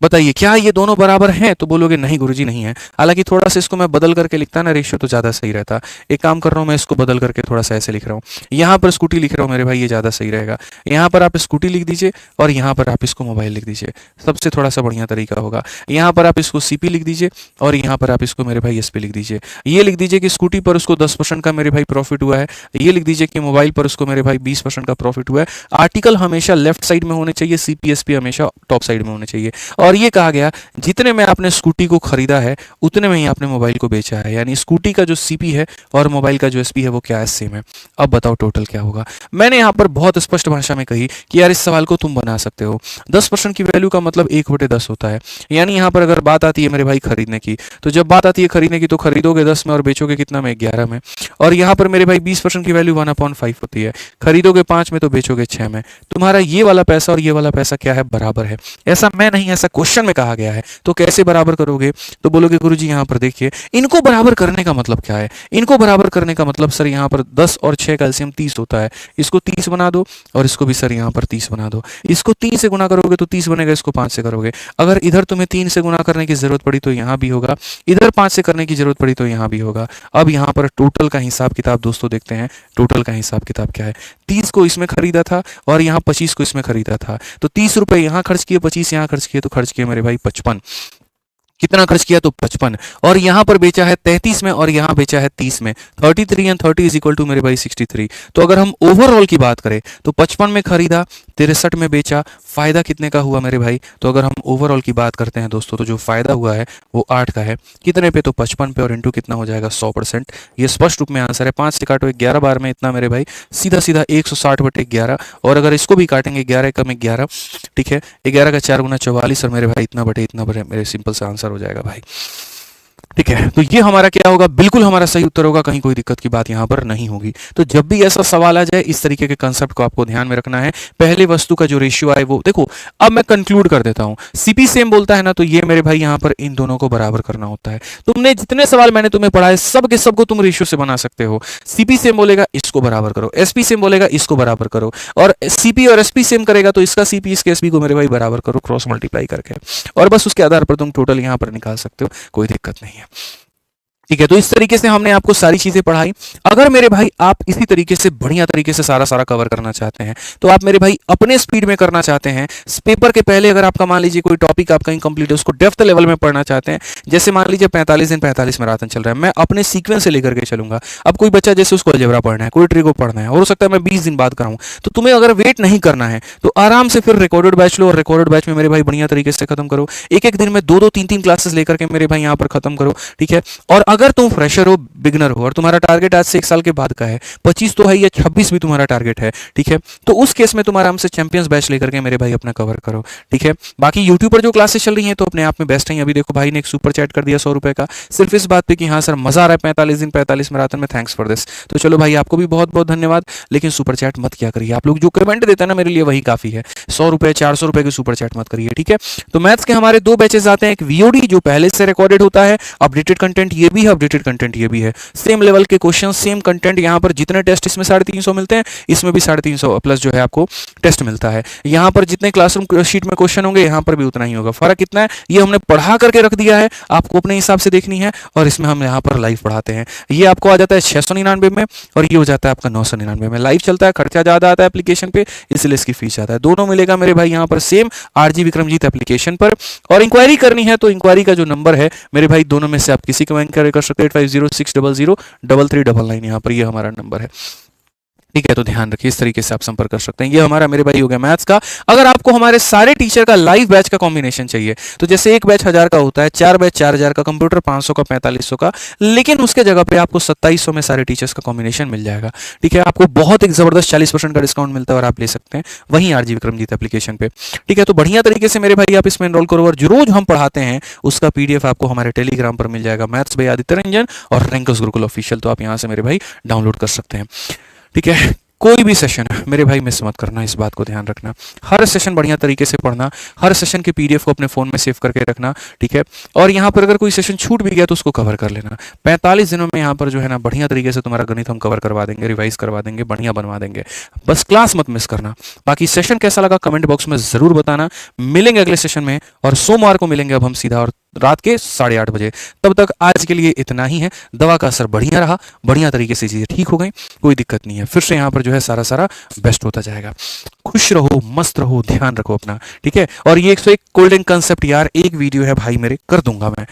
बताइए क्या ये दोनों बराबर हैं? तो बोलोगे नहीं गुरुजी नहीं है। हालांकि थोड़ा सा इसको मैं बदल करके लिखता ना रेशियो तो ज्यादा सही रहता। एक काम कर रहा हूं मैं, इसको बदल करके थोड़ा सा ऐसे लिख रहा हूं। यहां पर स्कूटी लिख रहा हूं मेरे भाई, ये ज्यादा सही रहेगा। यहां पर आप स्कूटी लिख दीजिए और यहां पर आप इसको मोबाइल लिख दीजिए, सबसे थोड़ा सा बढ़िया तरीका होगा। यहां पर आप इसको सीपी लिख दीजिए और यहां पर आप इसको मेरे भाई एसपी लिख दीजिए। ये लिख दीजिए कि स्कूटी पर उसको 10% का मेरे भाई प्रॉफिट हुआ है। ये लिख दीजिए कि मोबाइल पर उसको मेरे भाई 20% का प्रॉफिट हुआ है। आर्टिकल हमेशा लेफ्ट साइड में होने चाहिए, सीपी एसपी हमेशा टॉप साइड में होने चाहिए। और और ये कहा गया जितने में आपने स्कूटी को खरीदा है उतने में ही आपने मोबाइल को बेचा है, यानी स्कूटी का जो सीपी है और मोबाइल का जो एसपी है वो क्या है, सेम है। अब बताओ टोटल क्या होगा। मैंने यहाँ पर बहुत स्पष्ट भाषा में कही कि यार इस सवाल को तुम बना सकते हो। 10% की वैल्यू का मतलब 1/10 होता है, यानी यहाँ पर अगर बात आती है मेरे भाई खरीदने की, तो जब बात आती है खरीदने की तो खरीदोगे 10 में और बेचोगे कितना में, 11 में। और यहाँ पर मेरे भाई 20% की वैल्यू 1/5 होती है, खरीदोगे 5 में तो बेचोगे 6 में। तुम्हारा ये वाला पैसा और ये वाला पैसा क्या है, बराबर है। ऐसा मैं नहीं, ऐसा क्वेश्चन में कहा गया है। तो कैसे बराबर करोगे, तो बोलोगे गुरुजी यहाँ पर देखिए इनको बराबर करने का मतलब क्या है। इनको बराबर करने का मतलब सर यहाँ पर 10 और 6 का एलसीएम 30 होता है, इसको 30 बना दो और इसको भी सर यहाँ पर 30 बना दो। इसको 3 से गुना करोगे तो 30 बनेगा, इसको 5 से करोगे। अगर इधर तुम्हें 3 से गुना करने की जरूरत पड़ी तो यहाँ भी होगा, इधर 5 से करने की जरूरत पड़ी तो यहाँ भी होगा। अब यहाँ पर टोटल का हिसाब किताब दोस्तों देखते हैं, टोटल का हिसाब किताब क्या है। 30 को इसमें खरीदा था और यहाँ 25 को इसमें खरीदा था, तो 30 रुपए यहाँ खर्च किए, 25 यहाँ खर्च किए, तो खर्च किए मेरे भाई 55। कितना खर्च किया, तो 55। और यहां पर बेचा है 33 में और यहां बेचा है 30 में। 33 एंड 30 इज इक्वल टू मेरे भाई 63। तो अगर हम ओवरऑल की बात करें तो 55 में खरीदा, 63 में बेचा, फायदा कितने का हुआ मेरे भाई। तो अगर हम ओवरऑल की बात करते हैं दोस्तों तो जो फायदा हुआ है वो 8 का है। कितने पे, तो 55 पे, और इंटू कितना हो जाएगा, 100%। ये स्पष्ट रूप में आंसर है। 5 से काटो 11 बार में इतना मेरे भाई, सीधा सीधा 160/11। और अगर इसको भी काटेंगे 11 का में 11, ठीक है, 11 का 4 गुना 44 और मेरे भाई इतना बटे इतना बटे, मेरे सिंपल सा आंसर हो जाएगा भाई। ठीक है, तो ये हमारा क्या होगा, बिल्कुल हमारा सही उत्तर होगा, कहीं कोई दिक्कत की बात यहां पर नहीं होगी। तो जब भी ऐसा सवाल आ जाए इस तरीके के कंसेप्ट को आपको ध्यान में रखना है। पहले वस्तु का जो रेशियो आए वो देखो। अब मैं कंक्लूड कर देता हूं, सीपी सेम बोलता है ना, तो ये मेरे भाई यहां पर इन दोनों को बराबर करना होता है। तुमने जितने सवाल मैंने तुम्हें पढ़ाए सब के सबको तुम रेशियो से बना सकते हो। सीपी सेम बोलेगा इसको बराबर करो, एसपी सेम बोलेगा इसको बराबर करो, और सीपी और एसपी सेम करेगा तो इसका सीपी इसके एसपी को मेरे भाई बराबर करो, क्रॉस मल्टीप्लाई करके, और बस उसके आधार पर तुम टोटल यहां पर निकाल सकते हो, कोई दिक्कत नहीं है। ठीक है, तो इस तरीके से हमने आपको सारी चीजें पढ़ाई। अगर मेरे भाई आप इसी तरीके से बढ़िया तरीके से सारा कवर करना चाहते हैं तो आप मेरे भाई अपने स्पीड में करना चाहते हैं, पेपर के पहले अगर आपका मान लीजिए कोई टॉपिक आपका इनकम्प्लीट है उसको डेप्थ लेवल में पढ़ना चाहते हैं, जैसे मान लीजिए 45 दिन 45 मैराथन चल रहा है, मैं अपने सीक्वेंस से लेकर के चलूंगा। अब कोई बच्चा जैसे उसको अलजेब्रा पढ़ना है, कोई ट्रिको पढ़ना है, और हो सकता है मैं 20 दिन बाद कराऊं, तो तुम्हें अगर वेट नहीं करना है तो आराम से फिर रिकॉर्डेड बैच लो, और रिकॉर्डेड बैच में मेरे भाई बढ़िया तरीके से खत्म करो। एक एक दिन में 2-2 3-3 क्लासेस लेकर के मेरे भाई यहाँ पर खत्म करो। ठीक है, और अगर तुम फ्रेशर हो, बिगनर हो, और तुम्हारा टारगेट आज से 1 साल के बाद का है, 25 तो है या 26 भी तुम्हारा टारगेट है, ठीक है, तो उस केस में तुम आराम से चैंपियंस बैच लेकर के मेरे भाई अपना कवर करो। ठीक है, बाकी यूट्यूब पर जो क्लासेस चल रही हैं तो अपने आप में बेस्ट है। अभी देखो भाई ने एक सुपर चैट कर दिया 100 रुपए का, सिर्फ इस बात पे कि हाँ सर मजा आ रहा है 45 दिन 45 मैराथन में, थैंक्स फॉर दिस। तो चलो भाई आपको भी बहुत बहुत धन्यवाद, लेकिन सुपर चैट मत किया करिए। आप लोग जो कमेंट देते हैं ना मेरे लिए वही काफी है, 100 रुपए 400 रुपए के सुपर चैट मत करिए। ठीक है, तो मैथ्स के हमारे 2 बैचेस आते हैं, एक वीओडी जो पहले से रिकॉर्डेड होता है, अपडेटेड कंटेंट ये भी है, अपडेटेड कंटेंट ये भी है, सेम लेवल के क्वेश्चन, सेम कंटेंट। यहाँ पर जितने टेस्ट इसमें 350 मिलते हैं, इसमें भी 350 प्लस जो है आपको टेस्ट मिलता है। यहाँ पर जितने क्लासरूम शीट में क्वेश्चन होंगे यहाँ पर भी उतना ही होगा। फर्क कितना है, ये हमने पढ़ा करके रख दिया है, आपको अपने हिसाब से देखनी है, और इसमें हम यहाँ पर लाइव पढ़ाते हैं। ये आपको आ जाता है 699 में, और ये हो जाता है आपका 999 में। लाइव चलता है, खर्चा ज्यादा आता है एप्लीकेशन पे, इसलिए इसकी फीस ज्यादा है। दोनों मिलेगा मेरे भाई यहाँ पर सेम आरजी विक्रमजीत एप्लीकेशन पर। और इंक्वायरी करनी है तो इंक्वायरी का जो नंबर है मेरे भाई, दोनों में से आप किसी को इंक्वायरी कर सकते हैं, 8506003399, यहाँ पर ये हमारा नंबर है। ठीक है, तो ध्यान रखिए, इस तरीके से आप संपर्क कर सकते हैं। ये हमारा मेरे भाई हो गया मैथ्स का। अगर आपको हमारे सारे टीचर का लाइव बैच का कॉम्बिनेशन चाहिए तो जैसे एक बैच 1000 का होता है, 4 बैच 4000 का, कंप्यूटर 500 का, 4500 का, लेकिन उसके जगह पे आपको 2700 में सारे टीचर्स का कॉम्बिनेशन मिल जाएगा। ठीक है, आपको बहुत एक जबरदस्त 40% का डिस्काउंट मिलता है और आप ले सकते हैं वहीं आरजी विक्रमजीत एप्लीकेशन पे। ठीक है, तो बढ़िया तरीके से मेरे भाई आप इसमें एनरोल करो, और जो रोज हम पढ़ाते हैं उसका पीडीएफ आपको हमारे टेलीग्राम पर मिल जाएगा, मैथ्स बाय आदित्य रंजन और रैंकर्स गुरुकुल ऑफिशियल। तो आप यहाँ से मेरे भाई डाउनलोड कर सकते हैं। ठीक है, कोई भी सेशन मेरे भाई मिस मत करना, इस बात को ध्यान रखना। हर सेशन बढ़िया तरीके से पढ़ना, हर सेशन के पीडीएफ को अपने फोन में सेव करके रखना। ठीक है, और यहाँ पर अगर कोई सेशन छूट भी गया तो उसको कवर कर लेना। 45 दिनों में यहाँ पर जो है ना बढ़िया तरीके से तुम्हारा गणित हम कवर करवा देंगे, रिवाइज करवा देंगे, बढ़िया बनवा देंगे। बस क्लास मत मिस करना। बाकी सेशन कैसा लगा कमेंट बॉक्स में जरूर बताना। मिलेंगे अगले सेशन में, और सोमवार को मिलेंगे अब हम सीधा, और रात के 8:30 बजे। तब तक आज के लिए इतना ही है। दवा का असर बढ़िया रहा, बढ़िया तरीके से चीजें ठीक हो गई, कोई दिक्कत नहीं है। फिर से यहाँ पर जो है सारा बेस्ट होता जाएगा। खुश रहो, मस्त रहो, ध्यान रखो अपना। ठीक है, और ये 101 कोल्ड कंसेप्ट यार एक वीडियो है भाई मेरे, कर दूंगा मैं,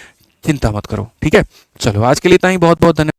चिंता मत करो। ठीक है, चलो आज के लिए इतना ही, बहुत बहुत धन्यवाद।